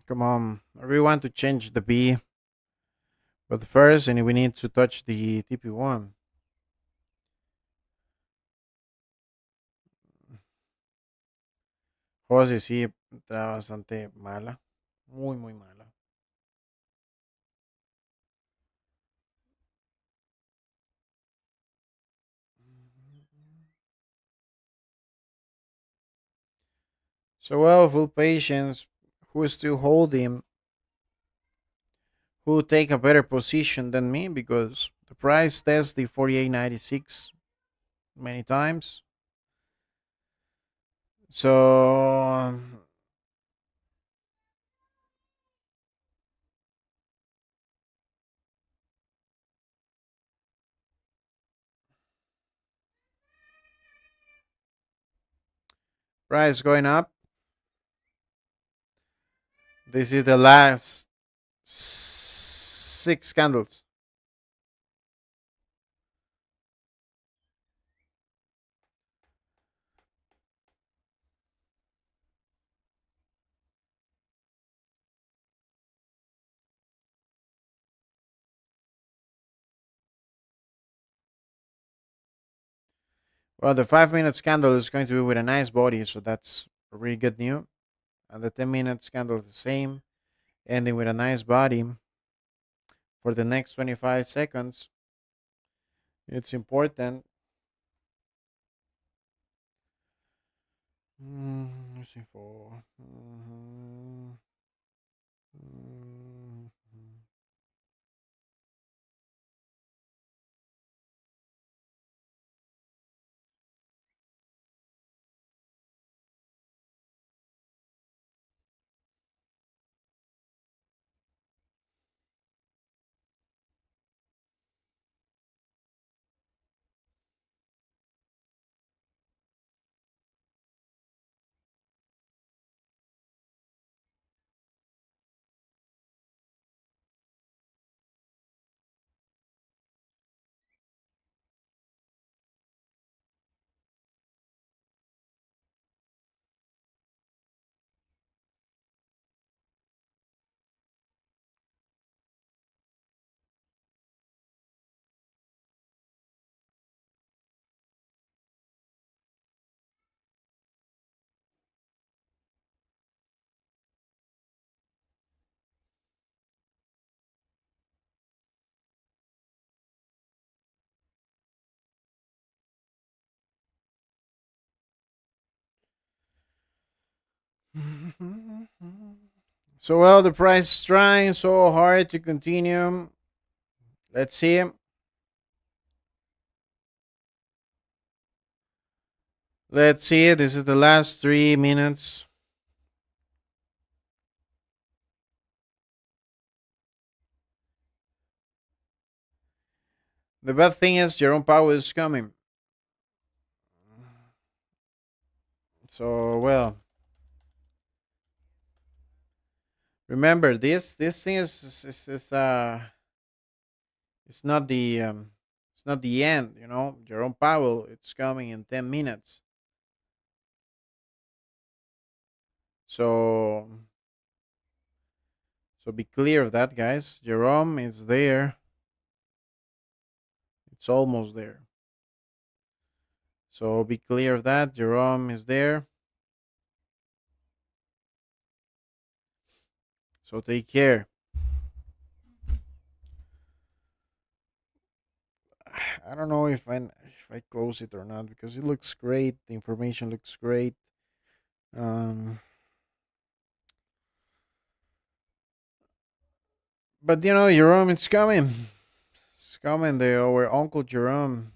Come on, I really want to change the B, but first, and we need to touch the TP1. José sí está bastante mala, muy muy mala. So well, full patience. Who is still holding? Who take a better position than me because the price tests the 48.96 many times. So price going up. This is the last six candles. Well, the 5 minutes candle is going to be with a nice body, so that's really good news. And the 10 minutes candle is the same, ending with a nice body for the next 25 seconds. It's important. Let's see for. Mhm. So well, the price is trying so hard to continue. Let's see. Let's see. This is the last 3 minutes. The bad thing is Jerome Powell is coming. So well, remember this thing is it's not the end. You know, Jerome Powell. It's coming in 10 minutes. So be clear of that, guys. Jerome is there. It's almost there. So be clear of that. Jerome is there. So take care. I don't know if I close it or not because it looks great. The information looks great. Um, but you know, Jerome, it's coming. It's coming. Our uncle Jerome.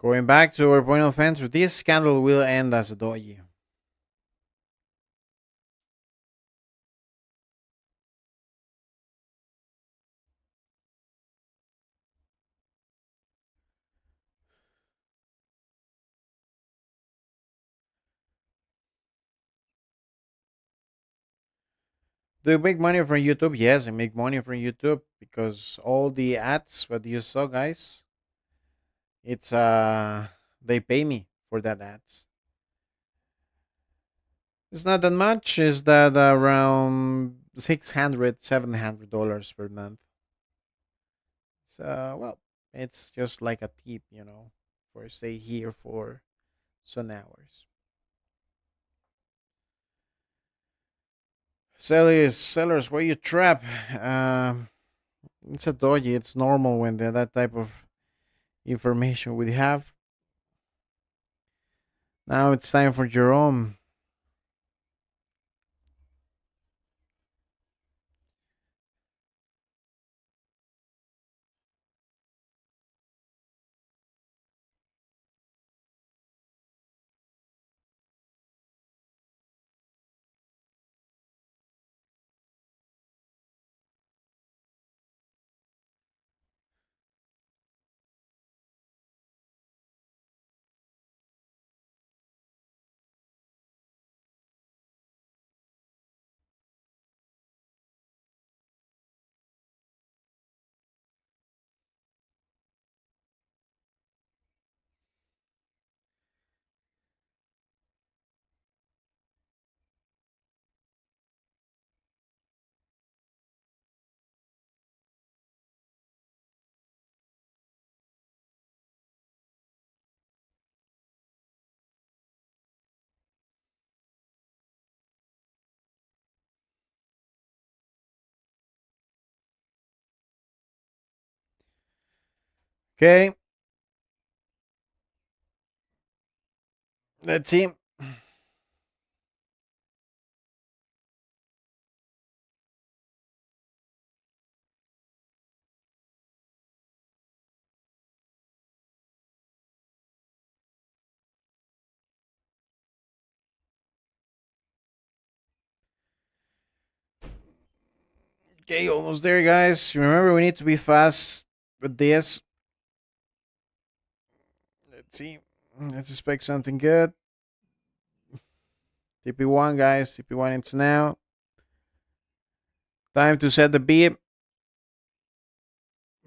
Going back to our point of entry, this candle will end as a doji. Do you make money from YouTube? Yes, I make money from YouTube because all the ads that you saw, guys, it's they pay me for that ads. It's not that much. It's that around 600, $700 per month. So well, it's just like a tip, for stay here for some hours. Sellers, where you trap? It's a doji. It's normal when that type of information we have. Now it's time for Jerome. Okay, let's see. Okay, almost there, guys. Remember, we need to be fast with this. Let's see. Let's expect something good. TP1, guys. TP1, it's now. Time to set the beat.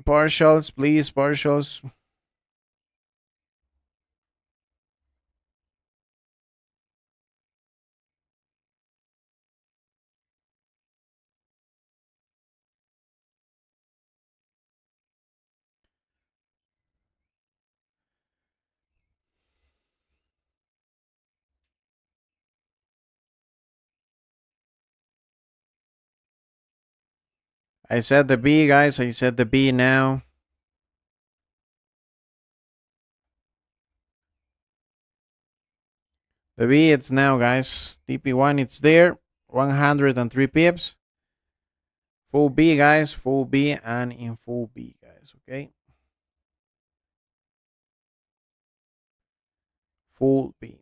Partials, please. Partials. I said the B, guys. I said the B now. The B, it's now, guys. TP1, it's there. 103 pips. Full B, guys. Full B and in full B, guys. Okay. Full B.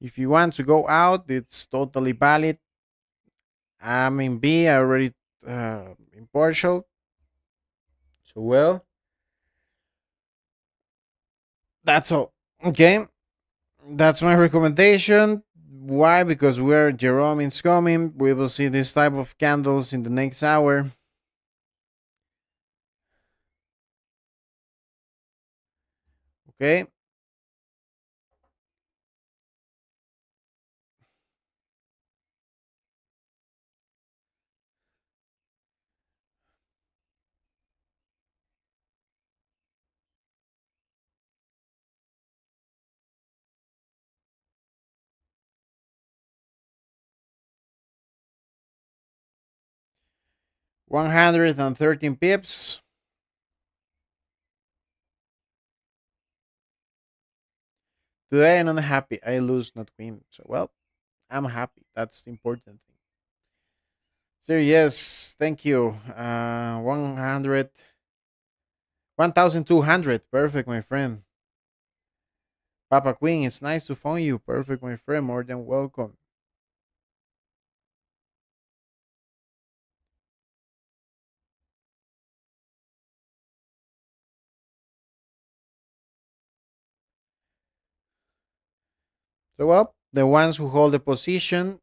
If you want to go out, it's totally valid. I'm in B. I already in partial. So well, that's all. Okay, that's my recommendation. Why? Because we're Jerome is coming. We will see this type of candles in the next hour. Okay. $113 pips. Today I'm not happy. I lose, not win. So well, I'm happy. That's the important thing. So yes, thank you. 100, 1,200. Perfect, my friend. Papa Queen, it's nice to find you. Perfect, my friend. More than welcome. So well, the ones who hold the position,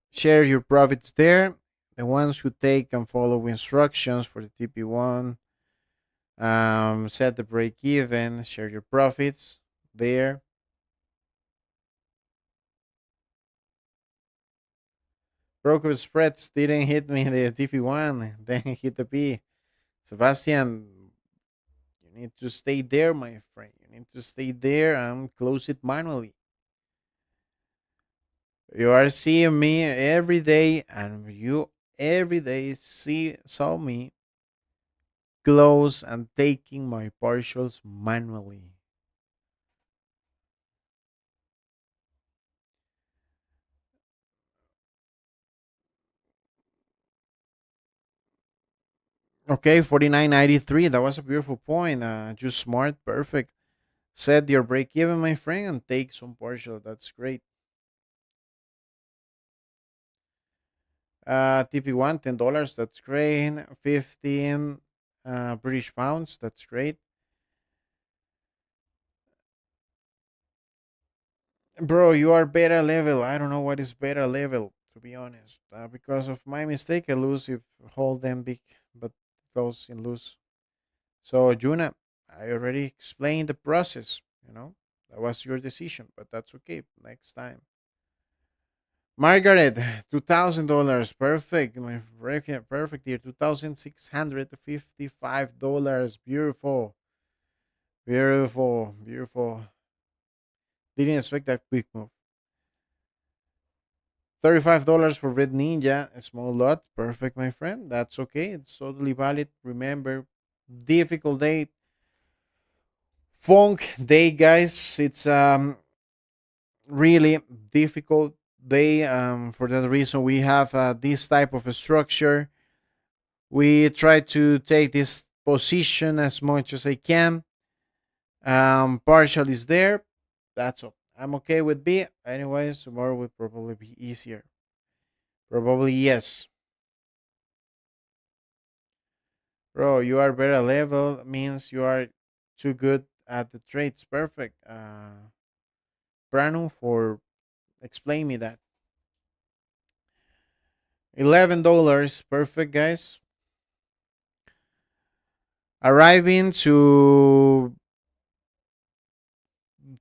share your profits there. The ones who take and follow instructions for the TP1, set the break even, share your profits there. Broker spreads didn't hit me the TP1, then hit the P. Sebastian, you need to stay there, my friend. You need to stay there and close it manually. You are seeing me every day, and you every day saw me close and taking my partials manually. Okay, 49.93. That was a beautiful point. Just smart, perfect. Set your break even, my friend, and take some partial. That's great. TP1, $10. That's great. 15 British pounds. That's great. Bro, you are beta level. I don't know what is beta level, to be honest. Because of my mistake, I lose if hold them big, but goes in lose. So, Juna, I already explained the process. That was your decision, but that's okay. Next time. Margaret, $2,000. Perfect. Perfect here. $2,655. Beautiful. Beautiful. Beautiful. Didn't expect that quick move. $35 for Red Ninja. A small lot. Perfect, my friend. That's okay. It's totally valid. Remember, difficult day. Funk day, guys. It's really difficult day. For that reason, we have this type of a structure. We try to take this position as much as I can. Partial is there. That's all. I'm okay with B. Anyways, tomorrow will probably be easier. Probably yes. Bro, you are better level means you are too good at the trades. Perfect. Branu for explain me that. $11. Perfect, guys. Arriving to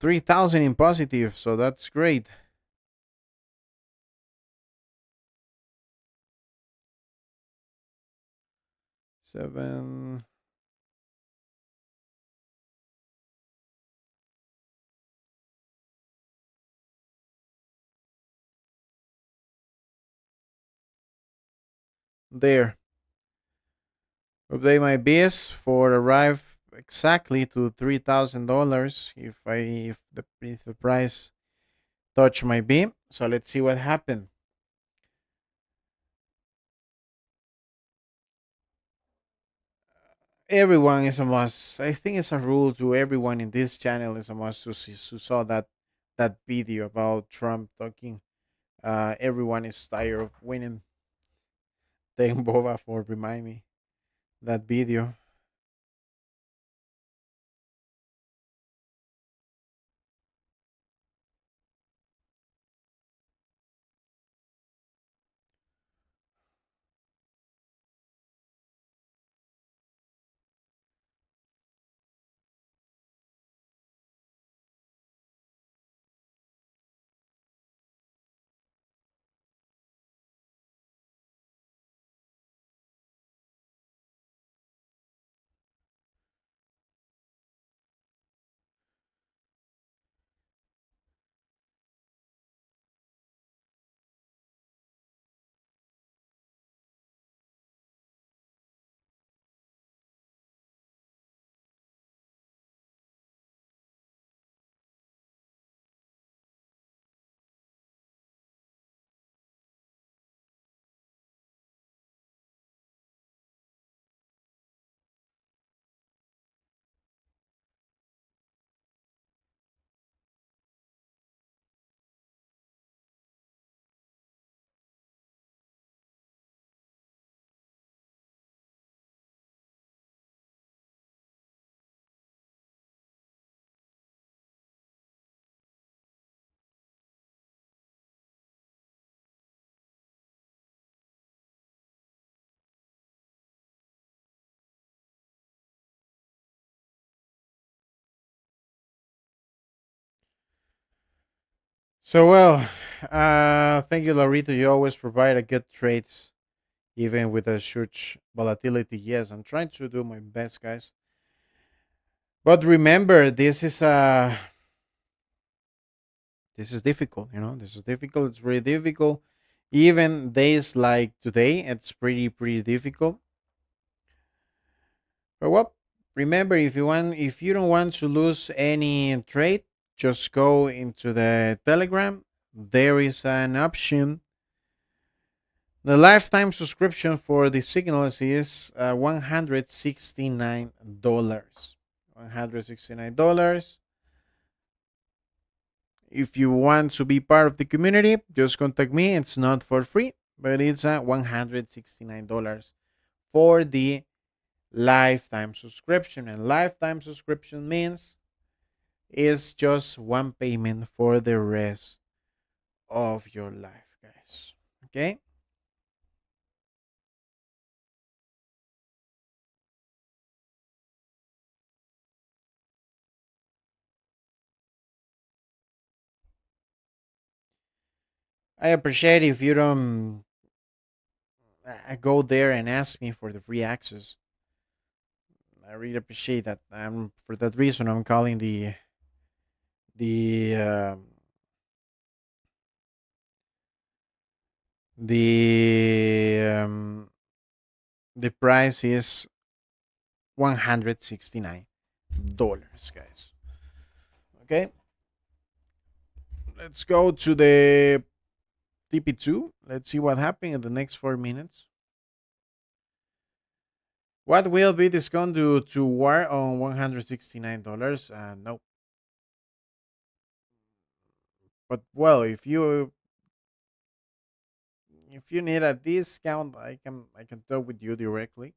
3,000 in positive, so that's great. Seven. There. Update my BS for arrive exactly to $3,000 if the price touch my B. So let's see what happened. Everyone is a must. I think it's a rule to everyone in this channel is a must who saw that video about Trump talking. Everyone is tired of winning. Thank Boba for remind me that video. So well, thank you, Laurito. You always provide a good trades, even with a huge volatility. Yes, I'm trying to do my best, guys. But remember, this is difficult. You know, this is difficult. It's really difficult. Even days like today, it's pretty difficult. But what? Remember, if you don't want to lose any trade, just go into the Telegram. There is an option. The lifetime subscription for the signals is $169. $169. If you want to be part of the community, just contact me. It's not for free, but it's $169 for the lifetime subscription. And lifetime subscription means it's just one payment for the rest of your life, guys. Okay? I appreciate if you don't go there and ask me for the free access. I really appreciate that. For that reason, I'm calling the the the price is $169, guys. Okay, let's go to the TP2. Let's see what happened in the next 4 minutes. What will be discount to war on $169? No, but well, if you need a discount, I can talk with you directly.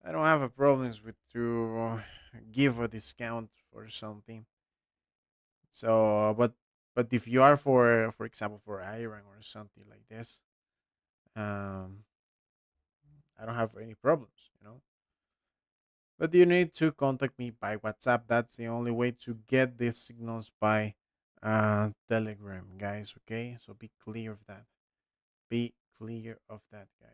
I don't have a problems with to give a discount for something. So, but if you are for example, for iron or something like this, um, I don't have any problems. But you need to contact me by WhatsApp. That's the only way to get these signals by Telegram, guys. Okay, so be clear of that. Be clear of that, guys.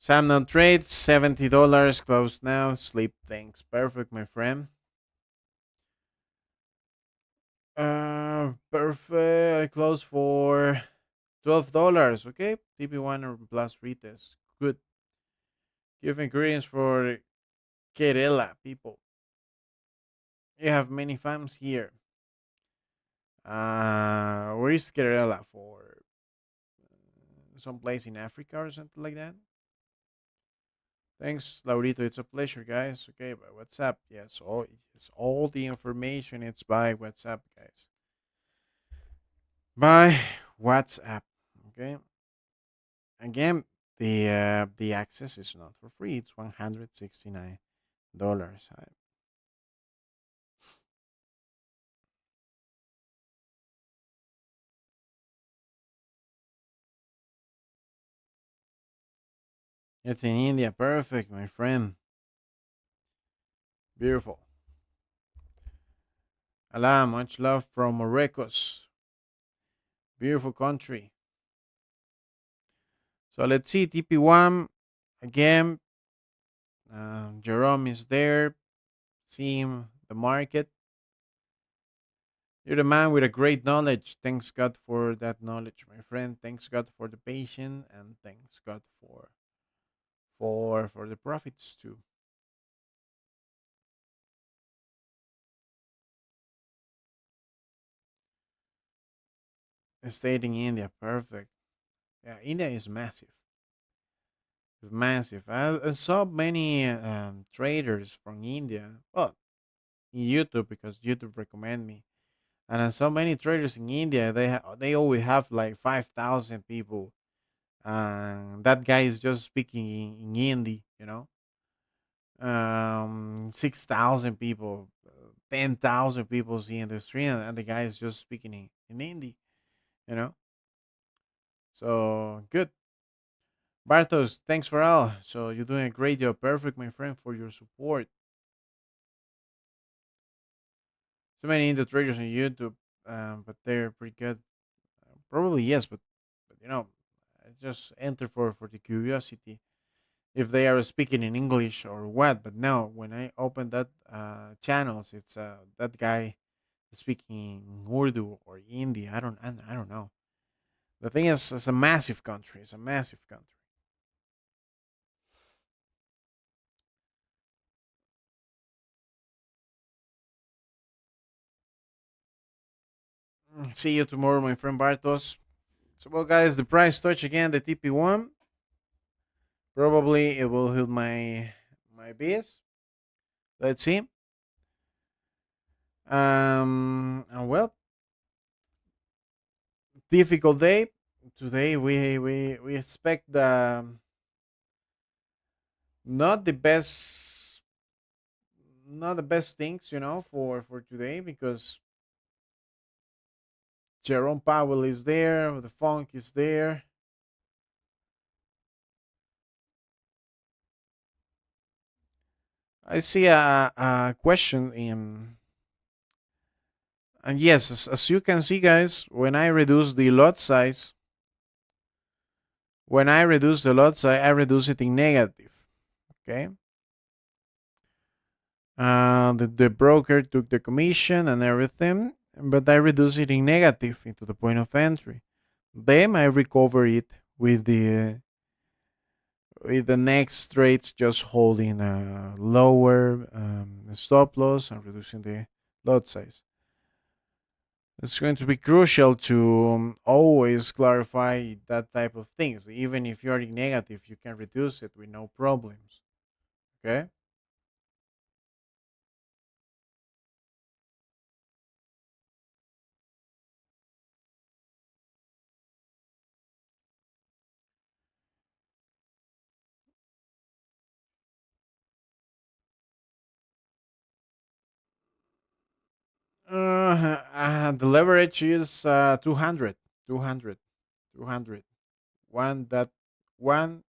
Sam trade $70 close now. Sleep thanks. Perfect, my friend. Perfect. I close for $12. Okay, TP1 or plus retest. Good. Give ingredients for Kerala people. You have many fans here. Where is Kerala for? Some place in Africa or something like that. Thanks, Laurito. It's a pleasure, guys. Okay, by WhatsApp. Yes, all the information. It's by WhatsApp, guys. By WhatsApp. Okay. Again, the access is not for free. It's $169. It's in India. Perfect, my friend. Beautiful. Allah, much love from Morocco's beautiful country. So let's see TP1 again. Jerome is there, seeing the market. You're the man with a great knowledge. Thanks God for that knowledge, my friend. Thanks God for the patience, and thanks God for the profits too. Stayed in India, perfect. Yeah, India is massive. It's massive. I saw many traders from India. Well, in YouTube because YouTube recommend me. And I saw many traders in India. They always have like 5,000 people, and that guy is just speaking in Hindi. 6,000 people, 10,000 people seeing the stream, and the guy is just speaking in Hindi. You know, so good. Bartos, thanks for all. So you're doing a great job. Perfect, my friend, for your support. So many Indo traders on YouTube, but they're pretty good. Probably yes, but I just enter for the curiosity if they are speaking in English or what. But no, when I open that channels, it's that guy speaking Urdu or Hindi. I don't know. The thing is, it's a massive country. It's a massive country. See you tomorrow, my friend Bartos. So, well, guys, the price touch again the TP1. Probably it will hit my base. Let's see. And well, difficult day today. We expect the not the best, not the best things, for today because Jerome Powell is there, the Funk is there. I see a question in, and yes, as you can see, guys, when I reduce the lot size, I reduce it in negative. Okay. The broker took the commission and everything, but I reduce it in negative into the point of entry. Then I recover it with the next trades just holding a lower stop loss and reducing the lot size. It's going to be crucial to always clarify that type of things. Even if you're in negative, you can reduce it with no problems. Okay. The leverage is 200, 200, 200. One that one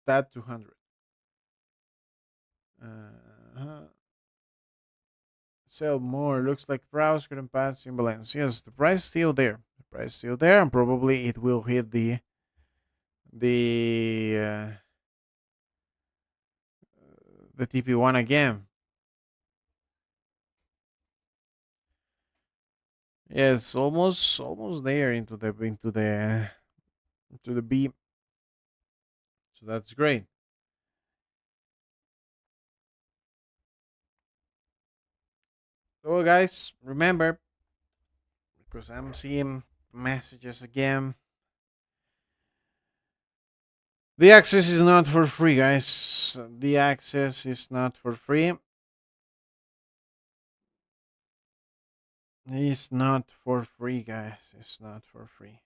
that 200. Uh, Sell more. Looks like price couldn't pass imbalance. Yes, the price is still there. The price is still there, and probably it will hit the uh, the TP1 again. Yes, almost there into the B. So that's great. So guys, remember because I'm seeing messages again. The access is not for free, guys. The access is not for free. It's not for free, guys. It's not for free.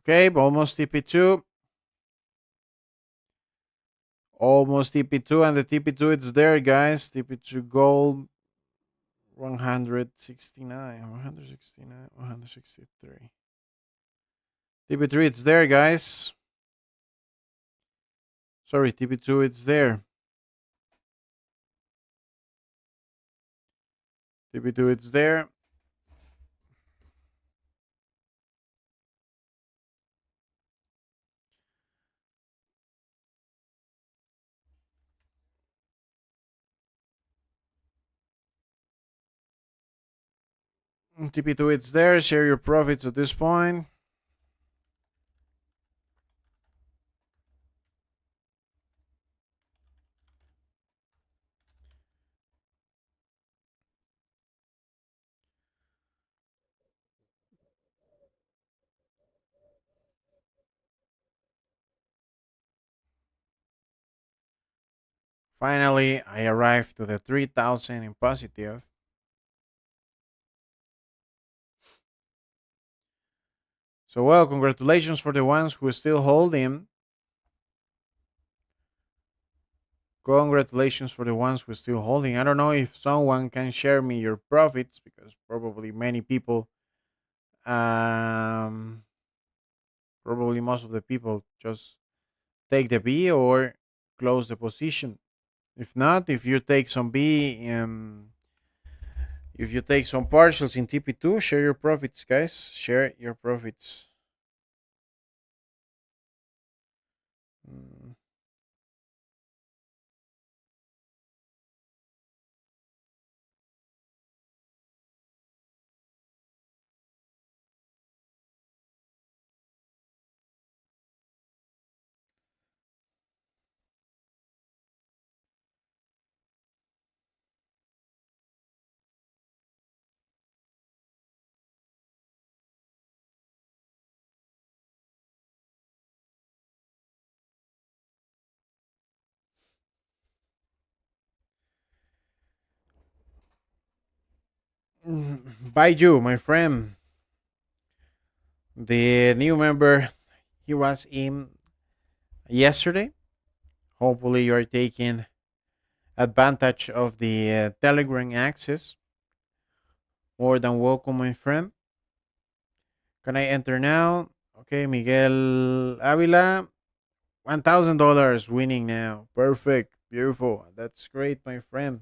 Okay, almost TP2. Almost TP2, and the TP2 it's there, guys. TP2 gold. 169, 169, 163. TP3, it's there, guys. Sorry, TP2, it's there. TP2, it's there. TP2, it's there. Share your profits at this point. Finally, I arrived to the 3,000 in positive. So, well, congratulations for the ones who still hold him. Congratulations for the ones who are still holding. I don't know if someone can share me your profits because probably many people, um, probably most of the people just take the B or close the position. If not, if you take some B, if you take some partials in TP2, share your profits, guys. Share your profits. Mm. By you, my friend. The new member, he was in yesterday. Hopefully, you are taking advantage of the Telegram access. More than welcome, my friend. Can I enter now? Okay, Miguel Avila, $1,000 winning now. Perfect, beautiful. That's great, my friend.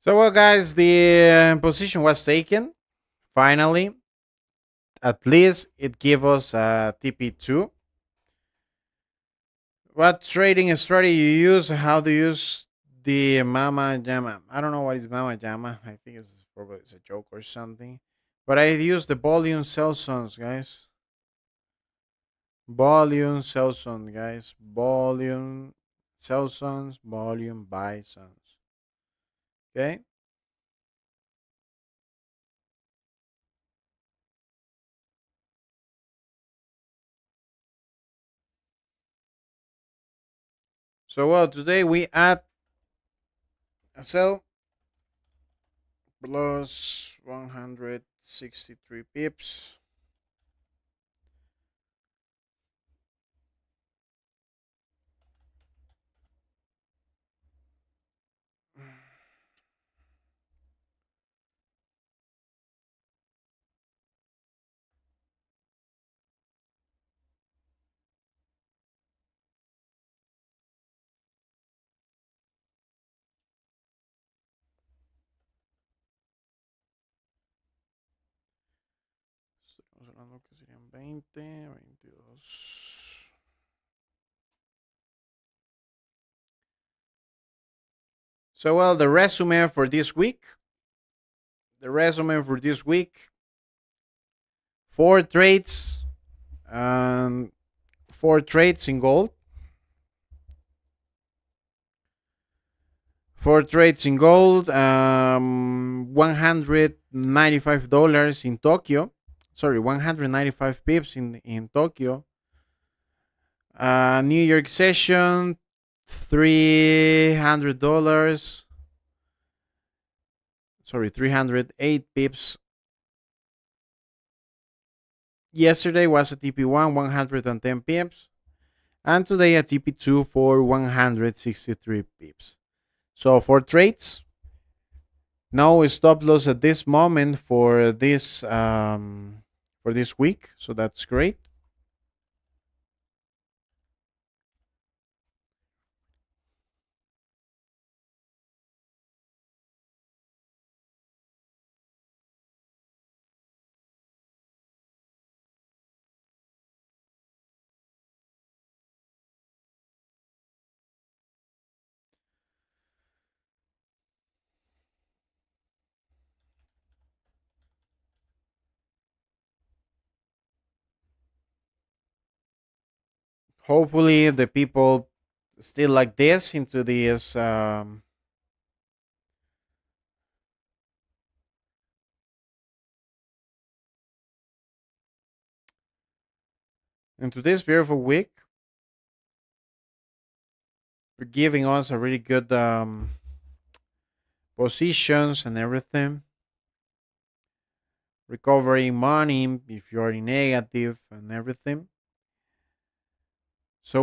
So, well, guys, the position was taken. Finally, at least it gave us a TP2. What trading strategy you use? How to use the Mama Jama? I don't know what is Mama Jama. I think it's a joke or something. But I use the volume sell zones, guys. Volume sell zone, guys. Volume sell zones, volume buy zones. Okay. So well, today we add a sell plus 163 pips. Estamos hablando que serían 20, 22. So, well, the resume for this week. The resume for this week: four trades, um, four trades in gold, four trades in gold, $195 in Tokyo. Sorry, 195 pips in Tokyo. New York session, $300. Sorry, 308 pips. Yesterday was a TP1, 110 pips. And today a TP2 for 163 pips. So for trades, no stop loss at this moment for this week. So that's great. Hopefully the people still like this into this beautiful week. For giving us a really good positions and everything. Recovering money if you're in negative and everything. So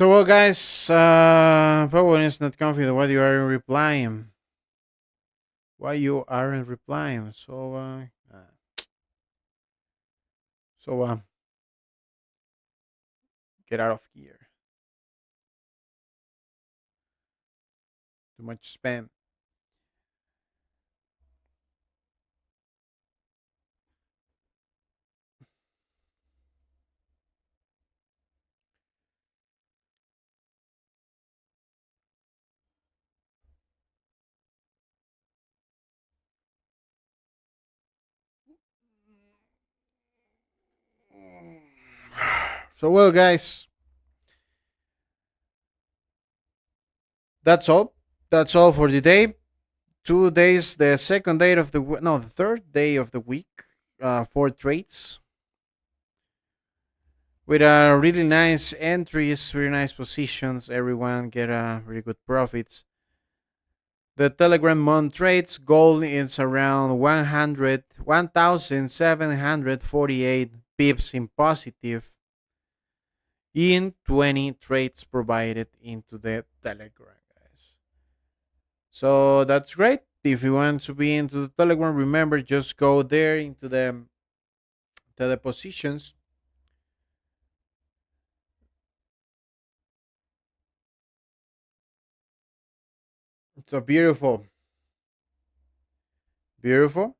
well, guys, Power is not confident. Why you aren't replying? Why you aren't replying? So get out of here. Too much spam. So well, guys, that's all. That's all for today. 2 days, the second day of the no, the third day of the week. Four trades with really nice entries, really nice positions. Everyone get really good profits. The Telegram month trades gold is around 1,748 pips in positive in 20 trades provided into the Telegram, guys. So that's great. If you want to be into the Telegram, remember just go there into the positions. So beautiful, beautiful.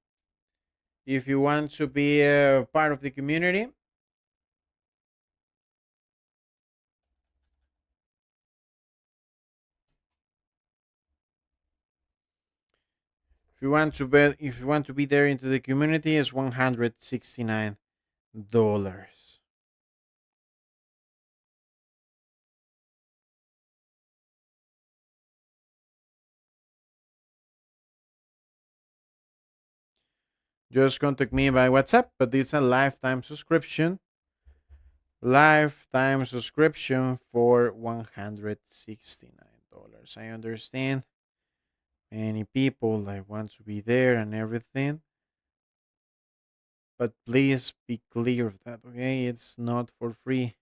If you want to be a part of the community, if you want to be there into the community, it's $169. Just contact me by WhatsApp, but it's a lifetime subscription. Lifetime subscription for $169. I understand many people like want to be there and everything, but please be clear of that, okay? It's not for free.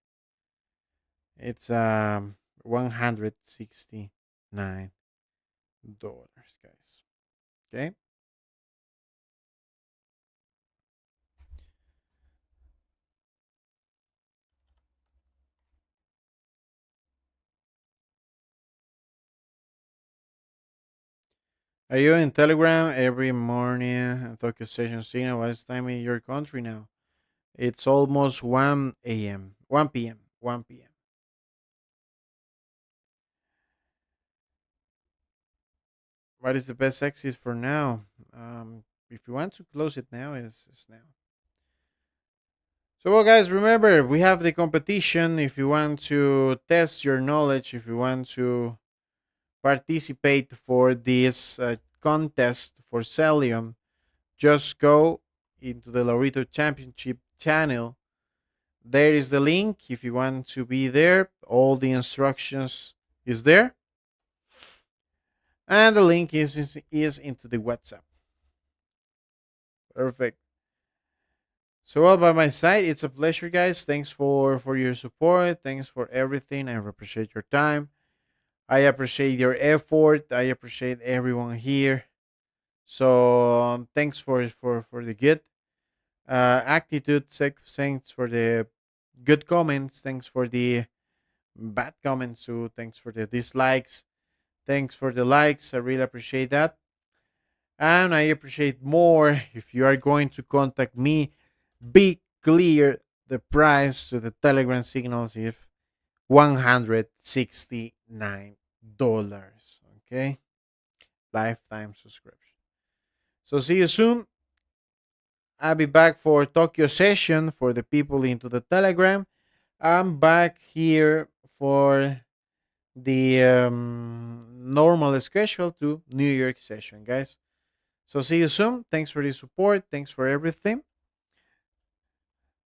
It's $169, guys. Okay? Are you in Telegram every morning? Tokyo Station Signal. What's time in your country now? It's almost 1 a.m. 1 p.m. 1 p.m. What is the best exit for now? If you want to close it now, it's now. So, well, guys, remember we have the competition. If you want to test your knowledge, if you want to participate for this contest for Cellium, just go into the Laurito Championship channel. There is the link. If you want to be there, all the instructions is there, and the link is into the WhatsApp. Perfect. So, well, by my side, it's a pleasure, guys. Thanks for your support. Thanks for everything. I appreciate your time. I appreciate your effort. I appreciate everyone here. So, thanks for the good attitude. Thanks for the good comments. Thanks for the bad comments too. Thanks for the dislikes. Thanks for the likes. I really appreciate that. And I appreciate more if you are going to contact me. Be clear the price to the Telegram signals if $169. Okay? Lifetime subscription. So see you soon. I'll be back for Tokyo session for the people into the Telegram. I'm back here for the normal schedule to New York session, guys. So see you soon. Thanks for the support. Thanks for everything.